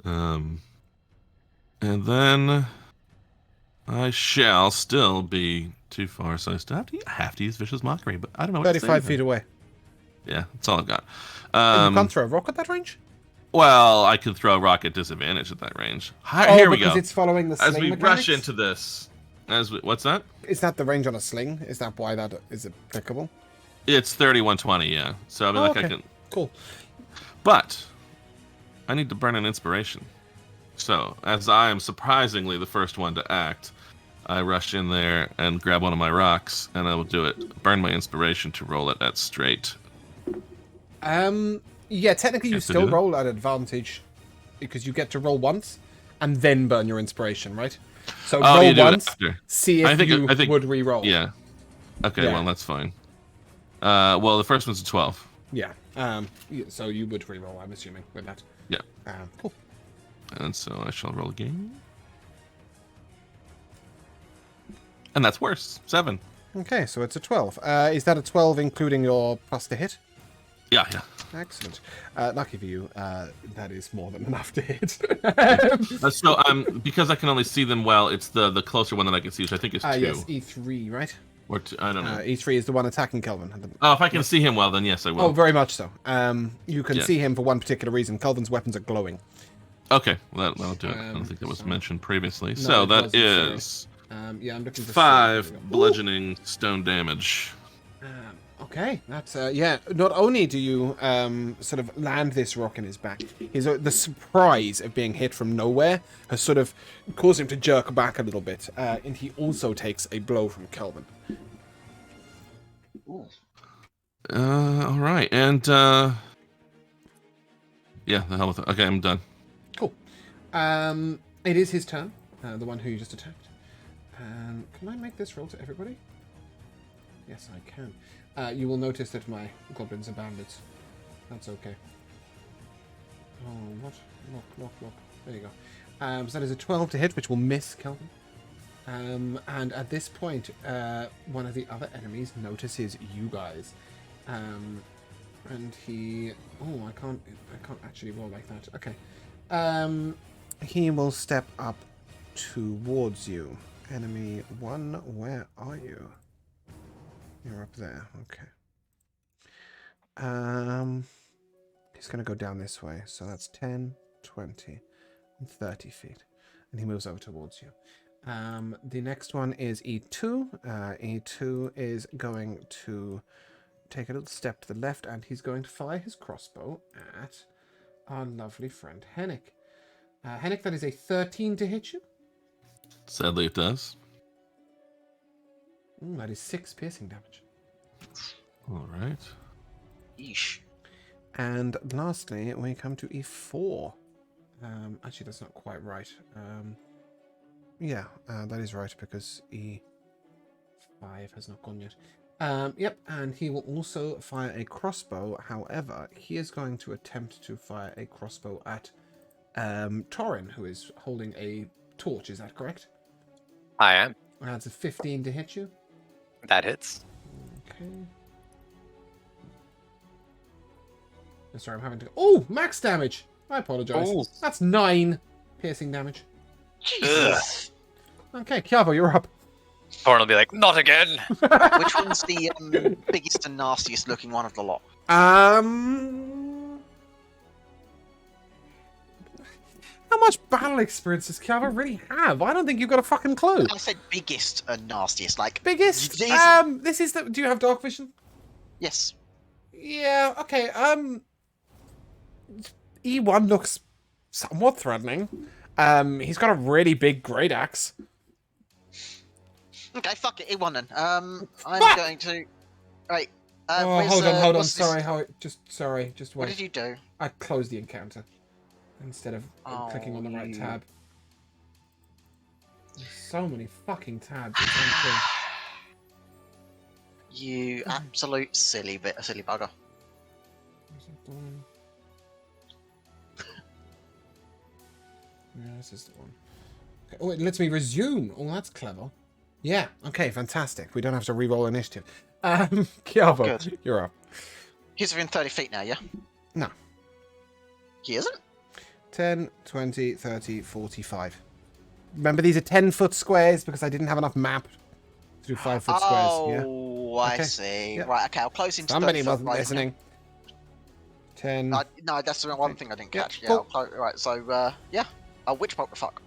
And then I shall still be too far, so I still have to use Vicious Mockery, but I don't know what 35 feet away. Yeah, that's all I've got. You can't throw a rock at that range? Well, I could throw a rock at disadvantage at that range. Here we go. Because it's following the sling As we mechanics? rush into this. What's that? Is that the range on a sling? Is that why that is applicable? It's 3120, yeah. So I mean, okay. I can. Cool. But I need to burn an inspiration. So as I am surprisingly the first one to act, I rush in there and grab one of my rocks, and I will do it. Burn my inspiration to roll it at straight. Yeah, technically you still roll at advantage because you get to roll once and then burn your inspiration, right? So roll once, see if you would re-roll. Yeah. Okay, Yeah. well, that's fine. Well, the first one's a 12. Yeah. So you would reroll, I'm assuming, with that. Yeah. Cool. And so I shall roll again. And that's worse. 7. Okay, so it's a 12. Is that a 12 including your plus to hit? Yeah. Excellent. Lucky for you, that is more than enough to hit. So because I can only see them well, it's the closer one that I can see, which I think is 2. Yes, E3, right? Or 2, I don't know. E3 is the one attacking Kelvin. Oh, if I can see him well, then yes, I will. Oh, very much so. You can Yeah. see him for one particular reason. Kelvin's weapons are glowing. Okay, well, that'll do it. I don't think that was mentioned previously. No, So it that wasn't, is yeah, I'm looking for 5 bludgeoning stone damage. Okay, that's yeah. Not only do you sort of land this rock in his back, the surprise of being hit from nowhere has sort of caused him to jerk back a little bit, and he also takes a blow from Kelvin. Ooh. All right, and yeah, the hell with it. Okay, I'm done. Cool. It is his turn, the one who you just attacked. Can I make this roll to everybody? Yes, I can. You will notice that my goblins are bandits. That's okay. Oh, what? Look. There you go. So that is a 12 to hit, which will miss Kelvin. And at this point, one of the other enemies notices you guys. And he... Oh, I can't actually roll like that. Okay. He will step up towards you. Enemy 1, where are you? You're up there. Okay. He's going to go down this way. So that's 10, 20, and 30 feet. And he moves over towards you. The next one is E2. E2 is going to take a little step to the left, and he's going to fire his crossbow at our lovely friend Hennick. Hennick, that is a 13 to hit you. Sadly, it does. That is 6 piercing damage. All right. Yeesh. And lastly, we come to E4. Actually, that's not quite right. Yeah, that is right, because E5 has not gone yet. Yep, and he will also fire a crossbow. However, he is going to attempt to fire a crossbow at Torin, who is holding a torch. Is that correct? I am. That's a 15 to hit you. That hits. Okay. Sorry, I'm having to... Oh, max damage! I apologize. Oh. That's 9 piercing damage. Jesus. Okay, Kiavo, you're up. Thorin will be like, not again! Which one's the biggest and nastiest looking one of the lot? How much battle experience does Kiavo really have? I don't think you've got a fucking clue. I said biggest and nastiest, like... Biggest? These- This is the... Do you have dark vision? Yes. Yeah, okay, E1 looks somewhat threatening. He's got a really big great axe. Okay, fuck it, E1 then. I'm Fuck! going to... Right. Oh, where's, hold on. what's this- Sorry, just What wait. did you do? I closed the encounter instead of clicking on the right you- tab. There's so many fucking tabs. It's unfair. You absolute silly bugger. Where's that one? Yeah, this is the one. Okay. Oh, it lets me resume. Oh, that's clever. Yeah. Okay. Fantastic. We don't have to re-roll initiative. Kiavo, Good. you're up. He's within 30 feet now, yeah? No. He isn't? 10, 20, 30, 45. Remember, these are 10-foot squares because I didn't have enough map to do 5-foot squares. Oh, I Okay. see. Yep. Right, okay, I'll close into Somebody 30 foot wasn't right listening. 10. now. No, that's the one thing I didn't catch. Yeah, cool. I'll close. Right, so, yeah. I'll witch bolt the fuck.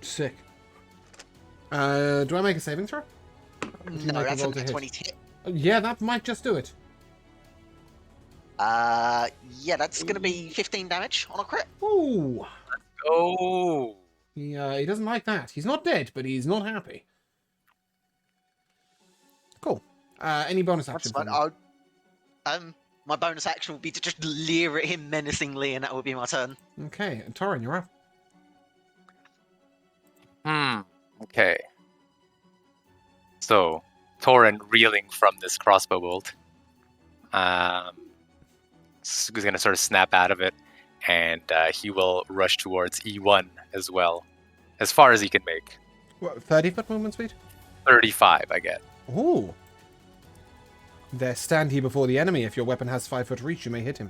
Sick. Do I make a saving throw? you No, make a that's roll a to hit? 20 to hit. Yeah, that might just do it. Yeah, that's going to be 15 damage on a crit. Ooh. Oh! He doesn't like that. He's not dead, but he's not happy. Cool. Any bonus That's action? fine. for me? My bonus action will be to just leer at him menacingly, and that will be my turn. Okay, and Torin, you're up. Okay. So, Torin reeling from this crossbow bolt. He's going to sort of snap out of it, and he will rush towards E1 as well, as far as he can make. What, 30-foot movement speed? 35, I get. Ooh. There stand he before the enemy. If your weapon has 5-foot reach, you may hit him.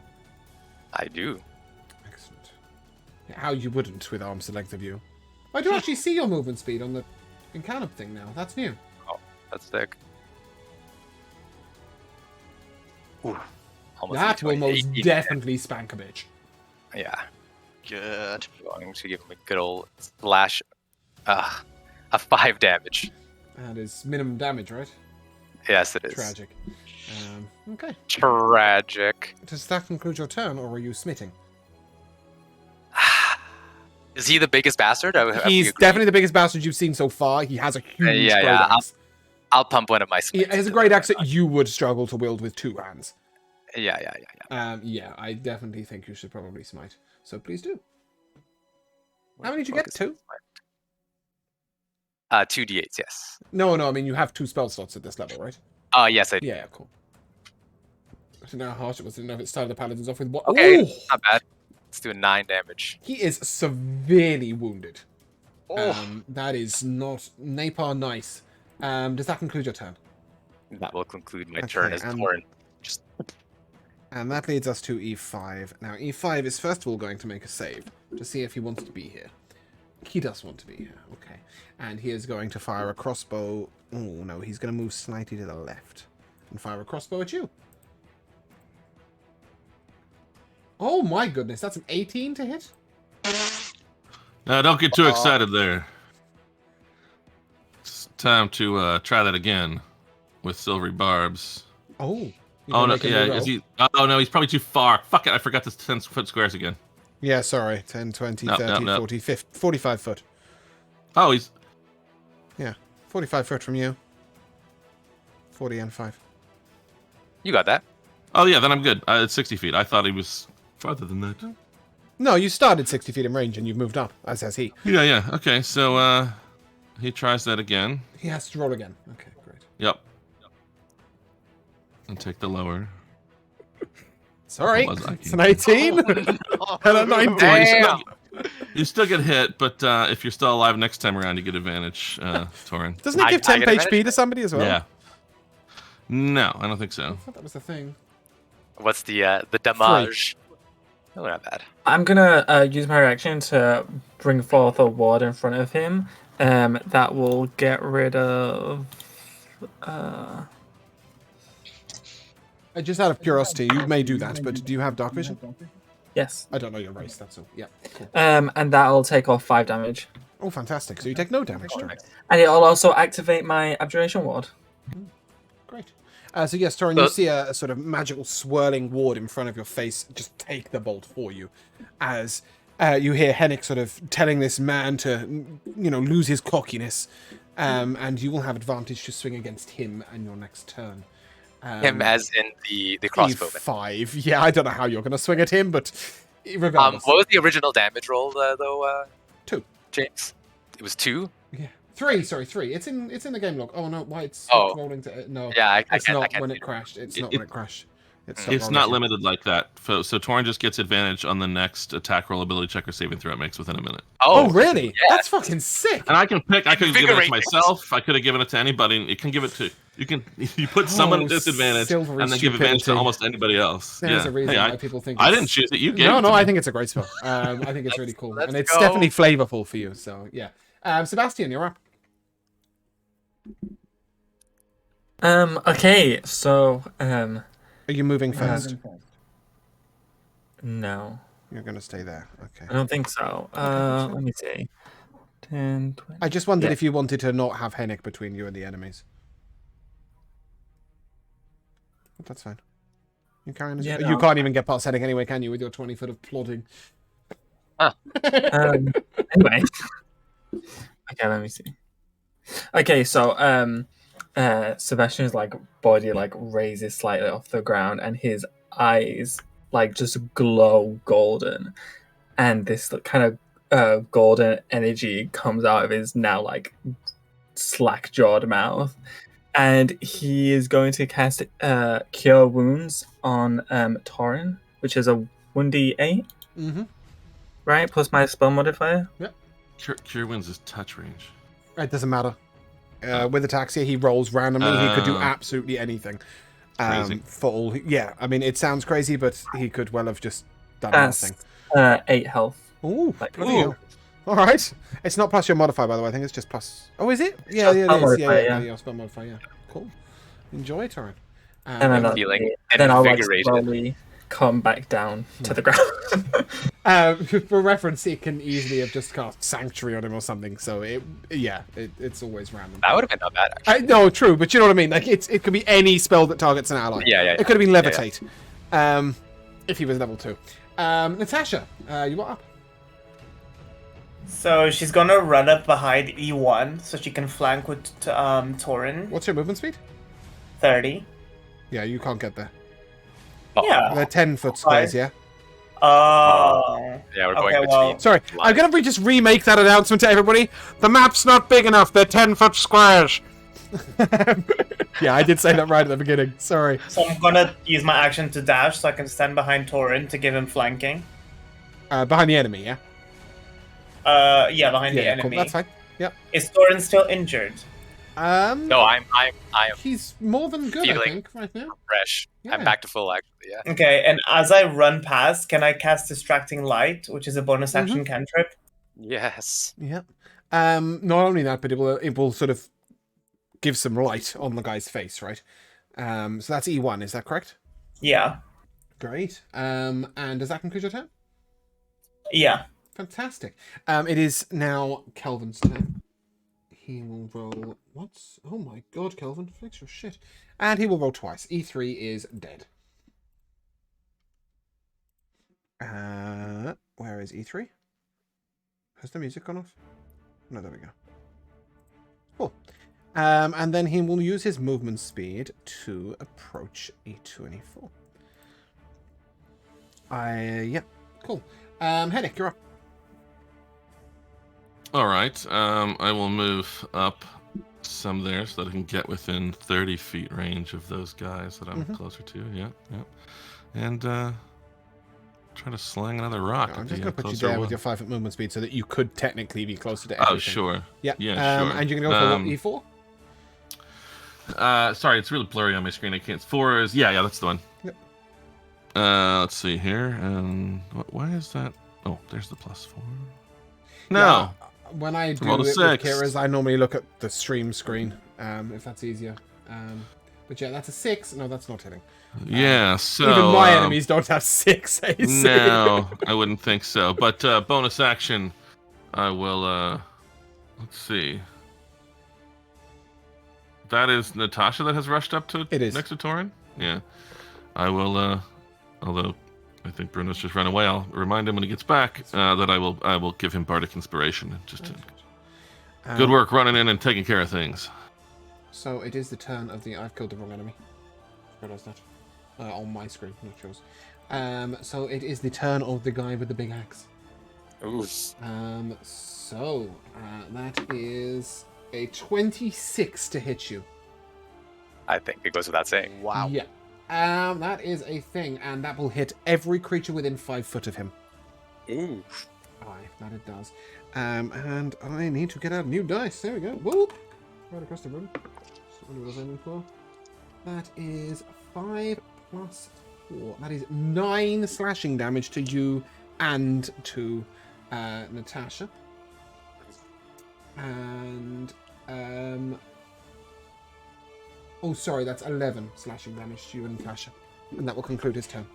I do. Excellent. How you wouldn't with arms the length of you. I do actually see your movement speed on the encounter thing now. That's new. Oh, that's sick. Ooh, That will most definitely spank a bitch. Yeah. Good. I'm going to give him a good old slash. A 5 damage. That is minimum damage, right? Yes, it is. Tragic. Okay. Tragic. Does that conclude your turn, or are you smitting? Is he the biggest bastard? He's definitely the biggest bastard you've seen so far. He has a huge great axe. I'll pump one of my He has a great axe that you would struggle to wield with 2 hands. Yeah. Yeah, I definitely think you should probably smite. So please do. How many did you get? 2? 2 d8s, yes. No, I mean, you have 2 spell slots at this level, right? Yes, I do. Yeah, cool. I didn't know how harsh it was. I didn't know if it started the paladins off with what. Okay, Ooh! not bad. Let's do a 9 damage. He is severely wounded. Oh. That is not Napar nice. Does that conclude your turn? That will conclude my turn as Torin. And that leads us to E5. Now, E5 is first of all going to make a save to see if he wants to be here. He does want to be here, okay. And he is going to fire a crossbow. Oh, no, he's going to move slightly to the left and fire a crossbow at you. Oh my goodness, that's an 18 to hit? Now, don't get too excited there. It's time to try that again with silvery barbs. Oh. Oh, no, yeah, is he... Oh, no, he's probably too far. Fuck it, I forgot the 10-foot squares again. Yeah, sorry. 10, 20, No, 30, no. 40, 50, 45 foot. Oh, he's... Yeah, 45 foot from you. 40 and 5. You got that. Oh, yeah, then I'm good. It's 60 feet. I thought he was farther than that. No, you started 60 feet in range and you've moved up, as has he. Yeah. Okay, so he tries that again. He has to roll again. Okay, great. Yep. And take the lower. Sorry, Was I? it's an 18 and a 19. Damn. You still get hit, but if you're still alive next time around, you get advantage, Torin. Doesn't it give I 10 get HP advantage? to somebody as well? Yeah. No, I don't think so. I thought that was the thing. What's the damage? Oh, not bad. I'm gonna use my reaction to bring forth a ward in front of him. That will get rid of. Just out of curiosity, you may do that, but do you have dark vision? Yes. I don't know your race, that's all. Yeah, cool. And that'll take off 5 damage. Oh, fantastic. So you take no damage, Torin. And it'll also activate my abjuration ward. Great. So yes, Torin, you see a sort of magical swirling ward in front of your face just take the bolt for you. As you hear Hennick sort of telling this man to, lose his cockiness. And you will have advantage to swing against him in your next turn. Him as in the crossbowman. E5. Yeah, I don't know how you're going to swing at him, but regardless. What was the original damage roll though? 2. James. It was 2. Yeah, 3. Sorry, 3. It's in the game log. Oh no, why it's rolling to no? Yeah, it's I not can't when see it crashed. It's not it- when it crashed. It's not limited like that. So Torin just gets advantage on the next attack roll, ability check, or saving throw it makes within a minute. Oh really? Yeah. That's fucking sick. And I can pick. I could have given it to Invigorate. myself. I could have given it to anybody. You can give it to. You put someone at disadvantage silvery and then give advantage to stupidity. almost anybody else. There's yeah. a reason Hey, why people think I it's- didn't choose it. You gave. No, it to I me. think it's a great spell. I think it's really cool, let's and it's go. definitely flavorful for you. So yeah, Sebastian, you're up. Okay, so Are you moving first? no, You're going to stay there. Okay. I don't think so. Let me see. 10, 20. I just wondered Yeah. if you wanted to not have Hennick between you and the enemies. But that's fine. You carry on as Yeah, you no. can't even get past Hennick anyway, can you, with your 20 foot of plodding? Anyway. Okay, let me see. Okay, so Sebastian's body raises slightly off the ground, and his eyes just glow golden, and this kind of golden energy comes out of his now slack jawed mouth, And he is going to cast Cure Wounds on Torin, which is a 1d8. Mm-hmm. Right, plus my spell modifier. Yep. Cure Winds is touch range. It doesn't matter. With Ataxia, he rolls randomly. He could do absolutely anything. Crazy. For all, yeah. I mean, it sounds crazy, but he could well have just done That's nothing. 8 health. Ooh, Like, bloody hell. All right. It's not plus your modifier, by the way. I think it's just plus. Oh, is it? Yeah, Spell it is. modifier, Yeah, yeah. your spell modifier. Yeah. Cool. Enjoy, Torin. And then, I'm feeling then I'll like invigorated. slowly come back down to the ground. For reference, it can easily have just cast Sanctuary on him or something. So it's always random. That would have been not bad, actually. No, true, but you know what I mean. Like it could be any spell that targets an ally. Yeah. It could have been Levitate, if he was level 2. Natasha, you are up. So she's gonna run up behind E1 so she can flank with Torin. What's your movement speed? 30. Yeah, you can't get there. Yeah. They're 10-foot squares, yeah? Oh. Yeah, we're going Okay, between. well- Sorry, I'm gonna just remake that announcement to everybody. The map's not big enough, they're 10-foot squares. Yeah, I did say that right at the beginning, sorry. So I'm gonna use my action to dash so I can stand behind Torin to give him flanking. Behind the enemy, yeah? Yeah, behind the Yeah, cool, enemy. that's fine. Yep. Is Torin still injured? No, I am He's more than good, I Feeling- think, right now. fresh. Yeah. I'm back to full, actually. Yeah. Okay, and as I run past, can I cast Distracting Light, which is a bonus action cantrip? Yes. Yep. Not only that, but it will sort of give some light on the guy's face, right? So that's E1, is that correct? Yeah. Great. And does that conclude your turn? Yeah. Fantastic. It is now Kelvin's turn. He will roll... What's... Oh my god, Kelvin. Fix your shit. And he will roll twice. E3 is dead. Where is E3? Has the music gone off? No, there we go. Cool. And then he will use his movement speed to approach E2 and E4. Yep. Cool. Hennick, you're up. All right. I will move up some there so that I can get within 30 feet range of those guys that I'm closer to. Yeah. And try to slang another rock. I'm at just the, going to put you closer there one. with your 5-foot movement speed so that you could technically be closer to everything. Oh, sure. Yeah. Yeah, sure. And you're going to go for E4? Sorry, it's really blurry on my screen. I can't. 4 is that's the one. Yep. Let's see here. And why is that? Oh, there's the +4. No. Yeah, when I do Roll it a with 6. Kira's, I normally look at the stream screen, if that's easier. But yeah, that's a 6. No, that's not hitting. Yeah, so Even my enemies don't have 6 AC. No, I wouldn't think so. But bonus action, I will. Let's see. That is Natasha that has rushed up to It is. next to Torin. Yeah, I will. Although I think Bruno's just run away, I'll remind him when he gets back that I will give him bardic inspiration. Just good work running in and taking care of things. So it is the turn of the... I've killed the wrong enemy. Realize that. On my screen, not yours. So it is the turn of the guy with the big axe. Ooh. So that is a 26 to hit you. I think it goes without saying. Wow. Yeah. That is a thing, and that will hit every creature within 5 foot of him. Ooh. Aye, that it does. And I need to get out new dice. There we go. Whoop! Right across the room. That's what I was aiming for. That is 5 plus 4. That is 9 slashing damage to you and to Natasha. And oh, sorry, that's 11 slashing damage to you and Natasha, and that will conclude his turn.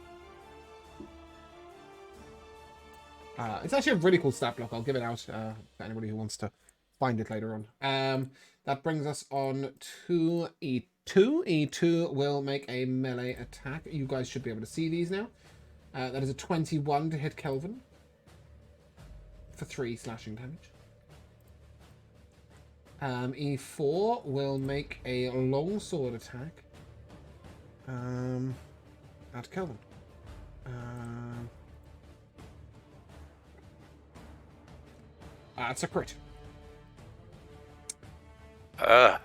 It's actually a really cool stat block. I'll give it out to anybody who wants to find it later on. That brings us on to E2. E2 will make a melee attack. You guys should be able to see these now. That is a 21 to hit Kelvin for 3 slashing damage. E4 will make a longsword attack at Kelvin. That's a crit. Oh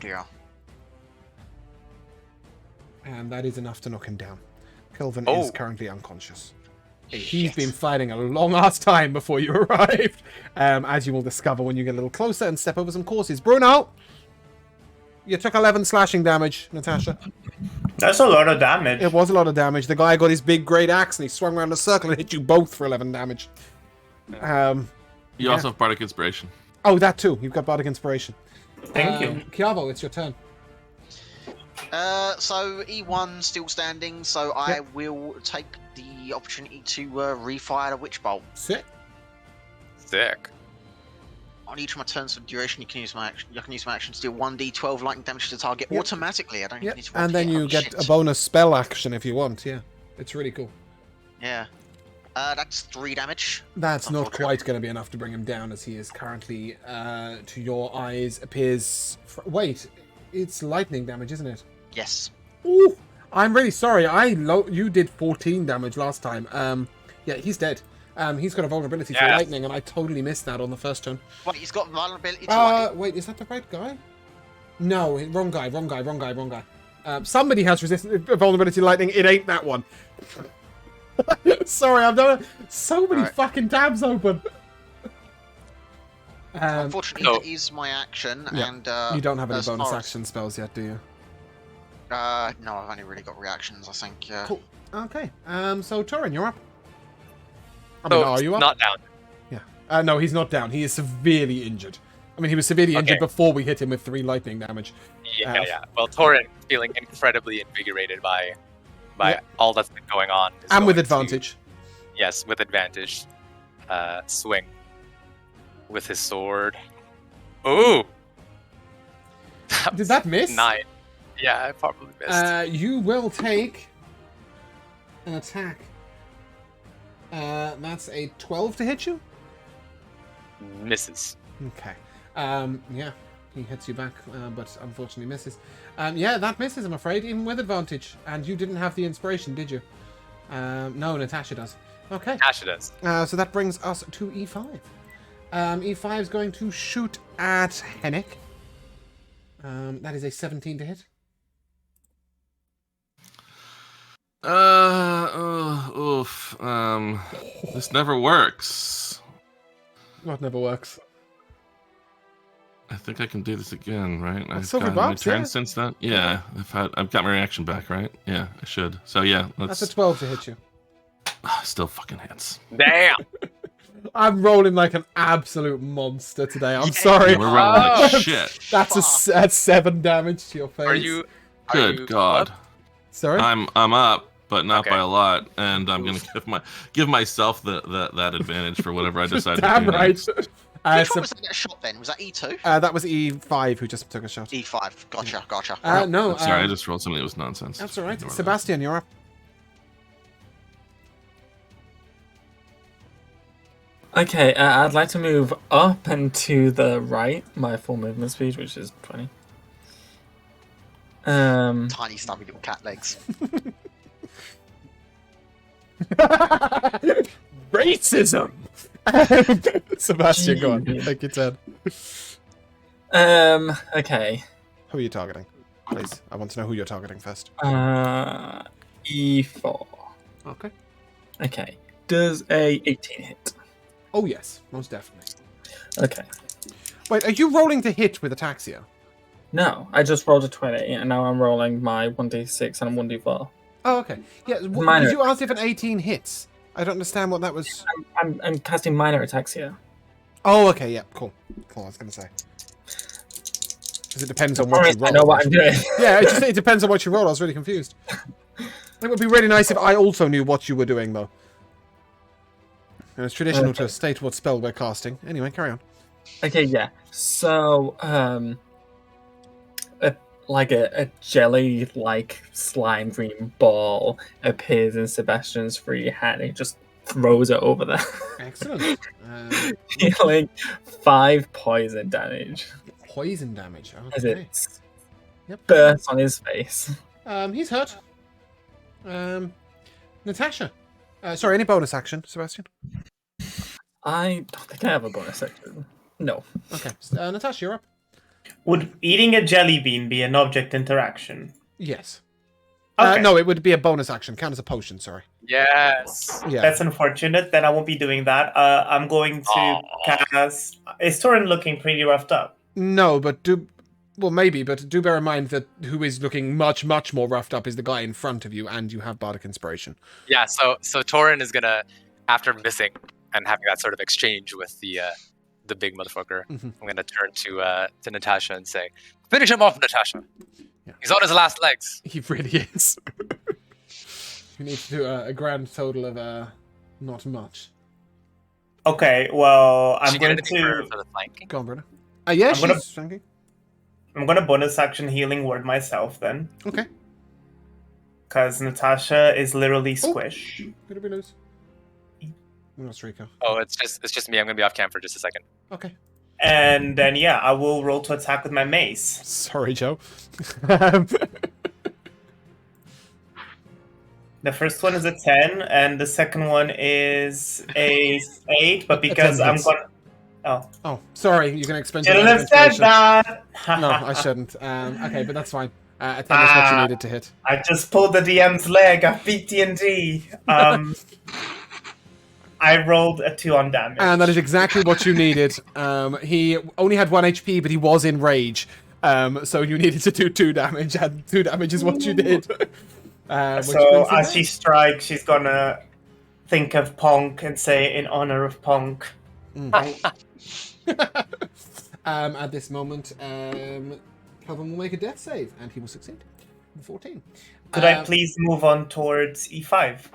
dear. and that is enough to knock him down. Kelvin Oh. is currently unconscious. He's been fighting a long-ass time before you arrived, as you will discover when you get a little closer and step over some courses. Bruno! You took 11 slashing damage, Natasha. That's a lot of damage. It was a lot of damage. The guy got his big great axe and he swung around a circle and hit you both for 11 damage. You also have Bardic Inspiration. Oh, that too. You've got Bardic Inspiration. Thank you. Chiavo, it's your turn. So E1 still standing, so I will take the opportunity to refire the Witch Bolt. Sick. Sick. On each of my turns for duration, you can use my action. You can use my action to deal 1d12 lightning damage to the target automatically. I don't even need to roll And then to you hit. get a bonus spell action if you want. Yeah, it's really cool. Yeah. That's 3 damage. That's not quite going to be enough to bring him down, as he is currently, to your eyes, appears... Wait, it's lightning damage, isn't it? Yes. Ooh, I'm really sorry. You did 14 damage last time. Yeah, he's dead. He's got a vulnerability for lightning, and I totally missed that on the first turn. What, he's got vulnerability to lightning? Wait, is that the right guy? No, wrong guy. Somebody has vulnerability to lightning. It ain't that one. Sorry, I've done so many fucking tabs open. Unfortunately, that is my action, and you don't have any as bonus far as- action spells yet, do you? No, I've only really got reactions, I think. Yeah. Cool. Okay. So Torin, you're up. I mean, are you up? Not down. Yeah. No, he's not down. He is severely injured. I mean, he was severely injured before we hit him with 3 lightning damage. Yeah. Well, Torin, feeling incredibly invigorated by all that's been going on. is And with going to- advantage. yes, with advantage. Swing with his sword. Ooh! Did that miss? 9. Yeah, I probably missed. You will take an attack. That's a 12 to hit you? Misses. Okay. Yeah, he hits you back, but unfortunately misses. Yeah, that misses, I'm afraid, even with advantage. And you didn't have the inspiration, did you? No, Natasha does. Okay. Natasha does. So that brings us to E5. E5 is going to shoot at Hennick. That is a 17 to hit. This never works. What never works? I think I can do this again, right? I've Silver gotten my Box, turn yeah. since then. Yeah, I've got my reaction back, right? Yeah, I should. So yeah, That's a 12 to hit you. still fucking hits. Damn! I'm rolling like an absolute monster today. I'm sorry. We're rolling like shit. That's 7 damage to your face. Are you? Good God. up? Sorry? I'm up, but not Okay. by a lot, and I'm gonna give myself that advantage for whatever I decide to Damn do. right. next. Which So, one was that shot then? Was that E2? that was E5 who just took a shot. E5. Gotcha. No, I'm sorry, I just rolled something that was nonsense. that's all right. Ignore that. Sebastian, you're up. Okay, I'd like to move up and to the right, my full movement speed, which is 20. Tiny stubby little cat legs. Racism! Sebastian, go on. Take your turn. Okay. Who are you targeting? Please, I want to know who you're targeting first. E4. Okay. Okay. Does a 18 hit? Oh, yes, most definitely. Okay. Wait, are you rolling to hit with Ataxia? No, I just rolled a 20, and now I'm rolling my 1d6 and a 1d4. Oh, okay. Yeah, Minor. did you ask if an 18 hits? I don't understand what that was. I'm casting minor attacks here. Oh, okay, yeah, cool. Cool, I was going to say. Because it depends on what you roll. I know what I'm doing. Yeah, it depends on what you roll. I was really confused. It would be really nice if I also knew what you were doing, though. And it's traditional to state what spell we're casting. Anyway, carry on. Okay, yeah. So, a jelly-like slime green ball appears in Sebastian's free hand. He just throws it over there, Excellent. dealing 5 poison damage Poison damage. as Okay. it Yep. bursts on his face. He's hurt. Natasha. Sorry, any bonus action, Sebastian? I don't think I have a bonus action. No. Okay. Natasha, you're up. Would eating a jelly bean be an object interaction? Yes. Okay. No, it would be a bonus action. Count as a potion, sorry. Yes. Yeah. That's unfortunate. Then I won't be doing that. I'm going to cast. Is Torin looking pretty roughed up? No, but well, maybe, but do bear in mind that who is looking much, much more roughed up is the guy in front of you, and you have Bardic Inspiration. Yeah. So Torin is gonna, after missing and having that sort of exchange with the big motherfucker, I'm gonna turn to Natasha and say, "Finish him off, Natasha. Yeah. He's on his last legs." He really is. You need to do a grand total of not much. Okay, well, Did I'm she get going anything to. for the flanking? Go on, Bruno. Yeah, I'm she's gonna- flanking. I'm going to bonus action healing word myself then, Okay. because Natasha is literally squish. Gonna be loose. Where's Rico? Oh, it's just me. I'm gonna be off cam for just a second. Okay. And then I will roll to attack with my mace. Sorry, Joe. The first one is a 10, and the second one is a 8. But because 10 I'm hits. gonna. Oh, Oh, sorry. You can expend your shouldn't Bardic have said Inspiration. that. No, I shouldn't. Okay, but that's fine. I think that's what you needed to hit. I just pulled the DM's leg. I beat D&D. I rolled a 2 on damage. And that is exactly what you needed. He only had 1 HP, but he was in rage. So you needed to do 2 damage, and 2 damage is what you did. Which So brings him as down. she strikes, she's gonna think of Ponk and say, "In honor of Ponk." At this moment, Calvin will make a death save, and he will succeed. 14. Could I please move on towards E5?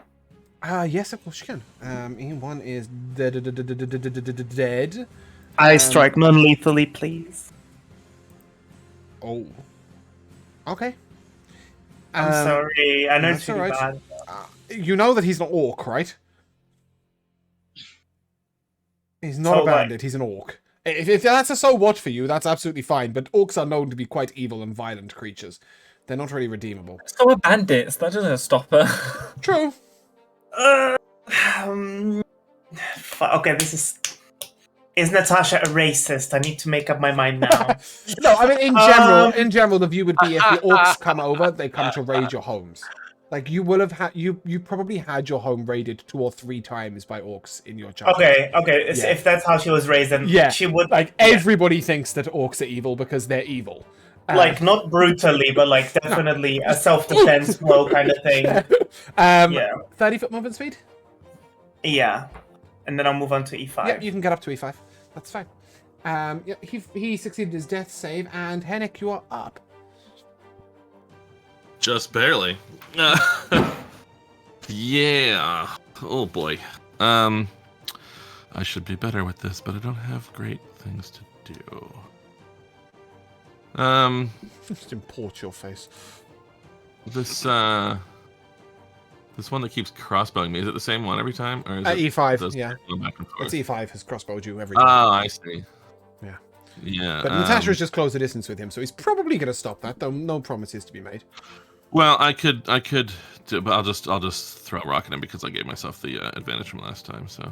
Yes, of course you can. E1 is dead. I strike non-lethally, please. Oh. Okay. I'm sorry. I know that's it's really alright. bad. You know that he's an orc, right? He's not So a what? bandit, he's an orc. If that's a so what for you, that's absolutely fine, but orcs are known to be quite evil and violent creatures. They're not really redeemable. So are bandits. That doesn't stop her. True. Okay, this is. Is Natasha a racist? I need to make up my mind now. No, I mean in general, the view would be if the orcs come over, they come to raid your homes. Like you will have had you probably had your home raided 2 or 3 times by orcs in your childhood. Okay. So Yeah. if that's how she was raised, then Yeah, she would. Like everybody thinks that orcs are evil because they're evil. Like not brutally, but like definitely a self-defense blow kind of thing. 30-foot movement speed. Yeah, and then I'll move on to E5. Yeah, you can get up to E5. That's fine. Yeah, he succeeded his death save, and Henrik, you are up. Just barely. Yeah. Oh boy. I should be better with this, but I don't have great things to do. Just import your face. This one that keeps crossbowing me, is it the same one every time? Or is it E5, those yeah. go back and forth? It's E5 has crossbowed you every Oh, time. I see. Yeah. Yeah. But Natasha's just closed the distance with him, so he's probably going to stop that, though no promises to be made. Well, I could do, but I'll just throw a rock at him because I gave myself the advantage from last time. So.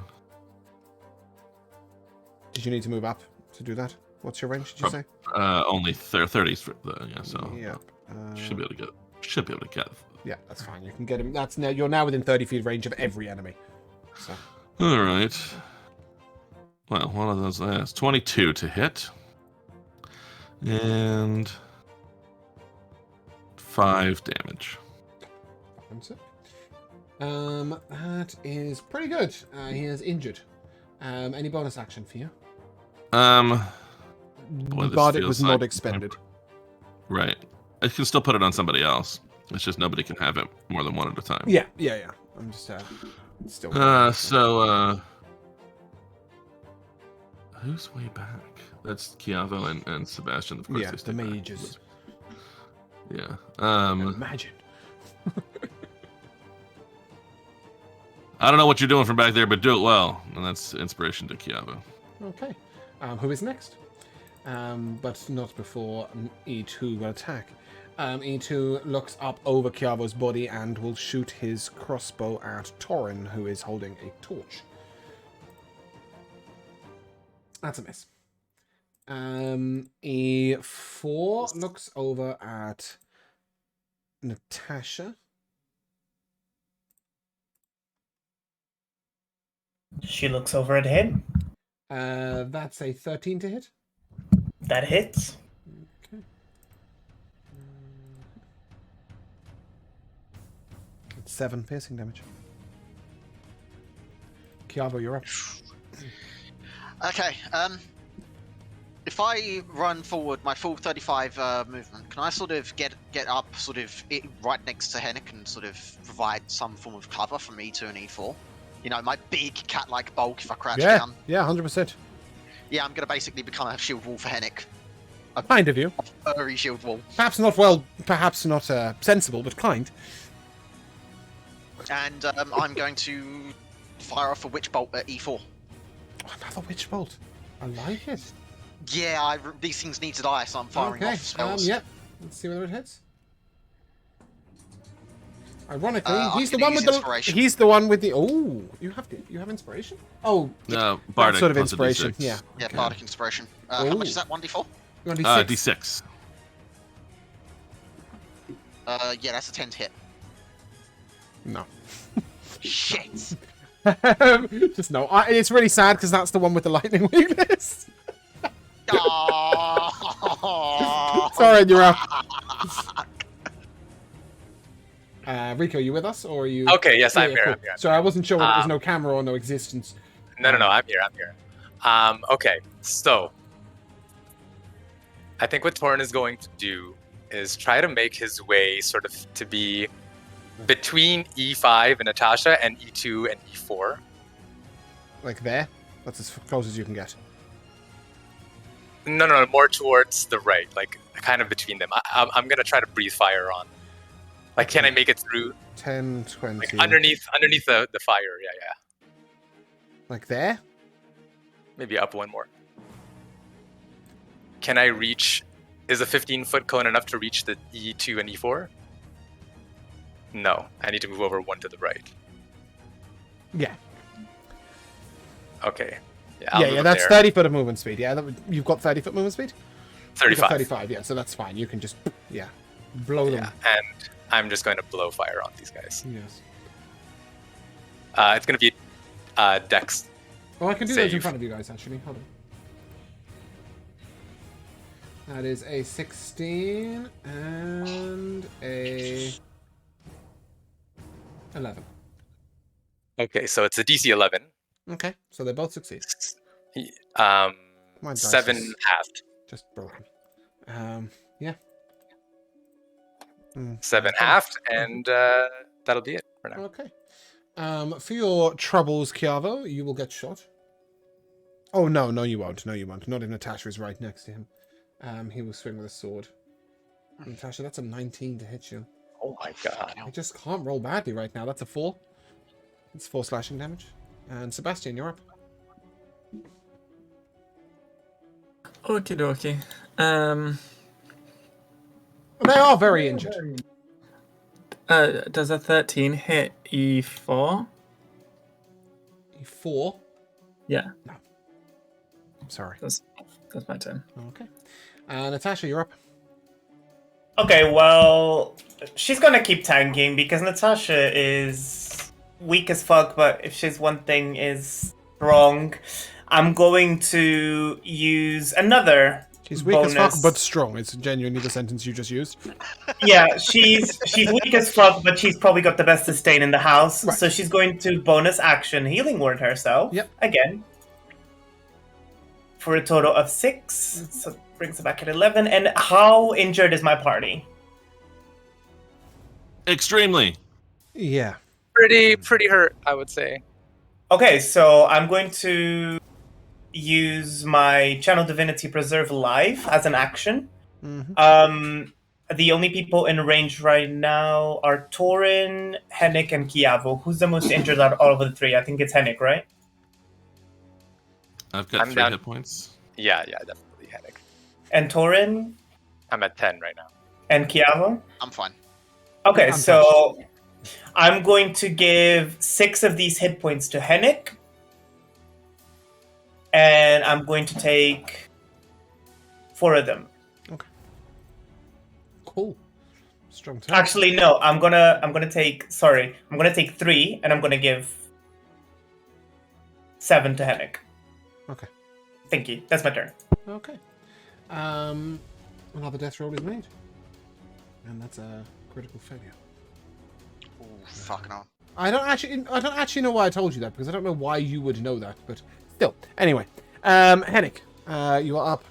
Did you need to move up to do that? What's your range? Did you say? Only 30s for the So. Yeah. Should be able to get. Yeah, that's fine. You can get him. That's now you're now within 30 feet range of every enemy. So. All right. Well, one of those is 22 to hit, and 5 damage. That is pretty good. He is injured. Any bonus action for you? Boy, this Bardic feels was like- not expended. Right. I can still put it on somebody else. It's just nobody can have it more than one at a time. Yeah. I'm just still. Who's way back? That's Chiavo and Sebastian. Of course, Yeah, they the stay back. mages. Yeah. Imagine. I don't know what you're doing from back there, but do it well. And that's inspiration to Chiavo. Okay. Who is next? But not before E2 will attack. E2 looks up over Chiavo's body and will shoot his crossbow at Torin, who is holding a torch. That's a miss. E4 looks over at Natasha She looks over at him. That's a 13 to hit. That hits. Okay. That's 7 piercing damage. Kiavo, you're up. Okay. If I run forward my full 35 movement, can I sort of get up, sort of right next to Hennick, and sort of provide some form of cover from E2 and E4? You know, my big cat-like bulk if I crouch down. Yeah, 100%. Yeah, I'm gonna basically become a shield wall for Hennick. Kind of you. A furry shield wall. Perhaps not sensible, but kind. And I'm going to fire off a witch bolt at E4. Another witch bolt. I like it. Yeah, these things need to die, so I'm firing off spells. Yeah. Let's see whether it hits. Ironically, I'm he's the gonna one with use the. inspiration. He's the one with the. Oh, you have inspiration. Oh, No, that Bardic sort of plus a inspiration. D6. Yeah. Yeah, okay. Bardic Inspiration. How much is that? 1d4? You want D6? D6. Yeah, that's a 10 to hit. No. Shit. Just no. It's really sad because that's the one with the lightning weakness. Oh. Sorry, you're up. Rico, you with us, or are you? Okay, yes, I'm Yeah, here. cool. I'm here. Sorry, I wasn't sure whether there's no camera or no existence. No, I'm here. I'm here. Okay, so I think what Torin is going to do is try to make his way sort of to be between E5 and Natasha and E2 and E4. Like there? That's as close as you can get. No, more towards the right, like kind of between them. I'm gonna try to breathe fire on. Like, can I make it through? 10, 20. Like underneath the fire. Yeah. Like there? Maybe up one more. Can I reach? Is a 15-foot cone enough to reach the E2 and E4? No, I need to move over one to the right. Yeah. Okay. Yeah, That's 30 foot of movement speed. Yeah, you've got 30 foot movement speed? 35. 35, yeah, so that's fine. You can just, blow them. Yeah, and I'm just going to blow fire on these guys. Yes. It's going to be Dex. Oh, I can do those in Save. front of you guys, actually. Hold on. That is a 16 and a 11. Okay, so it's a DC 11. Okay, so they both succeed. My dice 7 is halved. just broken. Yeah. 7 halved, and that'll be it for now. Okay. For your troubles, Kiavo, you will get shot. Oh, no, you won't. No, you won't. Not if Natasha is right next to him. He will swing with a sword. Natasha, that's a 19 to hit you. Oh my god. I just can't roll badly right now. That's a 4. It's 4 slashing damage. And Sebastian, you're up. Okie dokie. They are very injured. Does a 13 hit E4? E4? Yeah. No. I'm sorry. That's my turn. Okay. Natasha, you're up. Okay, well, she's gonna keep tanking because Natasha is weak as fuck, but if she's one thing is strong, I'm going to use another She's weak bonus. as fuck, but strong. It's genuinely the sentence you just used. Yeah, she's weak as fuck, but she's probably got the best sustain in the house. Right. So she's going to bonus action healing word herself. Yep. Again. For a total of 6. So brings it back at 11. And how injured is my party? Extremely. Yeah. Pretty hurt, I would say. Okay, so I'm going to use my Channel Divinity Preserve Life as an action. Mm-hmm. The only people in range right now are Torin, Hennick, and Kiavo. Who's the most injured out of all of the 3? I think it's Hennick, right? I've got I'm 3 down. hit points. Yeah, definitely Hennick. And Torin I'm at 10 right now. and Kiavo? I'm fine. Okay, I'm so I'm going to give 6 of these hit points to Hennick. And I'm going to take 4 of them. Cool. Strong turn. Actually, no. I'm gonna take 3, and I'm gonna give 7 to Henrik. Okay. Thank you. That's my turn. Okay. Another death roll is made. And that's a critical failure. Oh, fucking hell. I don't actually know why I told you that, because I don't know why you would know that, but still. Anyway. Henrik, you are up.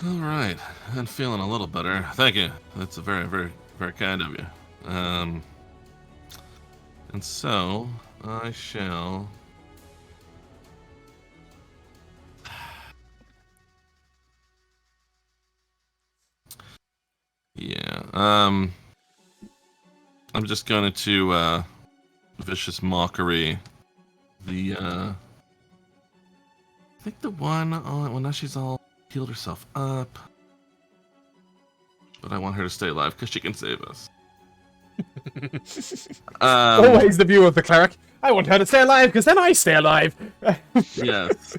All right, I'm feeling a little better. Thank you. That's a very, very, very kind of you. And so I shall. Yeah. I'm just going to vicious mockery. I think the one. Oh, well, now she's all healed herself up. But I want her to stay alive because she can save us. Always the view of the cleric. I want her to stay alive because then I stay alive. Yes.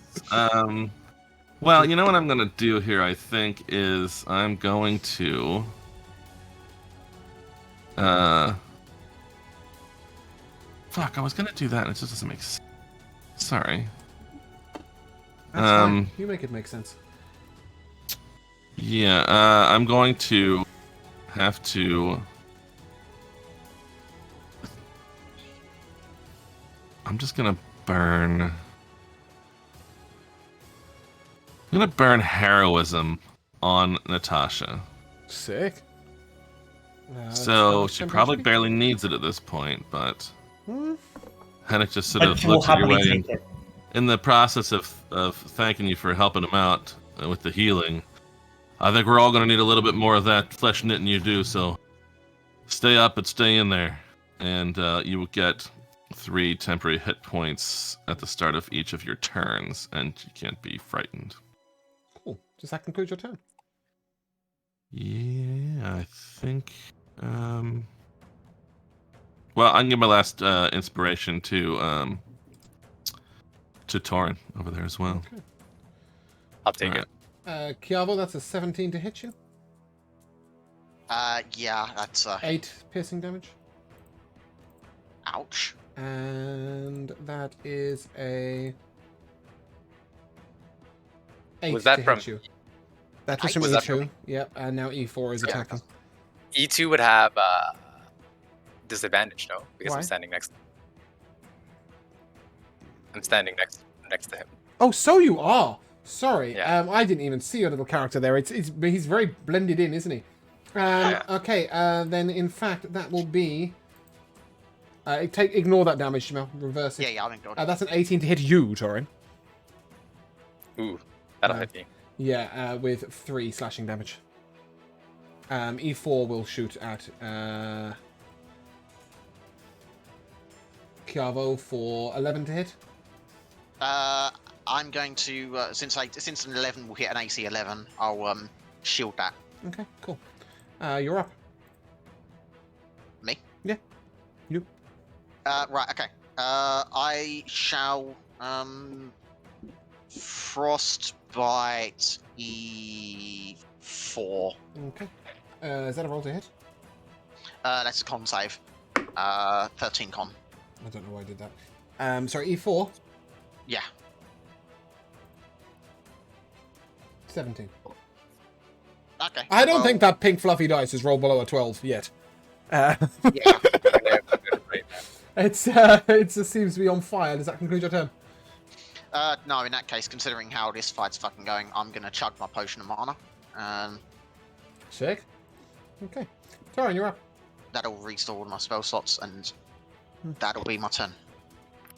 Well, you know what I'm going to do here, I think, is I'm going to... Fuck, I was going to do that and it just doesn't make sense. Sorry. That's fine. You make it make sense. Yeah, I'm going to have to... I'm just going to burn... I'm going to burn heroism on Natasha. Sick. So she probably barely needs it at this point, but Henrik just sort But of you will looks at your happily way. take it. In the process of thanking you for helping him out with the healing, I think we're all going to need a little bit more of that flesh knitting you do. So stay up and stay in there, and you will get 3 temporary hit points at the start of each of your turns, and you can't be frightened. Cool. Does that conclude your turn? Yeah, I think. Well, I can give my last inspiration to Torin over there as well. Okay. I'll take it. Kiavo, that's a 17 to hit you. Yeah, that's 8 piercing damage. ouch. And that is a 8 Was that to from hit you. That was Eight? from Was that E2. Yep, and now E4 is Yeah. attacking. E2 would have disadvantage, no? Because Why? I'm standing next. I'm standing next to him. Oh, so you are. Sorry, Yeah. I didn't even see your little character there. He's very blended in, isn't he? Yeah. Okay, then in fact that will be. Ignore that damage, Jamel. Reverse it. Yeah, I'm ignored. That's an 18 to hit you, Torin. Ooh, that'll hit me. Yeah, with 3 slashing damage. E4 will shoot at Kiavo for 11 to hit. I'm going to since an 11 will hit an AC 11, I'll shield that. Okay, cool. You're up. Me? Yeah. You. Right. Okay. I shall frostbite E4. Okay. Is that a roll to hit? That's a con save. 13 con. I don't know why I did that. Sorry, E4. Yeah. 17. Okay. I don't well, think that pink fluffy dice has rolled below a 12 yet. Yeah. It just seems to be on fire. Does that conclude your turn? No, in that case, considering how this fight's fucking going, I'm gonna chug my potion of mana. Sick. Okay. Torin, you're up. That'll restore all my spell slots, and that'll be my turn.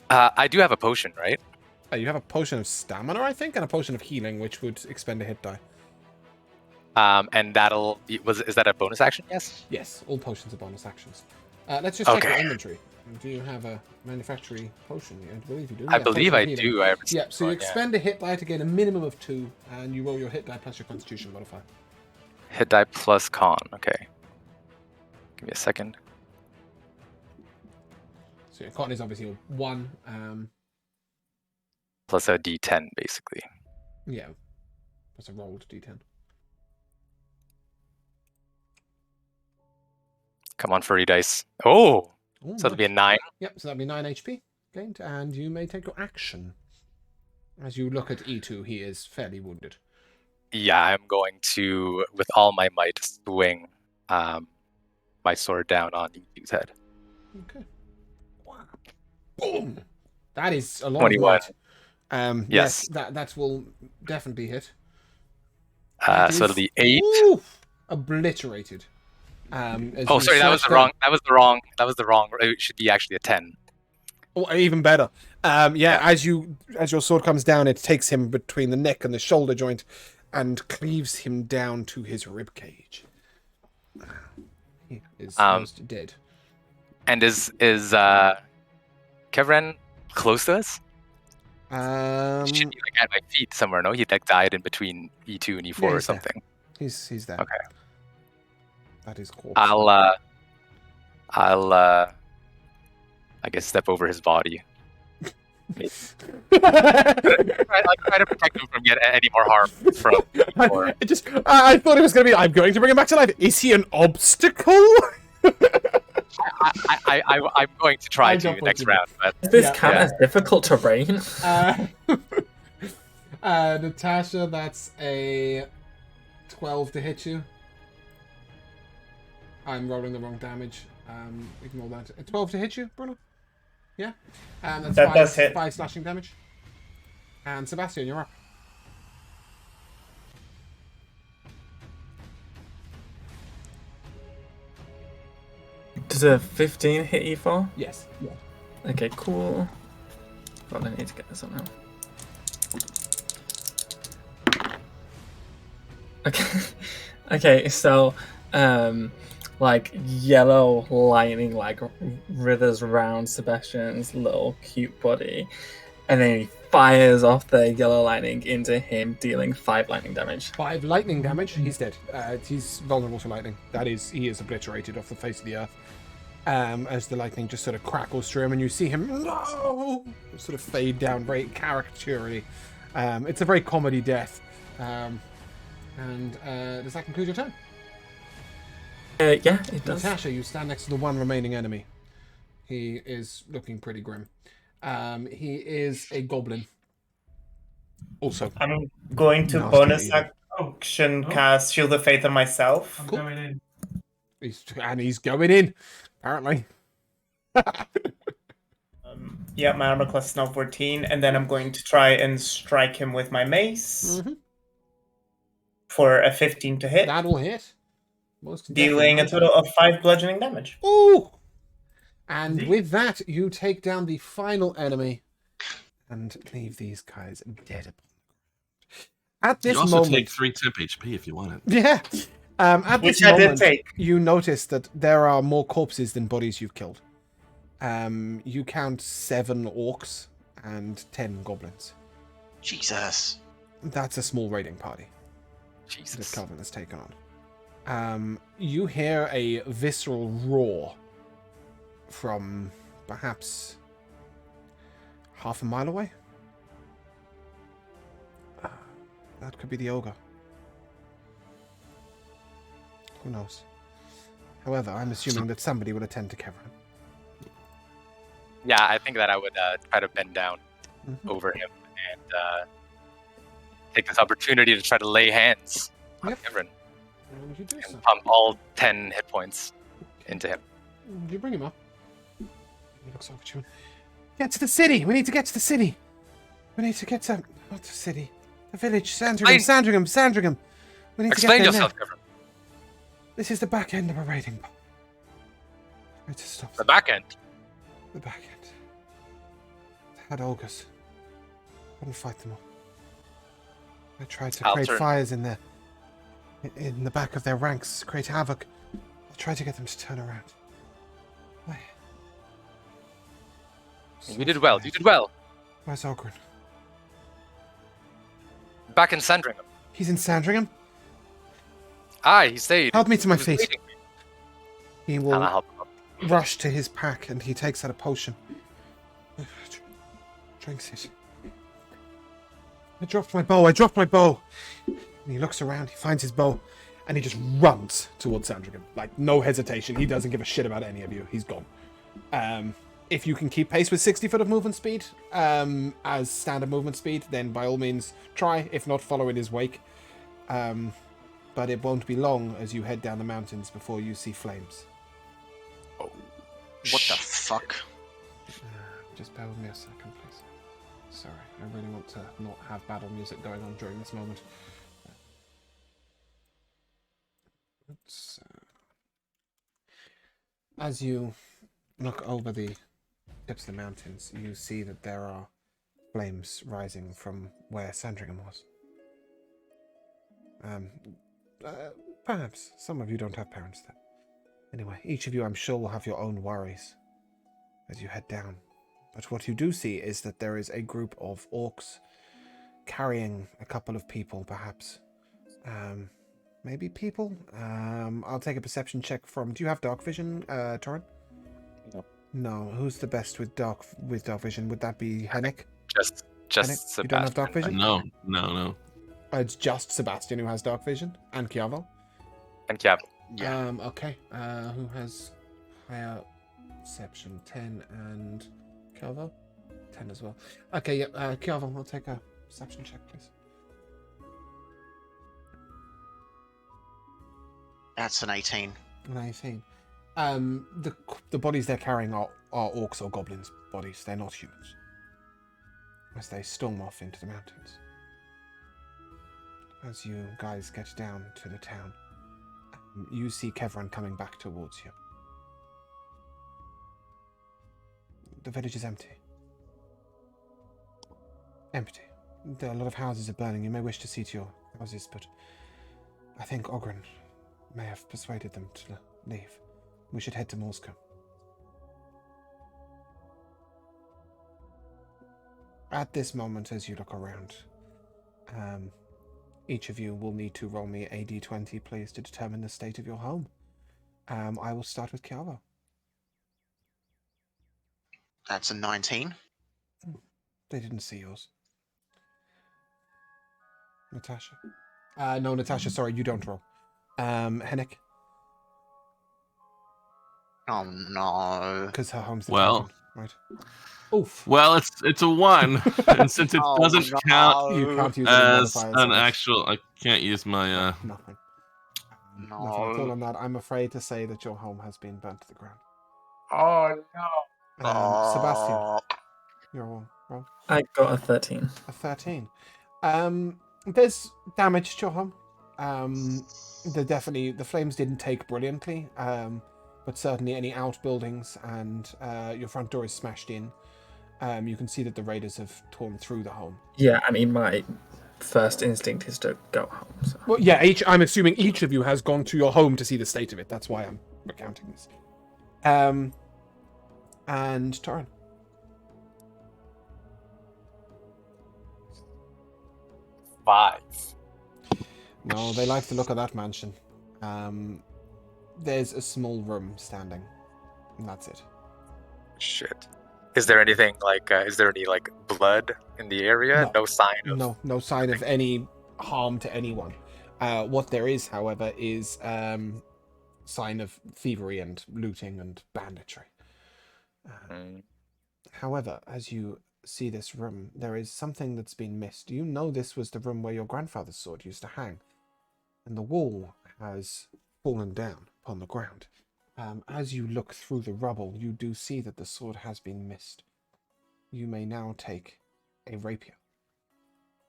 I do have a potion, right? You have a potion of stamina, I think, and a potion of healing, which would expend a hit die. And that'll is that a bonus action? Yes. Yes, all potions are bonus actions. Let's just check your Okay. inventory. Do you have a manufacturing potion? I believe you do. I Yeah, believe potion I of healing. do. I have Yeah, so you yeah. expend a hit die to gain a minimum of 2, and you roll your hit die plus your constitution modifier. Hit die plus con. Okay. Give me a second. So your con is obviously a 1. Plus a D10, basically. Yeah, that's a rolled d10. Come on, furry dice. Oh, Ooh, so it'll be a nice. 9. Yep, so that'd be 9 HP. gained, and you may take your action. As you look at E2, he is fairly wounded. Yeah, I'm going to, with all my might, swing my sword down on E2's head. Okay. Boom! That is a lot 21. of might. Yes, that will definitely hit. So it'll be 8. Obliterated. Oh, sorry, that was the wrong. It should be actually a 10. Oh, even better. As your sword comes down, it takes him between the neck and the shoulder joint, and cleaves him down to his rib cage. He is almost dead. And is Kevren close to us? He should be like at my feet somewhere. No, he like died in between E2 and E4 or something. There. He's there. Okay. That is cool. I'll I guess step over his body. I try to protect him from getting any more harm from E4. I thought it was going to be, I'm going to bring him back to life. Is he an obstacle? I'm going to try to next round. But This count as difficult terrain? Natasha, that's a 12 to hit you. I'm rolling the wrong damage. Ignore that. A 12 to hit you, Bruno? Yeah? That's That does hit. 5 slashing damage. And Sebastian, you're up. Does a 15 hit E4? Yes. Yeah. Okay, cool. Well, I need to get this up now. Okay. Okay, so like yellow lightning like withers around Sebastian's little cute body, and then he fires off the yellow lightning into him, dealing 5 lightning damage. 5 lightning damage. He's dead. He's vulnerable to lightning. He is obliterated off the face of the earth. As the lightning just sort of crackles through him, and you see him sort of fade down very caricaturally. It's a very comedy death. Does that conclude your turn? Yeah, it does. Natasha, you stand next to the one remaining enemy. He is looking pretty grim. He is a goblin. Also, I'm going to bonus action cast Shield of Faith on myself. I'm going in. He's going in, apparently. My armor class is now 14, and then I'm going to try and strike him with my mace for a 15 to hit. That'll hit. Dealing a total of 5 bludgeoning damage. Ooh! And with that, you take down the final enemy and leave these guys dead. At this moment, you also take 3 temp HP if you want it. Yeah. At Which this I moment, did take. you notice that there are more corpses than bodies you've killed. You count 7 orcs and 10 goblins. Jesus. That's a small raiding party. Jesus. This covenant has taken on. You hear a visceral roar from perhaps half a mile away. That could be the ogre. Who knows? However, I'm assuming that somebody will attend to Kevin. Yeah, I think that I would try to bend down over him and take this opportunity to try to lay hands on Kevin. And pump all 10 hit points into him. You bring him up. He looks over to you. Get to the city! We need to get to the city! We need to get to... Not the city. The village. Sandringham. We need Explain to get there yourself, now. Kevin. This is the back end of a raiding. Try to stop The back end? The back end. They had ogres. Couldn't fight them all. I tried to create fires in there. In the back of their ranks, create havoc. I'll try to get them to turn around. Why? You did well. Where's Ogren? Back in Sandringham. He's in Sandringham? Aye, he stayed. Help me to my He was feet. waiting. He And will I'll help him up. rush to his pack and he takes out a potion. Drinks it. I dropped my bow. And he looks around, he finds his bow, and he just runs towards Sandringham. Like, no hesitation. He doesn't give a shit about any of you. He's gone. if you can keep pace with 60 foot of movement speed as standard movement speed, then by all means try. If not, follow in his wake. But it won't be long as you head down the mountains before you see flames. Oh, What the fuck? Just bear with me a second, please. Sorry, I really want to not have battle music going on during this moment. As you look over the tips of the mountains, you see that there are flames rising from where Sandringham was. Perhaps some of you don't have parents there. Anyway, each of you, I'm sure, will have your own worries as you head down. But what you do see is that there is a group of orcs carrying a couple of people, perhaps. Maybe people? I'll take a perception check from... Do you have dark vision, Torin? No. No. Who's the best with dark vision? Would that be Hennick? Just Hennick, Sebastian. you don't have dark vision? No. It's just Sebastian who has dark vision, and Chiavo. And Kiab. Yeah. Okay. Who has higher perception? 10 and Chiavo? 10 as well. Okay, yeah. Chiavo, I'll take a perception check, please. That's an 18. An 18. The bodies they're carrying are orcs or goblins' bodies. They're not humans. As they storm off into the mountains. As you guys get down to the town, you see Kevran coming back towards you. The village is empty. Empty. There are a lot of houses are burning. You may wish to see to your houses, but I think Ogren may have persuaded them to leave. We should head to Morscombe. At this moment, as you look around, each of you will need to roll me a d20, please, to determine the state of your home. I will start with Chiavo. That's a 19. They didn't see yours. Natasha. No, Natasha, sorry, you don't roll. Hennick. Oh no. Because her home's the Well. dungeon, right? Oof. Well, it's a 1, and since it Oh, doesn't no. count You can't use any as modifiers. an on it. actual, I can't use my. Nothing. Nothing at No. all on that. I'm afraid to say that your home has been burnt to the ground. Oh no. Sebastian, your roll. I got a 13. A 13. There's damage to your home. The flames didn't take brilliantly, but certainly any outbuildings and your front door is smashed in. You can see that the raiders have torn through the home. Yeah, I mean, my first instinct is to go home. So. Well, yeah, I'm assuming each of you has gone to your home to see the state of it. That's why I'm recounting this. And Torin. Five. No, they like the look of that mansion. There's a small room standing, and that's it. Shit. Is there anything like? Is there any like blood in the area? No. No sign of. No sign of any harm to anyone. What there is, however, is sign of thievery and looting and banditry. However, as you see this room, there is something that's been missed. You know this was the room where your grandfather's sword used to hang, and the wall has fallen down upon the ground. As you look through the rubble, you do see that the sword has been missed. You may now take a rapier.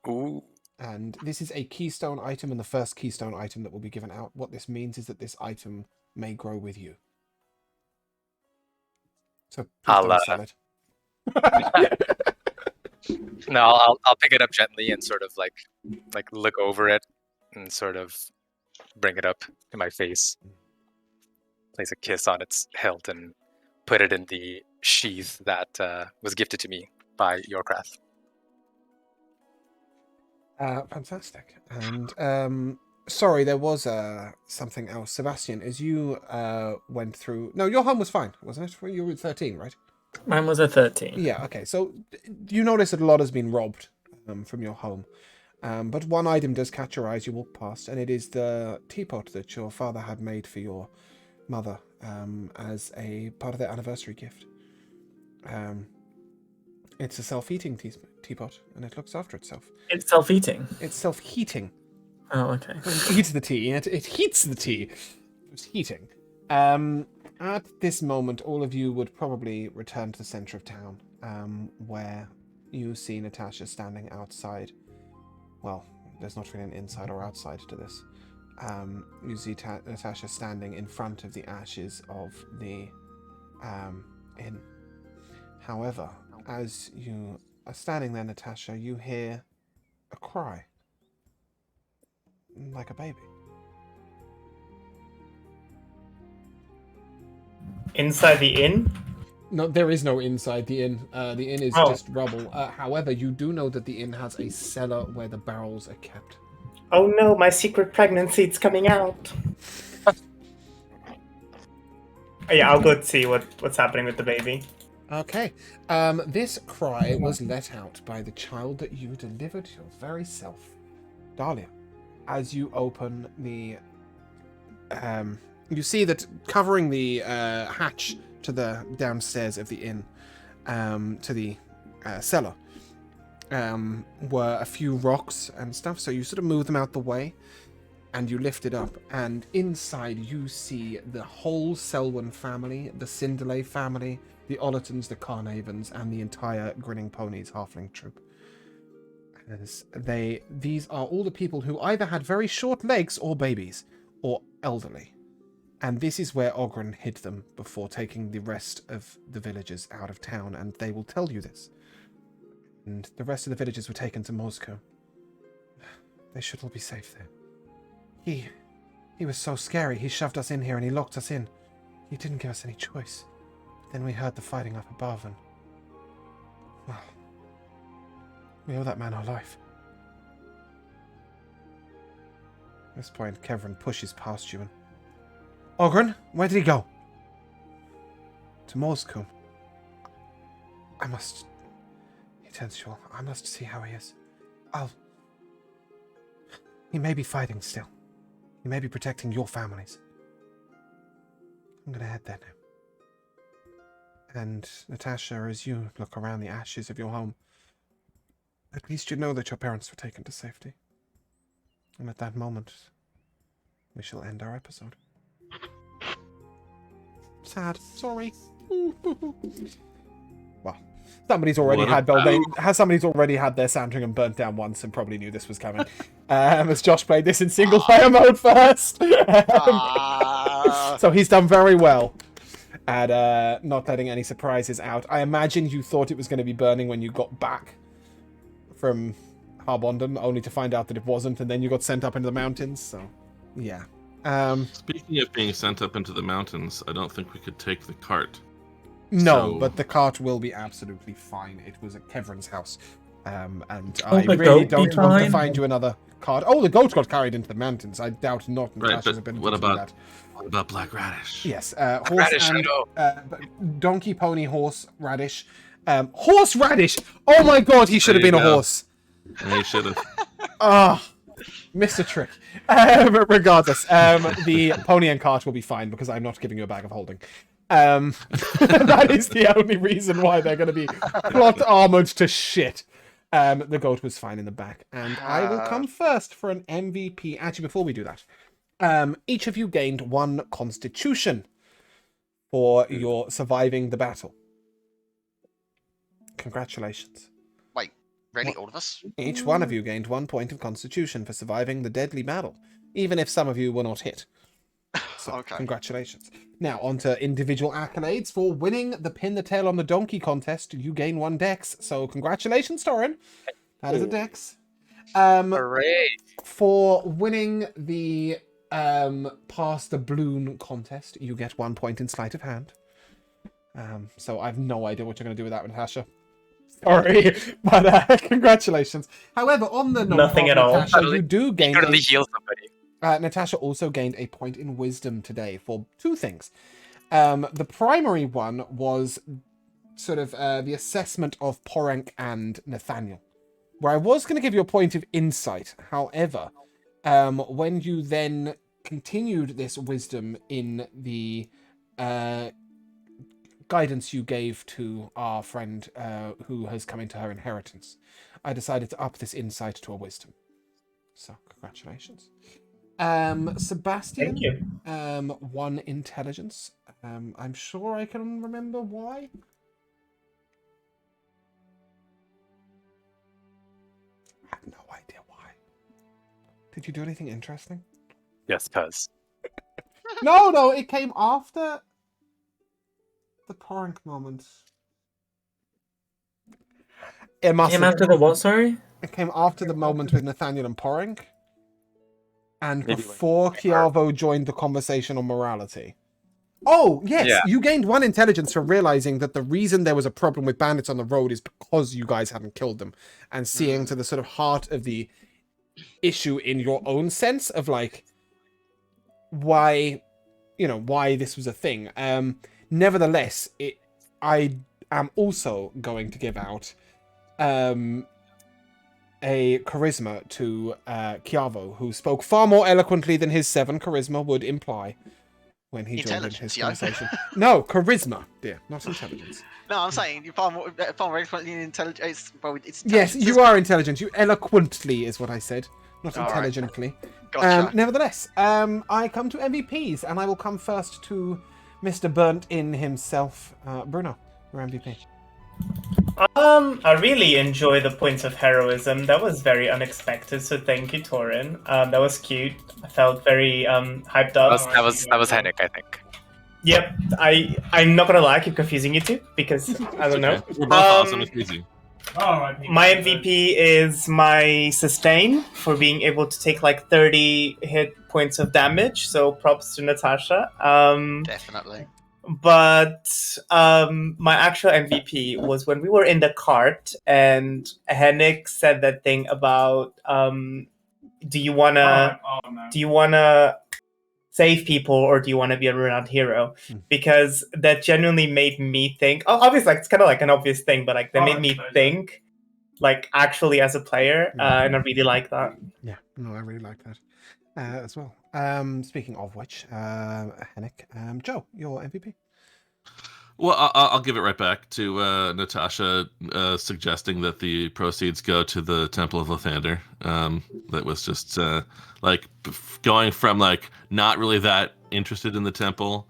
Ooh. And this is a keystone item and the first keystone item that will be given out. What this means is that this item may grow with you. So please don't sell it. No, I'll pick it up gently and sort of like look over it and sort of bring it up to my face. Place a kiss on its hilt and put it in the sheath that was gifted to me by Yorkrath. Fantastic. And sorry, there was something else. Sebastian, as you went through... No, your home was fine, wasn't it? You were 13, right? Mine was a 13. Yeah, okay. So you notice that a lot has been robbed from your home. But one item does catch your eyes. You walk past, and it is the teapot that your father had made for your mother as a part of their anniversary gift. It's a self-heating teapot, and it looks after itself. It's self-eating. It's self-heating. Oh, okay. It eats the tea. It heats the tea. It's heating. At this moment, all of you would probably return to the center of town, where you see Natasha standing outside. Well, there's not really an inside or outside to this. You see Natasha standing in front of the ashes of the inn. However, as you are standing there, Natasha, you hear a cry. Like a baby. Inside the inn? No, there is no inside the inn. The inn is just rubble. However, you do know that the inn has a cellar where the barrels are kept. Oh no, my secret pregnancy, it's coming out. Yeah, I'll go see what's happening with the baby. Okay. This cry was let out by the child that you delivered your very self, Dahlia. As you open the... you see that covering the hatch to the downstairs of the inn, to the cellar, were a few rocks and stuff, so you sort of move them out the way, and you lift it up, and inside you see the whole Selwyn family, the Cinderlay family, the Ollertons, the Carnavens, and the entire Grinning Ponies halfling troop. As these are all the people who either had very short legs or babies, or elderly. And this is where Ogren hid them before taking the rest of the villagers out of town, and they will tell you this. And the rest of the villagers were taken to Moscow. They should all be safe there. He was so scary, he shoved us in here and he locked us in. He didn't give us any choice. Then we heard the fighting up above and... well, we owe that man our life. At this point, Kevin pushes past you and... Ogren, where did he go? To Moscow. I must... He turns to you all. I must see how he is. He may be fighting still. He may be protecting your families. I'm gonna head there now. And Natasha, as you look around the ashes of your home, at least you know that your parents were taken to safety. And at that moment, we shall end our episode. Sad. Sorry. Well, somebody's already somebody's already had their Sandringham burnt down once and probably knew this was coming. As Josh played this in single player mode first. So he's done very well at not letting any surprises out. I imagine you thought it was going to be burning when you got back from Harbondon, only to find out that it wasn't, and then you got sent up into the mountains, so yeah. Speaking of being sent up into the mountains, I don't think we could take the cart. No, So- but the cart will be absolutely fine. It was at Kevrin's house. And Oh, I the really goat don't be want to fine? find you another cart. Oh, the goat got carried into the mountains. I doubt not Right, Natasha's but ability what to do about that. what about Black Radish? Yes, Radish, I know. donkey, pony, horse, radish. Horse radish! Oh my god, he should have There been you a go. horse. They should have. Ah, missed a trick. Regardless, the pony and cart will be fine because I'm not giving you a bag of holding. That is the only reason why they're going to be plot armored to shit. The goat was fine in the back, and I will come first for an MVP. Actually, before we do that, each of you gained 1 constitution for your surviving the battle. Congratulations. Wait, really, all of us? Each one of you gained 1 point of constitution for surviving the deadly battle, even if some of you were not hit. So, Okay. Congratulations. Now, on to individual accolades. For winning the Pin the Tail on the Donkey contest, you gain 1 dex. So, congratulations, Torin. That is a dex. Hooray! For winning the Pass the Balloon contest, you get 1 point in sleight of hand. So, I have no idea what you're going to do with that, Natasha. Sorry, but congratulations. However, on the note Nothing of at all. Natasha, you do gain Totally a heal somebody. Natasha also gained a point in wisdom today for 2 things. The primary one was sort of the assessment of Porank and Nathaniel, where I was going to give you a point of insight. However, when you then continued this wisdom in the guidance you gave to our friend who has come into her inheritance. I decided to up this insight to a wisdom. So, congratulations. Sebastian, Thank you. 1 intelligence. I'm sure I can remember why. I have no idea why. Did you do anything interesting? Yes, cuz. No, it came after the Porink moment. It must Came have, after the what, sorry? it came after the moment with Nathaniel and Porink. And Maybe before Chiavo joined the conversation on morality. Oh, yes, Yeah. you gained 1 intelligence for realizing that the reason there was a problem with bandits on the road is because you guys hadn't killed them. And seeing to the sort of heart of the issue in your own sense of, like, why this was a thing. Nevertheless, I am also going to give out a charisma to Chiavo, who spoke far more eloquently than his 7 charisma would imply when he joined in his conversation. No, charisma, dear, not intelligence. No, I'm saying you're far more eloquently intelligent. Well, it's Yes, you are intelligent. You eloquently is what I said, not All right. intelligently. Gotcha. Nevertheless, I come to MVPs, and I will come first to Mr. Burnt In himself. Bruno, your MVP. I really enjoy the points of heroism. That was very unexpected, so thank you, Torin. That was cute. I felt very hyped up. That was Henrik, I think. Yep, I'm not gonna lie, I keep confusing you two because I don't know. We're both awesome. It's easy. My MVP is my sustain for being able to take like 30 hit points of damage. So props to Natasha. Definitely. But my actual MVP was when we were in the cart and Henrik said that thing about do you wanna save people or do you want to be a renowned hero? Because that genuinely made me think. Obviously, like, it's kind of like an obvious thing, but like that made me think, like, actually as a player, and I really like that. Yeah, no, I really like that as well. Speaking of which, Henrik, Joe, your MVP. Well, I'll give it right back to Natasha suggesting that the proceeds go to the Temple of Lathander. That was just like going from like not really that interested in the temple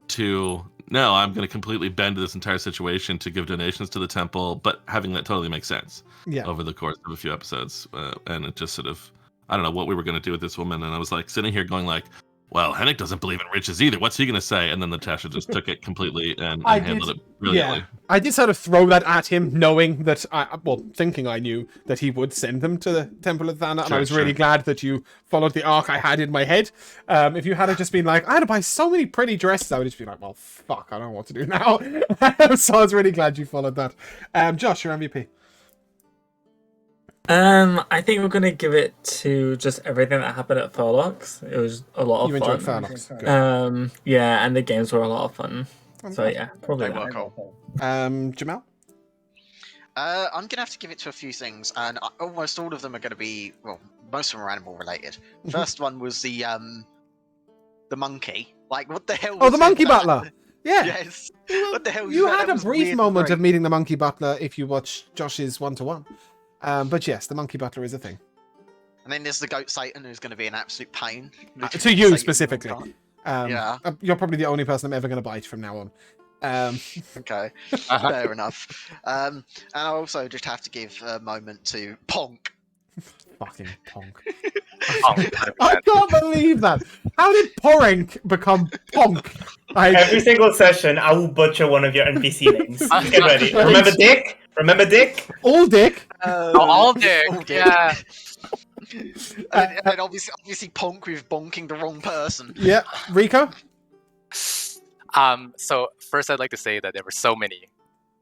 to no, I'm going to completely bend this entire situation to give donations to the temple, but having that totally make sense over the course of a few episodes. And it just sort of, I don't know what we were going to do with this woman. And I was like sitting here going like, well, Henrik doesn't believe in riches either. What's he going to say? And then Natasha just took it completely and handled it brilliantly. Yeah, I did sort of throw that at him, knowing that thinking I knew that he would send them to the Temple of Thana, and I was really glad that you followed the arc I had in my head. If you had just been like, I had to buy so many pretty dresses, I would just be like, well, fuck, I don't know what to do now. So I was really glad you followed that. Josh, your MVP. I think we're gonna give it to just everything that happened at Furlocks. It was a lot of fun. You enjoyed Furlocks? Yeah, and the games were a lot of fun. So yeah, probably They that. were cool. Jamal? I'm gonna have to give it to a few things, and almost all of them are gonna be, well, most of them are animal related. First one was the monkey. Like, what the hell? Oh, the monkey butler. Yeah. Yes. What the hell? You had a brief moment of meeting the monkey butler if you watch Josh's 1-to-1. But yes, the monkey butler is a thing. And then there's the goat Satan, who's going to be an absolute pain. To you specifically. Yeah. You're probably the only person I'm ever going to bite from now on. Okay, fair enough. And I also just have to give a moment to Ponk. Fucking Ponk. I can't believe that. How did Porink become Ponk? Every single session, I will butcher one of your NPC names. Get ready. Remember Dick? Remember Dick? All Dick? All Dick. Yeah. And obviously Ponk with bonking the wrong person. Yeah. Rico? So first I'd like to say that there were so many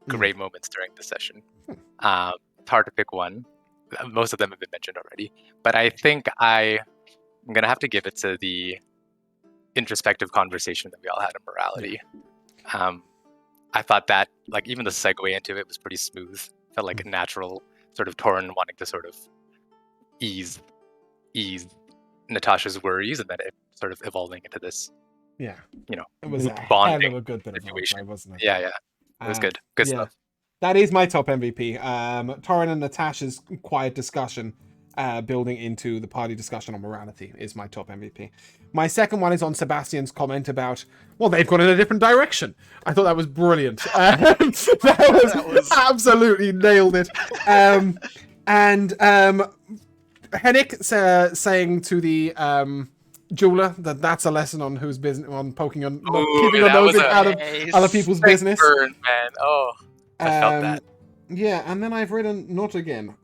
great moments during the session. It's hard to pick one. Most of them have been mentioned already. But I think I'm going to have to give it to the introspective conversation that we all had on morality. I thought that, like, even the segue into it was pretty smooth. Felt like a natural sort of Torin wanting to sort of ease Natasha's worries, and then it sort of evolving into this Yeah. you know, It was a bonding hell of a good bit of situation. roleplay, wasn't it? Yeah, yeah. It was good. Good yeah. stuff. That is my top MVP. Torin and Natasha's quiet discussion, building into the party discussion on morality, is my top MVP. My second one is on Sebastian's comment about, well, they've gone in a different direction. I thought that was brilliant. That was absolutely nailed it. And Hennick saying to the jeweler that's a lesson on whose business, on poking on, not keeping your nose out of other people's business. Burn, man. Oh, I felt that. Yeah, and then I've written not again.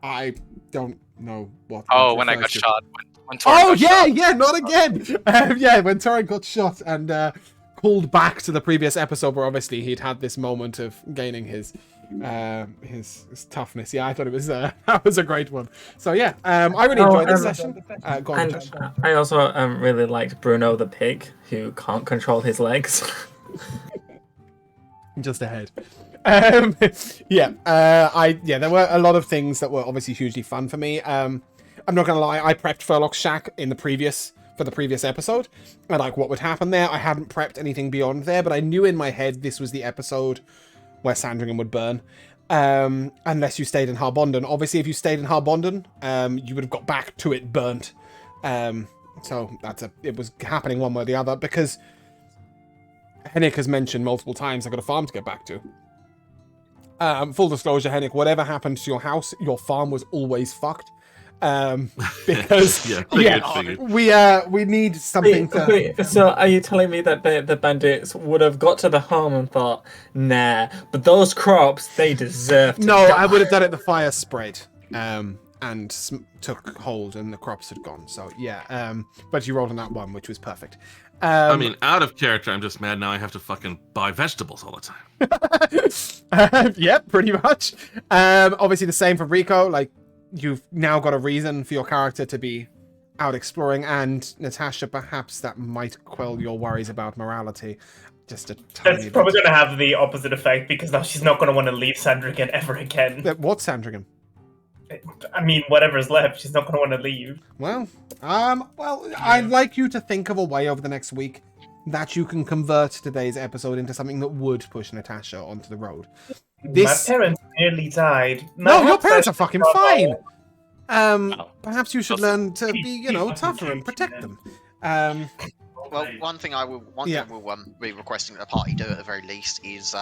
I don't know what. Oh, when I got shot. When Torin got shot. Not again. Yeah, when Torin got shot and called back to the previous episode where obviously he'd had this moment of gaining his toughness. Yeah, I thought it was that was a great one. So yeah, I really enjoyed this session. Go on, Josh. I also really liked Bruno the pig who can't control his legs. Just ahead. There were a lot of things that were obviously hugely fun for me. I'm not gonna lie, I prepped Furlock's Shack for the previous episode, and like what would happen there. I hadn't prepped anything beyond there, but I knew in my head this was the episode where Sandringham would burn, unless you stayed in Harbondon. Obviously, if you stayed in Harbondon, you would have got back to it burnt. So it was happening one way or the other, because Hennick has mentioned multiple times, I've got a farm to get back to. Full disclosure, Hennick, whatever happened to your house, your farm was always fucked. Because we need something wait, so are you telling me that the bandits would have got to the home and thought, nah, but those crops, they deserve to die. I would have done it, the fire spread and took hold and the crops had gone. So yeah, but you rolled on that one, which was perfect. I mean, out of character, I'm just mad now I have to fucking buy vegetables all the time. Yeah, pretty much. Obviously the same for Rico, like, you've now got a reason for your character to be out exploring, and Natasha, perhaps that might quell your worries about morality. Just a tiny That's probably going to have the opposite effect, because now she's not going to want to leave Sandringham ever again. What's Sandringham? I mean, whatever's left, she's not going to want to leave. Well, I'd like you to think of a way over the next week that you can convert today's episode into something that would push Natasha onto the road. My parents nearly died. No, your parents are fucking fine. Perhaps you should learn to be, tougher and protect them. Well, one thing we'll be requesting that the party do at the very least is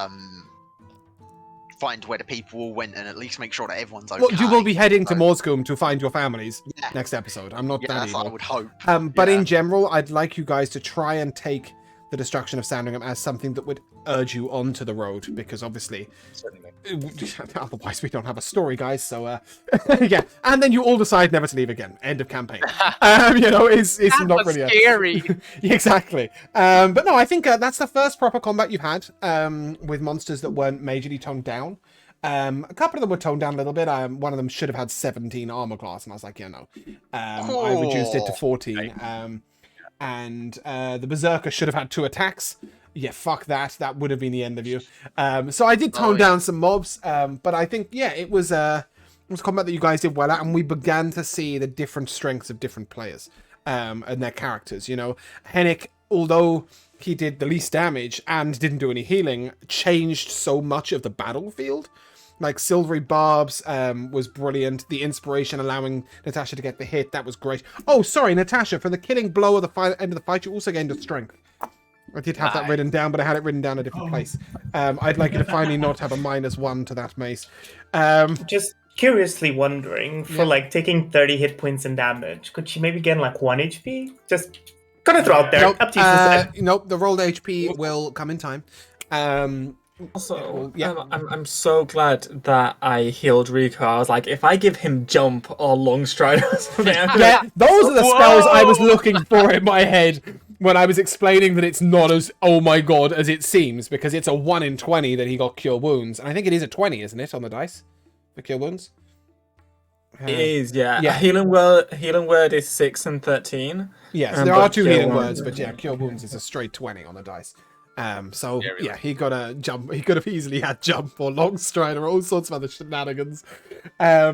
find where the people all went and at least make sure that everyone's okay. Well, you will be heading to Morscombe to find your families next episode. I'm not that that's evil. what I would hope. But in general, I'd like you guys to try and take the destruction of Sandringham as something that would urge you onto the road, because obviously otherwise we don't have a story, guys. So yeah, and then you all decide never to leave again. End of campaign. It's not really scary. Exactly. But no, I think that's the first proper combat you've had with monsters that weren't majorly toned down. A couple of them were toned down a little bit. One of them should have had 17 armor class, and I was like, I reduced it to 14. And the Berserker should have had 2 attacks. Yeah, fuck that. That would have been the end of you. So I did tone down some mobs, but I think, it was combat that you guys did well at, and we began to see the different strengths of different players and their characters. Hennick, although he did the least damage and didn't do any healing, changed so much of the battlefield. Like Silvery Barbs was brilliant. The inspiration allowing Natasha to get the hit, that was great. Oh, sorry, Natasha, for the killing blow at the end of the fight, you also gained a strength. I did have that written down, but I had it written down a different place. I'd like you to finally not have a -1 to that mace. Just curiously wondering, for taking 30 hit points and damage, could she maybe get 1 HP? Just gonna throw out there. Nope, up to you. Nope, the rolled HP will come in time. Also, I'm so glad that I healed Rico. I was like, if I give him jump or long stride or something, those are the spells I was looking for in my head when I was explaining that it's not as oh my god as it seems, because it's a 1 in 20 that he got cure wounds, and I think it is a 20, isn't it, on the dice for cure wounds? It is, yeah. Healing word is 6 and 13. Yes, there are 2 healing words, but cure wounds is a straight 20 on the dice. He got a jump. He could have easily had jump or long stride or all sorts of other shenanigans. I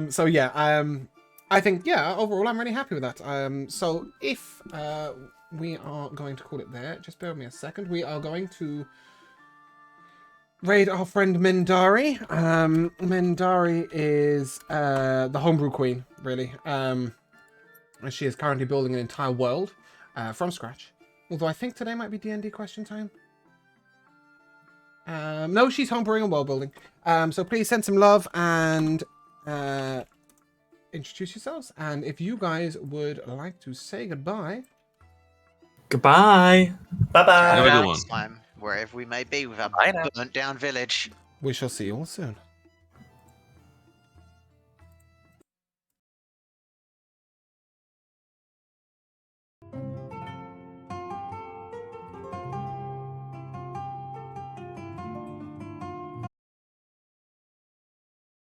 think overall I'm really happy with that. So if we are going to call it there. Just bear with me a second. We are going to raid our friend Mendari. Mendari is the homebrew queen, really. And she is currently building an entire world from scratch. Although I think today might be D&D question time. No, she's homebrewing and world building. So please send some love and introduce yourselves. And if you guys would like to say goodbye. Goodbye. Bye-bye. Have a good Until one. next time, wherever we may be with our Bye now. burnt down village. We shall see you all soon.